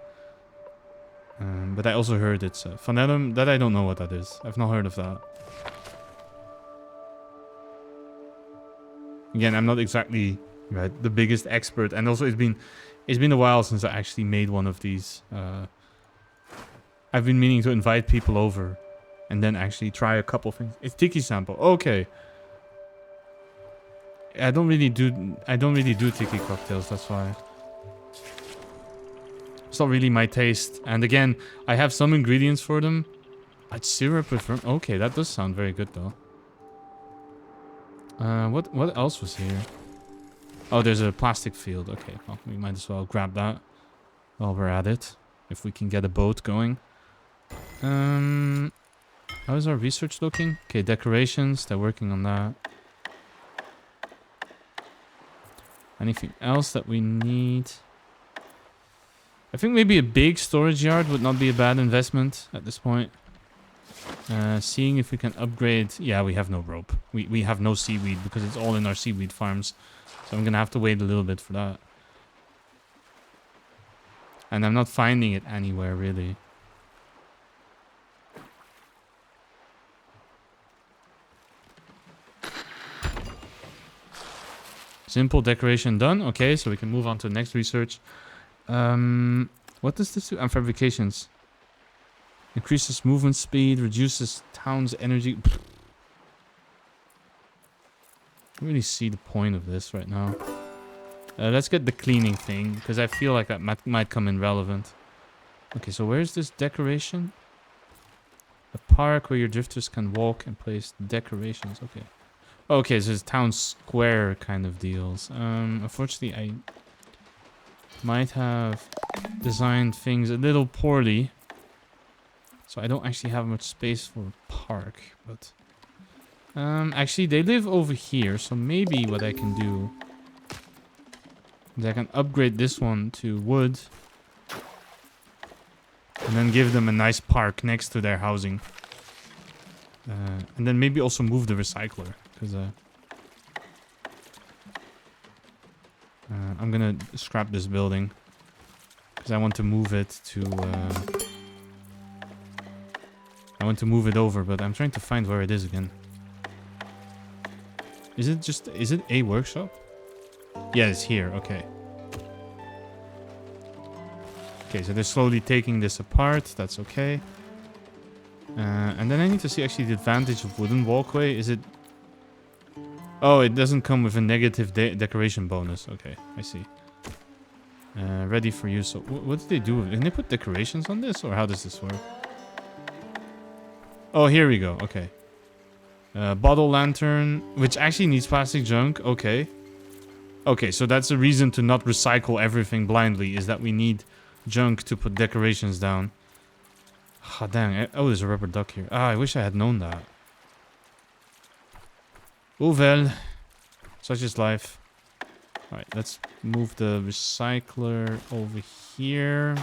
But I also heard it's Vanillum. That I don't know what that is. I've not heard of that. Again, I'm not exactly the biggest expert, and also it's been a while since I actually made one of these. I've been meaning to invite people over, and then actually try a couple things. It's tiki sample. Okay. I don't really do tiki cocktails. That's why. It's not really my taste. And again, I have some ingredients for them. I'd syrup with... okay, that does sound very good though. What else was here? Oh, there's a plastic field. Okay, well, we might as well grab that while we're at it. If we can get a boat going. How is our research looking? Okay, decorations. They're working on that. Anything else that we need? I think maybe a big storage yard would not be a bad investment at this point. Seeing if we can upgrade... yeah, we have no rope. We have no seaweed because it's all in our seaweed farms. So I'm going to have to wait a little bit for that. And I'm not finding it anywhere, really. Simple decoration done. Okay, so we can move on to the next research. What does this do? Fabrications. Increases movement speed, reduces town's energy. I don't really see the point of this right now. Let's get the cleaning thing, because I feel like that might come in relevant. Okay, so where's this decoration? A park where your drifters can walk and place decorations. Okay. Okay, so it's town square kind of deals. Unfortunately, I might have designed things a little poorly. So I don't actually have much space for a park, but... actually, they live over here, so maybe what I can do is I can upgrade this one to wood. And then give them a nice park next to their housing. And then maybe also move the recycler, because... I'm gonna scrap this building. Because I want to move it to... I want to move it over, but I'm trying to find where it is again. Is it a workshop? Yeah, it's here. Okay. Okay, so they're slowly taking this apart. That's okay. And then I need to see actually the advantage of wooden walkway. Is it... oh, it doesn't come with a negative decoration bonus. Okay, I see. Ready for use. So what do they do? Can they put decorations on this, or how does this work? Oh, here we go. Okay. Bottle lantern, which actually needs plastic junk. Okay. Okay, so that's a reason to not recycle everything blindly, is that we need junk to put decorations down. Ah, oh, dang. Oh, there's a rubber duck here. Ah, I wish I had known that. Oh well. Such is life. Alright, let's move the recycler over here.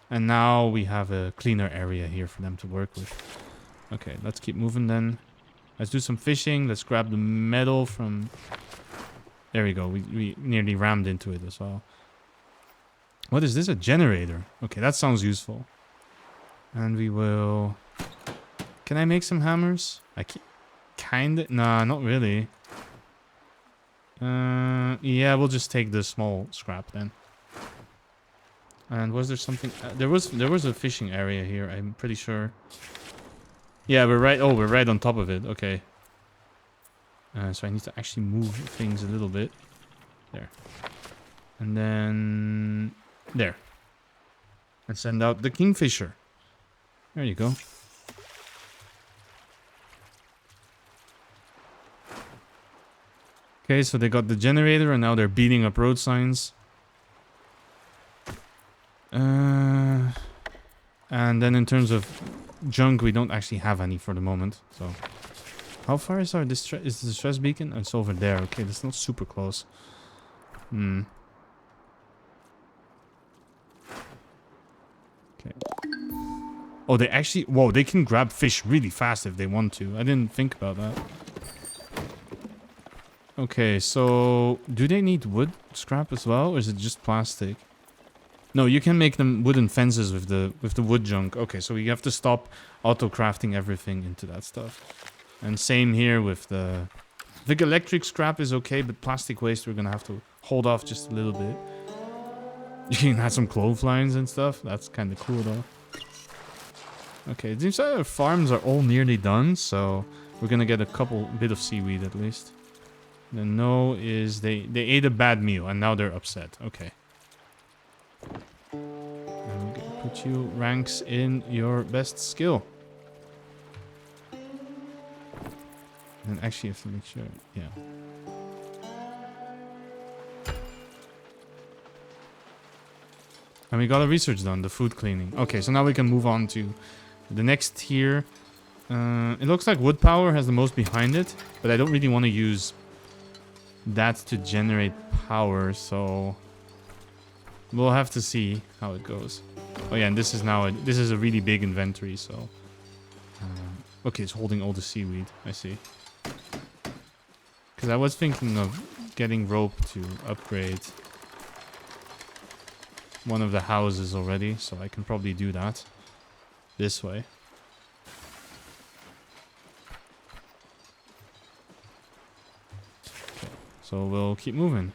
And now we have a cleaner area here for them to work with. Okay, let's keep moving then. Let's do some fishing. Let's grab the metal from... there we go. We nearly rammed into it as well. What is this? A generator. Okay, that sounds useful. And we will Can I make some hammers? I can kinda. Nah, not really. Yeah, we'll just take the small scrap then. And was there something? There was a fishing area here. I'm pretty sure. Yeah, we're right. Oh, we're right on top of it. Okay. So I need to actually move things a little bit. There. And then there. And send out the kingfisher. There you go. Okay, so they got the generator and now they're beating up road signs. And then in terms of junk, we don't actually have any for the moment. So, how far is our distress? Is the distress beacon? It's over there. Okay, that's not super close. Hmm. Okay. Oh, they actually... Whoa, they can grab fish really fast if they want to. I didn't think about that. Okay, so... Do they need wood scrap as well? Or is it just plastic? No, you can make them wooden fences with the wood junk. Okay, so you have to stop auto-crafting everything into that stuff. And same here with the... I think electric scrap is okay, but plastic waste we're gonna have to hold off just a little bit. You can add some clotheslines and stuff. That's kind of cool though. Okay, it seems like our farms are all nearly done, so we're gonna get a bit of seaweed at least. The no is they ate a bad meal and now they're upset. Okay. I'm gonna put you ranks in your best skill. And actually have to make sure, yeah. And we got a research done, the food cleaning. Okay, so now we can move on to the next tier. It looks like wood power has the most behind it, but I don't really want to use that to generate power, so we'll have to see how it goes. Oh yeah, and this is now this is a really big inventory, so okay, it's holding all the seaweed. I see. Because I was thinking of getting rope to upgrade one of the houses already, so I can probably do that this way. Okay, so we'll keep moving.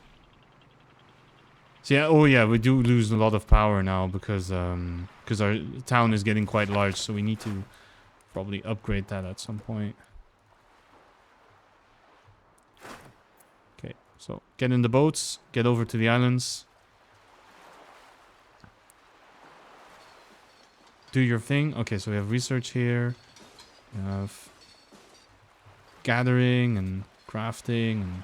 So yeah, oh yeah, we do lose a lot of power now because our town is getting quite large, so we need to probably upgrade that at some point. Okay, so get in the boats, get over to the islands. Do your thing. Okay, so we have research here. We have gathering and crafting and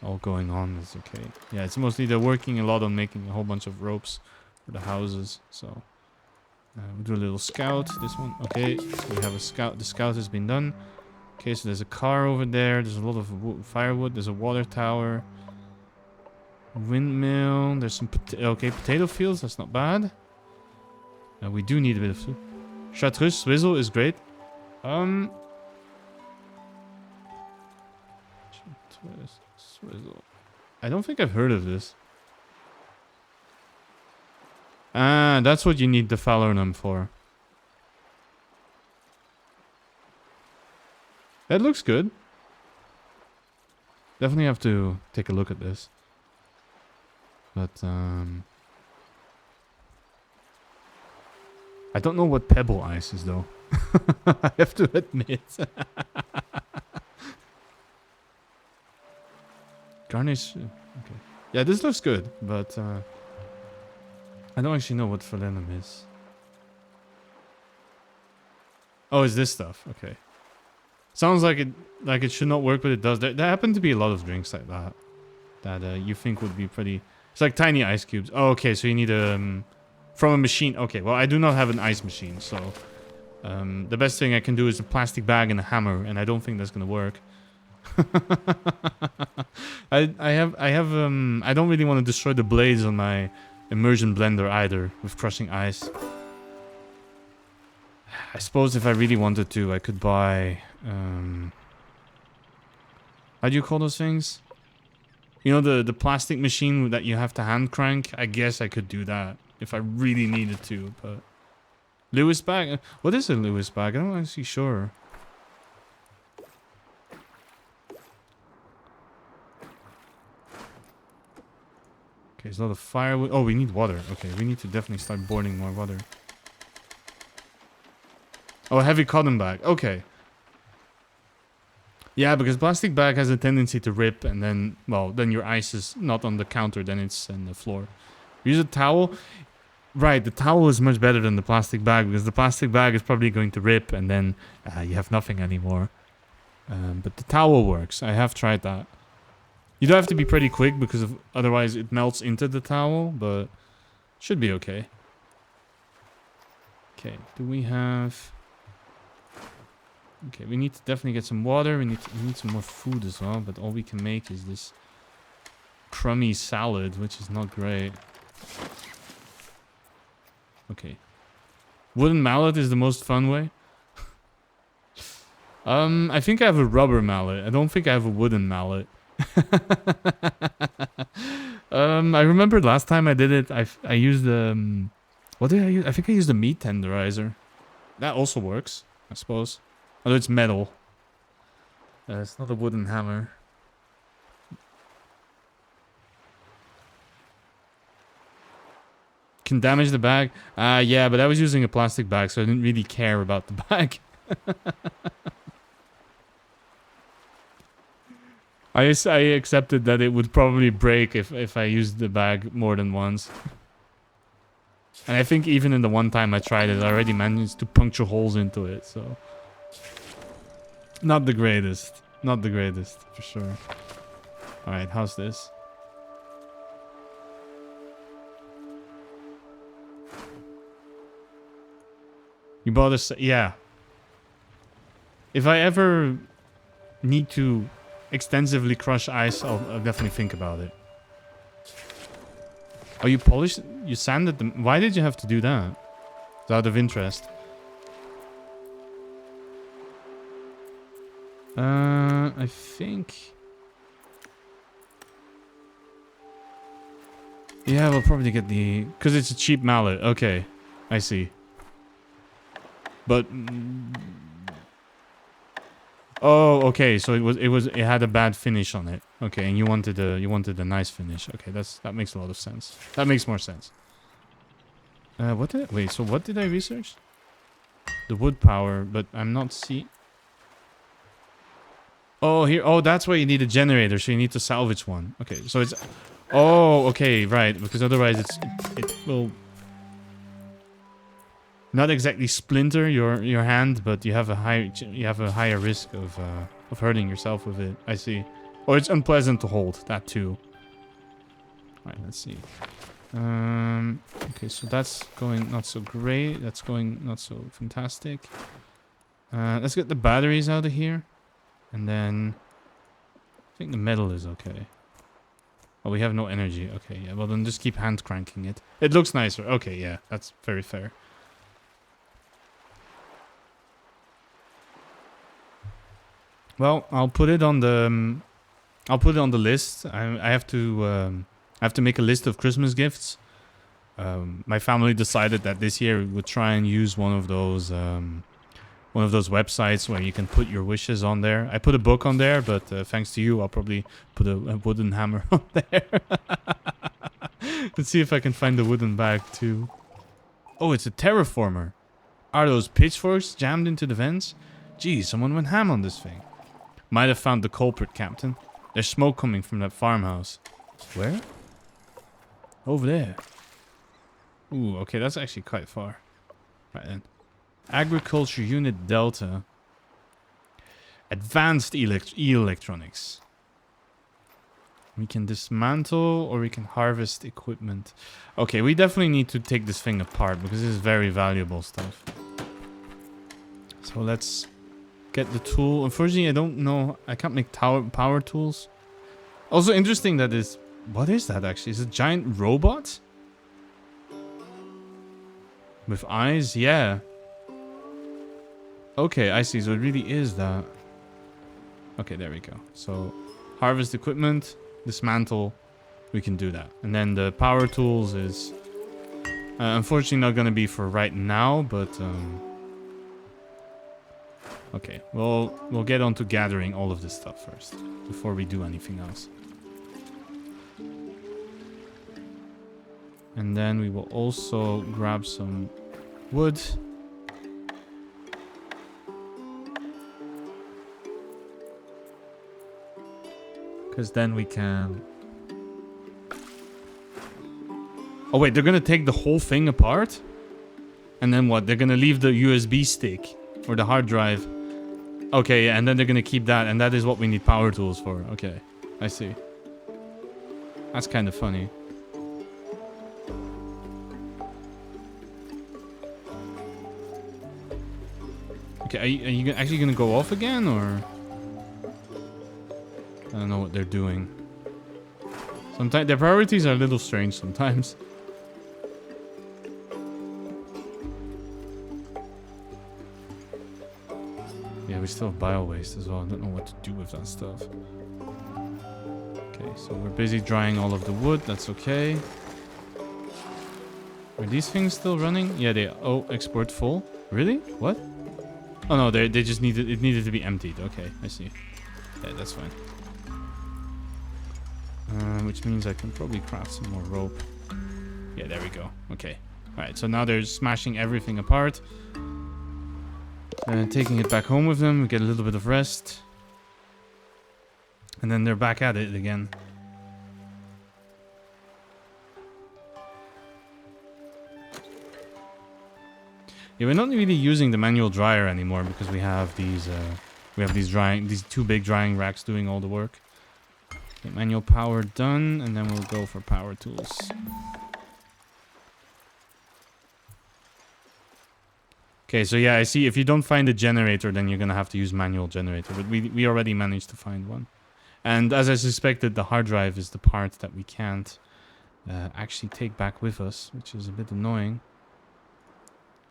all going on. That's okay. Yeah, it's mostly they're working a lot on making a whole bunch of ropes for the houses. So we'll do a little scout. This one. Okay, so we have a scout. The scout has been done. Okay, so there's a car over there. There's a lot of firewood. There's a water tower. Windmill. There's some potato fields. That's not bad. We do need a bit of food. Chartreuse swizzle is great. Chartreuse swizzle. I don't think I've heard of this. Ah, that's what you need the falernum for. That looks good. Definitely have to take a look at this. But, I don't know what pebble ice is, though. I have to admit. Garnish. Okay. Yeah, this looks good, but I don't actually know what falernum is. Oh, it's this stuff. Okay. Sounds like it should not work, but it does. There happen to be a lot of drinks like that you think would be pretty. It's like tiny ice cubes. Oh, okay. So you need from a machine. Okay, well, I do not have an ice machine, so the best thing I can do is a plastic bag and a hammer, and I don't think that's gonna work. I don't really want to destroy the blades on my immersion blender either with crushing ice. I suppose if I really wanted to, I could buy how do you call those things? You know, the plastic machine that you have to hand crank? I guess I could do that if I really needed to, but Lewis bag? What is a Lewis bag? I'm not actually sure. Okay, there's a lot of firewood. Oh, we need water. Okay, we need to definitely start boarding more water. Oh, a heavy cotton bag. Okay. Yeah, because plastic bag has a tendency to rip and then, well, then your ice is not on the counter, then it's on the floor. Use a towel. Right, the towel is much better than the plastic bag because the plastic bag is probably going to rip and then you have nothing anymore. But the towel works. I have tried that. You do have to be pretty quick because otherwise it melts into the towel, but should be okay. Okay, do we have... Okay, we need to definitely get some water. We need some more food as well, but all we can make is this crummy salad, which is not great. Okay. Wooden mallet is the most fun way. I think I have a rubber mallet. I don't think I have a wooden mallet. I remember last time I did it, I used what did I use? I think I used a meat tenderizer. That also works, I suppose. Although it's metal. It's not a wooden hammer. Can damage the bag? Yeah, but I was using a plastic bag, so I didn't really care about the bag. I accepted that it would probably break if I used the bag more than once. And I think even in the one time I tried it, I already managed to puncture holes into it, so... Not the greatest. Not the greatest, for sure. Alright, how's this? You bought a... Yeah. If I ever need to extensively crush ice, I'll definitely think about it. Oh, you polished... You sanded them... Why did you have to do that? It's out of interest. I think... Yeah, we'll probably get the... Because it's a cheap mallet. Okay. I see. But... Oh, okay. So it had a bad finish on it. Okay, and you wanted a nice finish. Okay, that makes a lot of sense. That makes more sense. Wait, so what did I research? The wood power, but I'm not see... Oh, here. Oh, that's why you need a generator. So you need to salvage one. Okay, so it's... Oh, okay, right. Because otherwise it will... Not exactly splinter your hand, but you have a higher risk of hurting yourself with it. I see. Or it's unpleasant to hold. That too. Alright, let's see. Okay, so that's going not so great. That's going not so fantastic. Let's get the batteries out of here. And then... I think the metal is okay. Oh, we have no energy. Okay, yeah. Well, then just keep hand cranking it. It looks nicer. Okay, yeah. That's very fair. Well, I'll put it on the list. I have to make a list of Christmas gifts. My family decided that this year we would try and use one of those websites where you can put your wishes on there. I put a book on there, but thanks to you, I'll probably put a wooden hammer on there. Let's see if I can find the wooden bag too. Oh, it's a terraformer. Are those pitchforks jammed into the vents? Gee, someone went ham on this thing. Might have found the culprit, Captain. There's smoke coming from that farmhouse. Where? Over there. Ooh, okay, that's actually quite far. Right then. Agriculture Unit Delta. Advanced electronics. We can dismantle or we can harvest equipment. Okay, we definitely need to take this thing apart because this is very valuable stuff. So let's get the tool. Unfortunately, I don't know. I can't make power tools. Also interesting that is... What is that actually? Is it a giant robot? With eyes? Yeah. Okay, I see. So it really is that. Okay, there we go. So harvest equipment, dismantle. We can do that. And then the power tools is Unfortunately, not gonna be for right now, but okay. We'll get on to gathering all of this stuff first before we do anything else. And then we will also grab some wood. Because then we can... Oh wait, they're gonna take the whole thing apart? And then what? They're gonna leave the USB stick or the hard drive. Okay, yeah, and then they're gonna keep that, and that is what we need power tools for. Okay, I see. That's kind of funny. Okay, are you actually gonna go off again, or... I don't know what they're doing. Sometimes their priorities are a little strange sometimes. Yeah, we still have bio waste as well. I don't know what to do with that stuff. Okay, so we're busy drying all of the wood. That's okay. Are these things still running? Yeah, they... Oh, export full. Really? What? Oh no, they just needed... It needed to be emptied. Okay, I see. Yeah, that's fine. Which means I can probably craft some more rope. Yeah, there we go. Okay. Alright, so now they're smashing everything apart. Taking it back home with them. We get a little bit of rest. And then they're back at it again. Yeah, we're not really using the manual dryer anymore because we have these these two big drying racks doing all the work. Okay, manual power done, and then we'll go for power tools. Okay, so yeah, I see if you don't find a generator, then you're gonna have to use manual generator, but we already managed to find one. And as I suspected, the hard drive is the part that we can't actually take back with us, which is a bit annoying.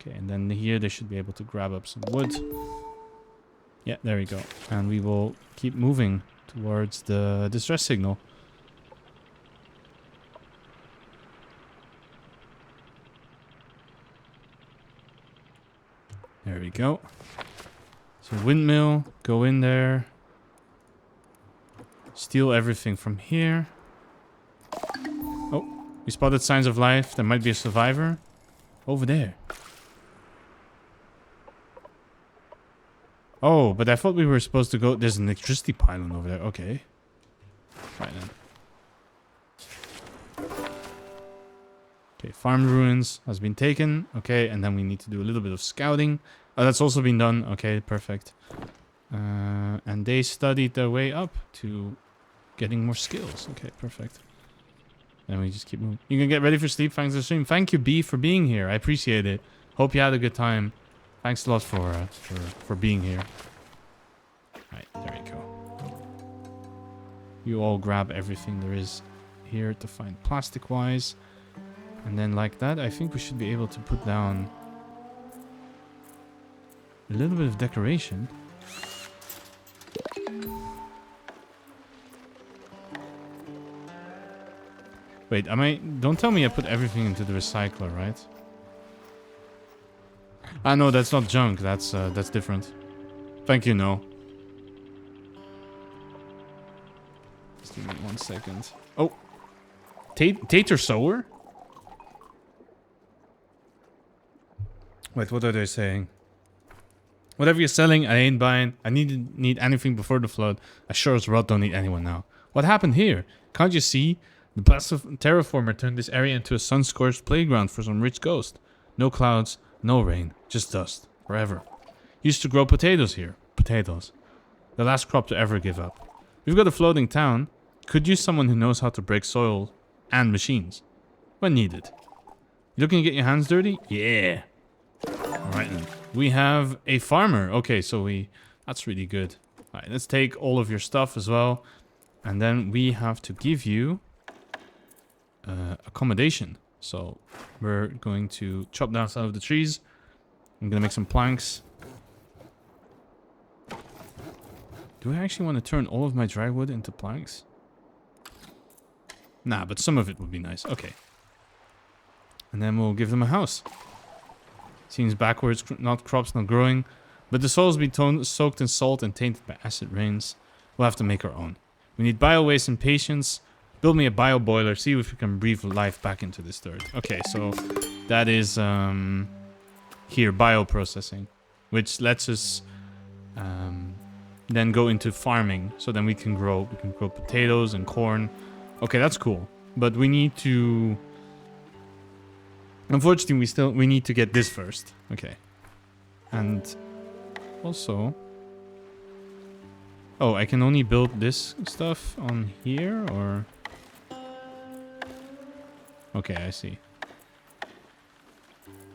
Okay, and then here they should be able to grab up some wood. Yeah, there we go. And we will keep moving towards the distress signal. There we go. So windmill, go in there. Steal everything from here. Oh, we spotted signs of life. There might be a survivor. Over there. Oh, but I thought we were supposed to go... There's an electricity pylon over there. Okay. Right then. Okay, farm ruins has been taken. Okay, and then we need to do a little bit of scouting. Oh, that's also been done. Okay, perfect. And they studied their way up to getting more skills. Okay, perfect. Then we just keep moving. You can get ready for sleep. Thanks for the stream. Thank you, B, for being here. I appreciate it. Hope you had a good time. Thanks a lot for being here. Alright, there we go. You all grab everything there is here to find plastic-wise. And then like that, I think we should be able to put down a little bit of decoration. Wait, don't tell me I put everything into the recycler, right? Ah, no, that's not junk. That's different. Thank you, no. Just give me 1 second. Oh! Tater sower? Wait, what are they saying? Whatever you're selling, I ain't buying. I need anything before the flood. I sure as well don't need anyone now. What happened here? Can't you see? The passive terraformer turned this area into a sun-scorched playground for some rich ghost. No clouds, no rain, just dust. Forever. Used to grow potatoes here. Potatoes. The last crop to ever give up. We've got a floating town. Could use someone who knows how to break soil and machines. When needed. You looking to get your hands dirty? Yeah. Alright then. We have a farmer. Okay, so that's really good. Alright, let's take all of your stuff as well. And then we have to give you accommodation. So we're going to chop down some of the trees. I'm gonna make some planks. Do I actually want to turn all of my dry wood into planks? Nah, but some of it would be nice. Okay. And then we'll give them a house. Seems backwards, not crops, not growing. But the soil's been soaked in salt and tainted by acid rains. We'll have to make our own. We need bio waste and patience. Build me a bio boiler. See if we can breathe life back into this dirt. Okay, so that is here bioprocessing, which lets us then go into farming. So then we can grow potatoes and corn. Okay, that's cool. But we need to. Unfortunately, we need to get this first. Okay, and also. Oh, I can only build this stuff on here, or... Okay, I see.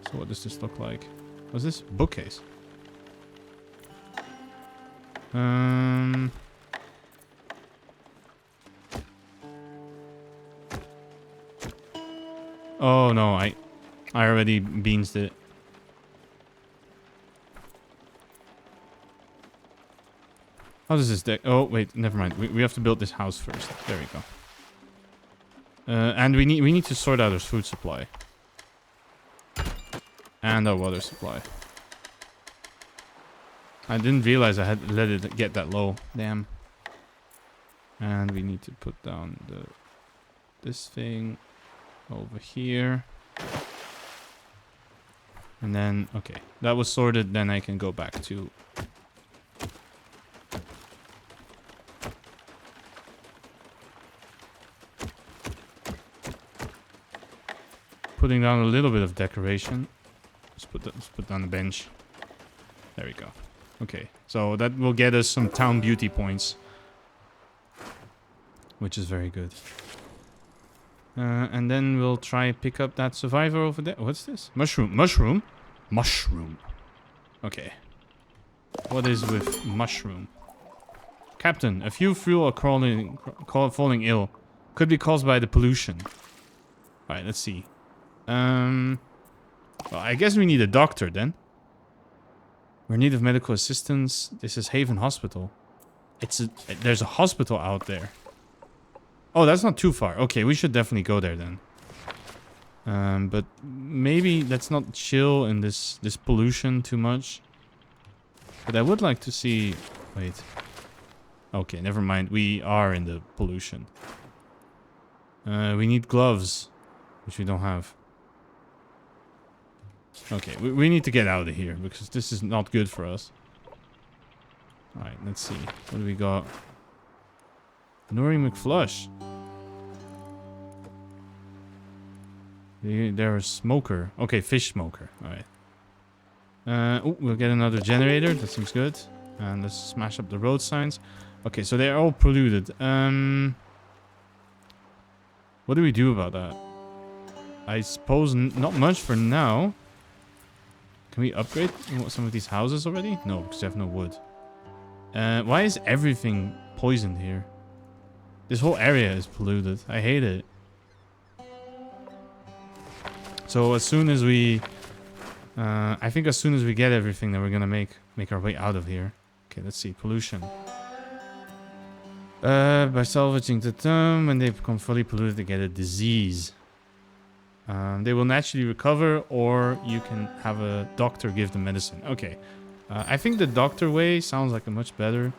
So what does this look like? What's this? Bookcase. Oh no, I already beansed it. How does this deck? Oh wait, never mind. We have to build this house first. There we go. And we need to sort out our food supply and our water supply. I didn't realize I had let it get that low. Damn. And we need to put down this thing over here. And then okay, that was sorted. Then I can go back to. Putting down a little bit of decoration. Let's put down the bench. There we go. Okay, so that will get us some town beauty points, which is very good. And then we'll try pick up that survivor over there. What's this? Mushroom. Okay. What is with mushroom? Captain, a few fuel are falling ill. Could be caused by the pollution. All right, let's see. Well, I guess we need a doctor then. We're in need of medical assistance. This is Haven Hospital. There's a hospital out there. Oh, that's not too far. Okay, we should definitely go there then. But maybe let's not chill in this pollution too much. But I would like to see... Wait. Okay, never mind. We are in the pollution. We need gloves, which we don't have. Okay, we need to get out of here because this is not good for us. Alright, let's see. What do we got? Nori McFlush. There's smoker. Okay, fish smoker. Alright. Oh, we'll get another generator. That seems good. And let's smash up the road signs. Okay, so they're all polluted. What do we do about that? I suppose not much for now. Can we upgrade some of these houses already? No, because we have no wood. Why is everything poisoned here? This whole area is polluted. I hate it. So as soon as we... I think as soon as we get everything, then we're gonna make our way out of here. Okay, let's see. Pollution. By salvaging the tomb, when they become fully polluted, they get a disease. They will naturally recover, or you can have a doctor give them medicine. Okay. I think the doctor way sounds like a much better.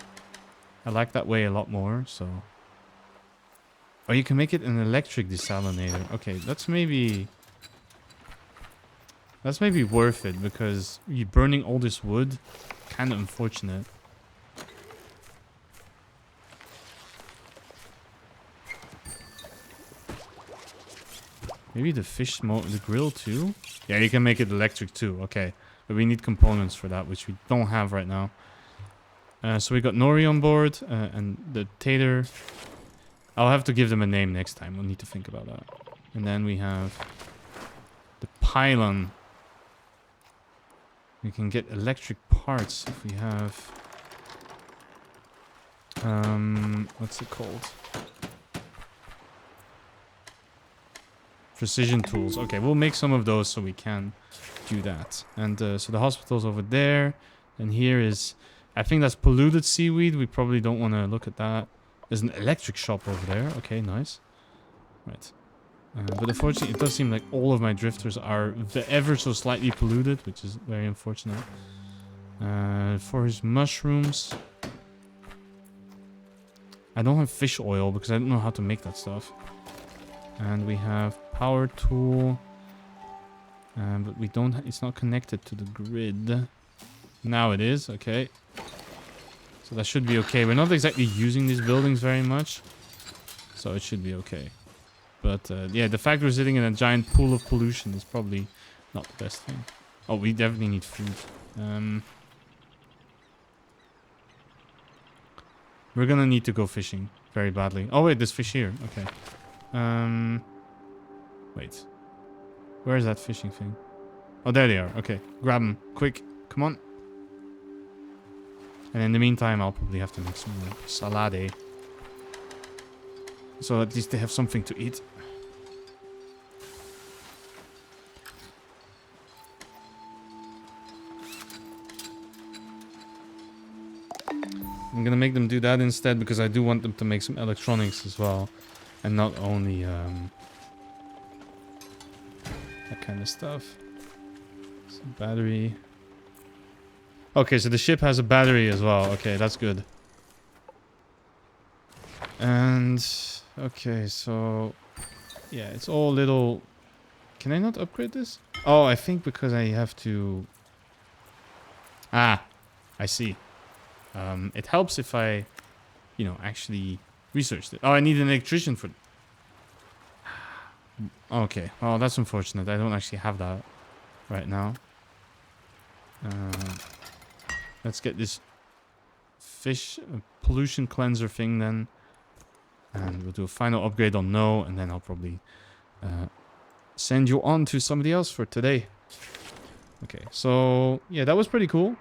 I like that way a lot more, so... Or you can make it an electric desalinator. Okay, that's maybe worth it, because you burning all this wood, kind of unfortunate. Maybe the fish smoke, the grill too? Yeah, you can make it electric too. Okay. But we need components for that, which we don't have right now. So we got Nori on board and the tater. I'll have to give them a name next time. We'll need to think about that. And then we have the pylon. We can get electric parts if we have... what's it called? Precision tools. Okay, we'll make some of those so we can do that. And so the hospital's over there. And here is... I think that's polluted seaweed. We probably don't want to look at that. There's an electric shop over there. Okay, nice. Right. But unfortunately, it does seem like all of my drifters are ever so slightly polluted, which is very unfortunate. Forage mushrooms. I don't have fish oil because I don't know how to make that stuff. And we have power tool. But we don't... it's not connected to the grid. Now it is. Okay. So that should be okay. We're not exactly using these buildings very much. So it should be okay. But yeah, the fact we're sitting in a giant pool of pollution is probably not the best thing. Oh, we definitely need food. We're gonna need to go fishing very badly. Oh wait, there's fish here. Okay. Wait. Where is that fishing thing? Oh, there they are. Okay, grab them. Quick. Come on. And in the meantime, I'll probably have to make some more salade. So at least they have something to eat. I'm gonna make them do that instead because I do want them to make some electronics as well. And not only that kind of stuff. Some battery. Okay, so the ship has a battery as well. Okay, that's good. And okay, so yeah, it's all little... Can I not upgrade this? Oh, I think because I have to... Ah, I see. It helps if I, you know, actually researched it. Oh, I need an electrician for... Okay, well, that's unfortunate. I don't actually have that right now. Let's get this fish pollution cleanser thing then. And we'll do a final upgrade on no, and then I'll probably send you on to somebody else for today. Okay, so yeah, that was pretty cool.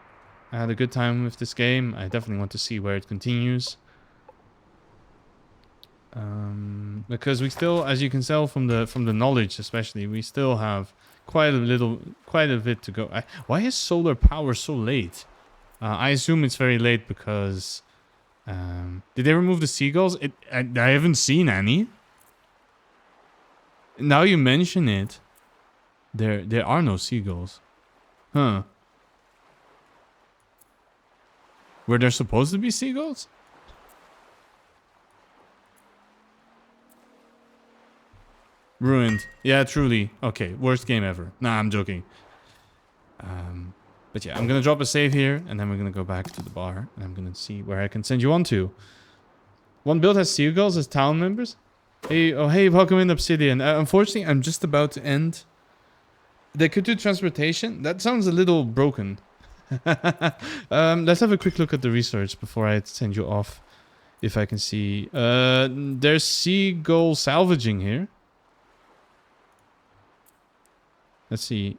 I had a good time with this game. I definitely want to see where it continues. Because we still, as you can tell from the knowledge especially, we still have quite a bit to go. Why is solar power so late? I assume it's very late because... did they remove the seagulls? I haven't seen any. Now you mention it, there are no seagulls. Huh. Were there supposed to be seagulls? Ruined. Yeah, truly. Okay, worst game ever. Nah, I'm joking. But yeah, I'm gonna drop a save here, and then we're gonna go back to the bar, and I'm gonna see where I can send you on to. One build has seagulls as town members. Hey, oh hey, welcome in Obsidian. Unfortunately, I'm just about to end. They could do transportation. That sounds a little broken. Let's have a quick look at the research before I send you off. If I can see. There's seagull salvaging here. Let's see.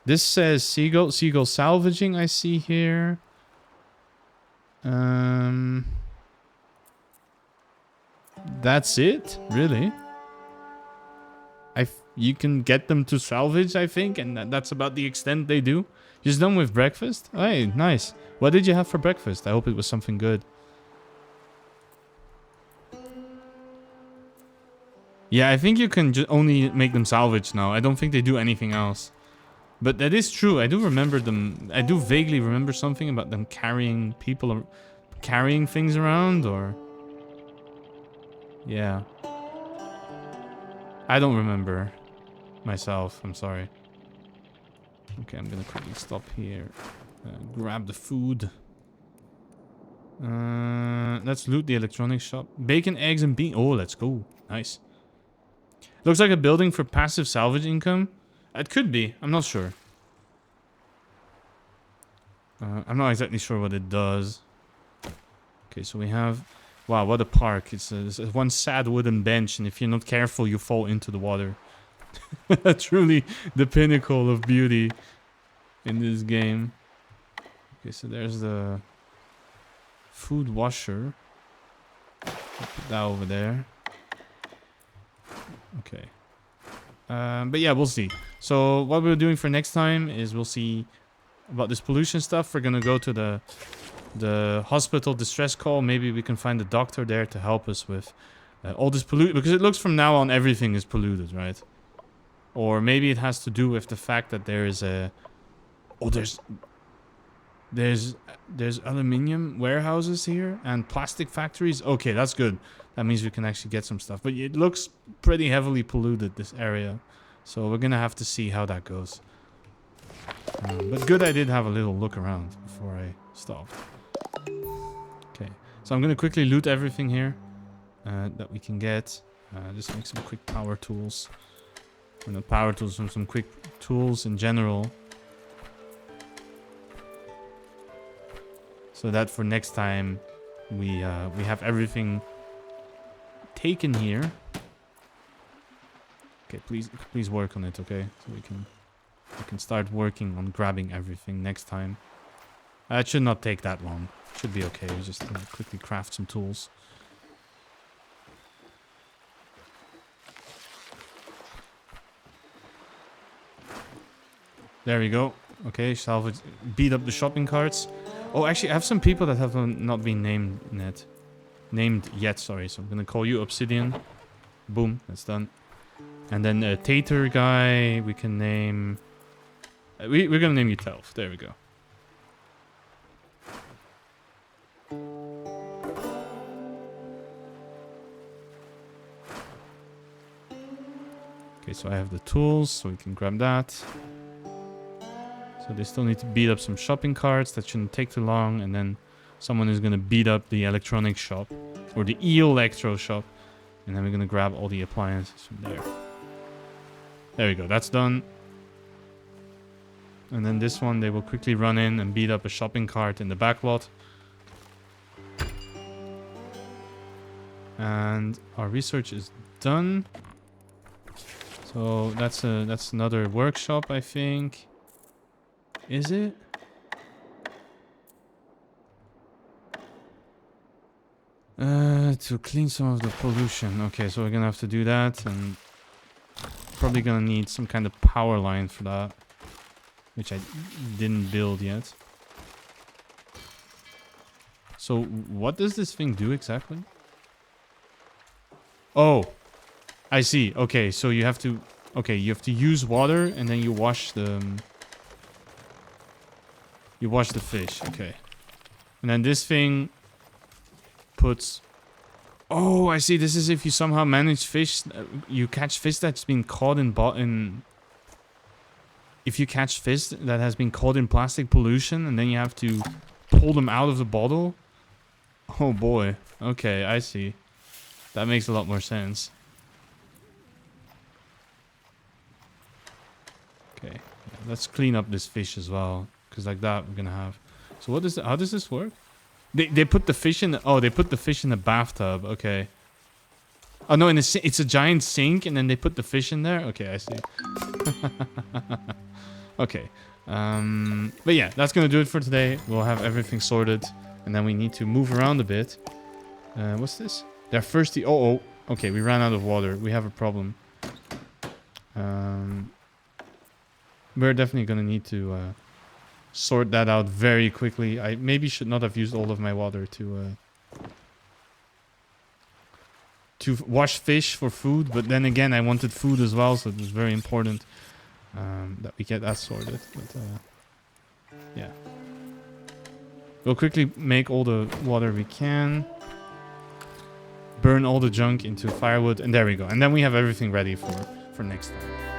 This says seagull salvaging I see here. That's it? Really? You can get them to salvage, I think, and that's about the extent they do. Just done with breakfast? Hey, nice. What did you have for breakfast? I hope it was something good. Yeah, I think you can only make them salvage now. I don't think they do anything else. But that is true. I do remember them. I do vaguely remember something about them carrying people, carrying things around, or... Yeah. I don't remember myself. I'm sorry. Okay, I'm gonna quickly stop here. Grab the food. Let's loot the electronics shop. Bacon, eggs, and beans. Oh, let's go. Nice. Looks like a building for passive salvage income. It could be. I'm not sure. I'm not exactly sure what it does. Okay, so we have... Wow, what a park. It's one sad wooden bench, and if you're not careful, you fall into the water. Truly the pinnacle of beauty in this game. Okay, so there's the food washer. I'll put that over there. Okay. But yeah, we'll see. So what we're doing for next time is we'll see about this pollution stuff. We're gonna go to the hospital distress call. Maybe we can find a doctor there to help us with All this polluted, because it looks from now on everything is polluted, right? Or maybe it has to do with the fact that there is a... Oh, there's aluminium warehouses here and plastic factories. Okay, that's good. That means we can actually get some stuff. But it looks pretty heavily polluted, this area. So we're gonna have to see how that goes. But good I did have a little look around before I stopped. Okay, so I'm gonna quickly loot everything here that we can get. Just make some quick power tools. And not power tools, some quick tools in general. So that for next time we have everything taken here. Okay, please work on it, okay? So we can start working on grabbing everything next time. It should not take that long. Should be okay. We just quickly craft some tools. There we go. Okay, salvage. Beat up the shopping carts. Oh, actually, I have some people that have not been named yet. Sorry, so I'm gonna call you Obsidian. Boom, that's done. And then a Tater guy, we can name. We're gonna name you Telf. There we go. Okay, so I have the tools, so we can grab that. So they still need to beat up some shopping carts. That shouldn't take too long. And then someone is going to beat up the electronics shop. Or the electro shop. And then we're going to grab all the appliances from there. There we go. That's done. And then this one, they will quickly run in and beat up a shopping cart in the back lot. And our research is done. So that's another workshop, I think. Is it? To clean some of the pollution. Okay, so we're gonna have to do that, and probably gonna need some kind of power line for that, which I didn't build yet. So what does this thing do exactly? Oh, I see. Okay, so you have to use water, and then you wash the fish. Okay, and then this thing puts. Oh, I see. This is if you somehow manage fish, you catch fish that's been caught in if you catch fish that has been caught in plastic pollution, and then you have to pull them out of the bottle. Oh boy. Okay, I see. That makes a lot more sense. Okay, yeah, let's clean up this fish as well, because like that we're gonna have. So what is how does this work? They put the fish in. They put the fish in the bathtub. Okay. Oh no, it's a giant sink, and then they put the fish in there. Okay, I see. Okay. But yeah, that's gonna do it for today. We'll have everything sorted, and then we need to move around a bit. What's this? They're thirsty. Oh. Okay, we ran out of water. We have a problem. We're definitely gonna need to sort that out very quickly. I maybe should not have used all of my water to wash fish for food, but then again I wanted food as well, so it was very important that we get that sorted. But yeah, we'll quickly make all the water we can, burn all the junk into firewood, and there we go, and then we have everything ready for next time.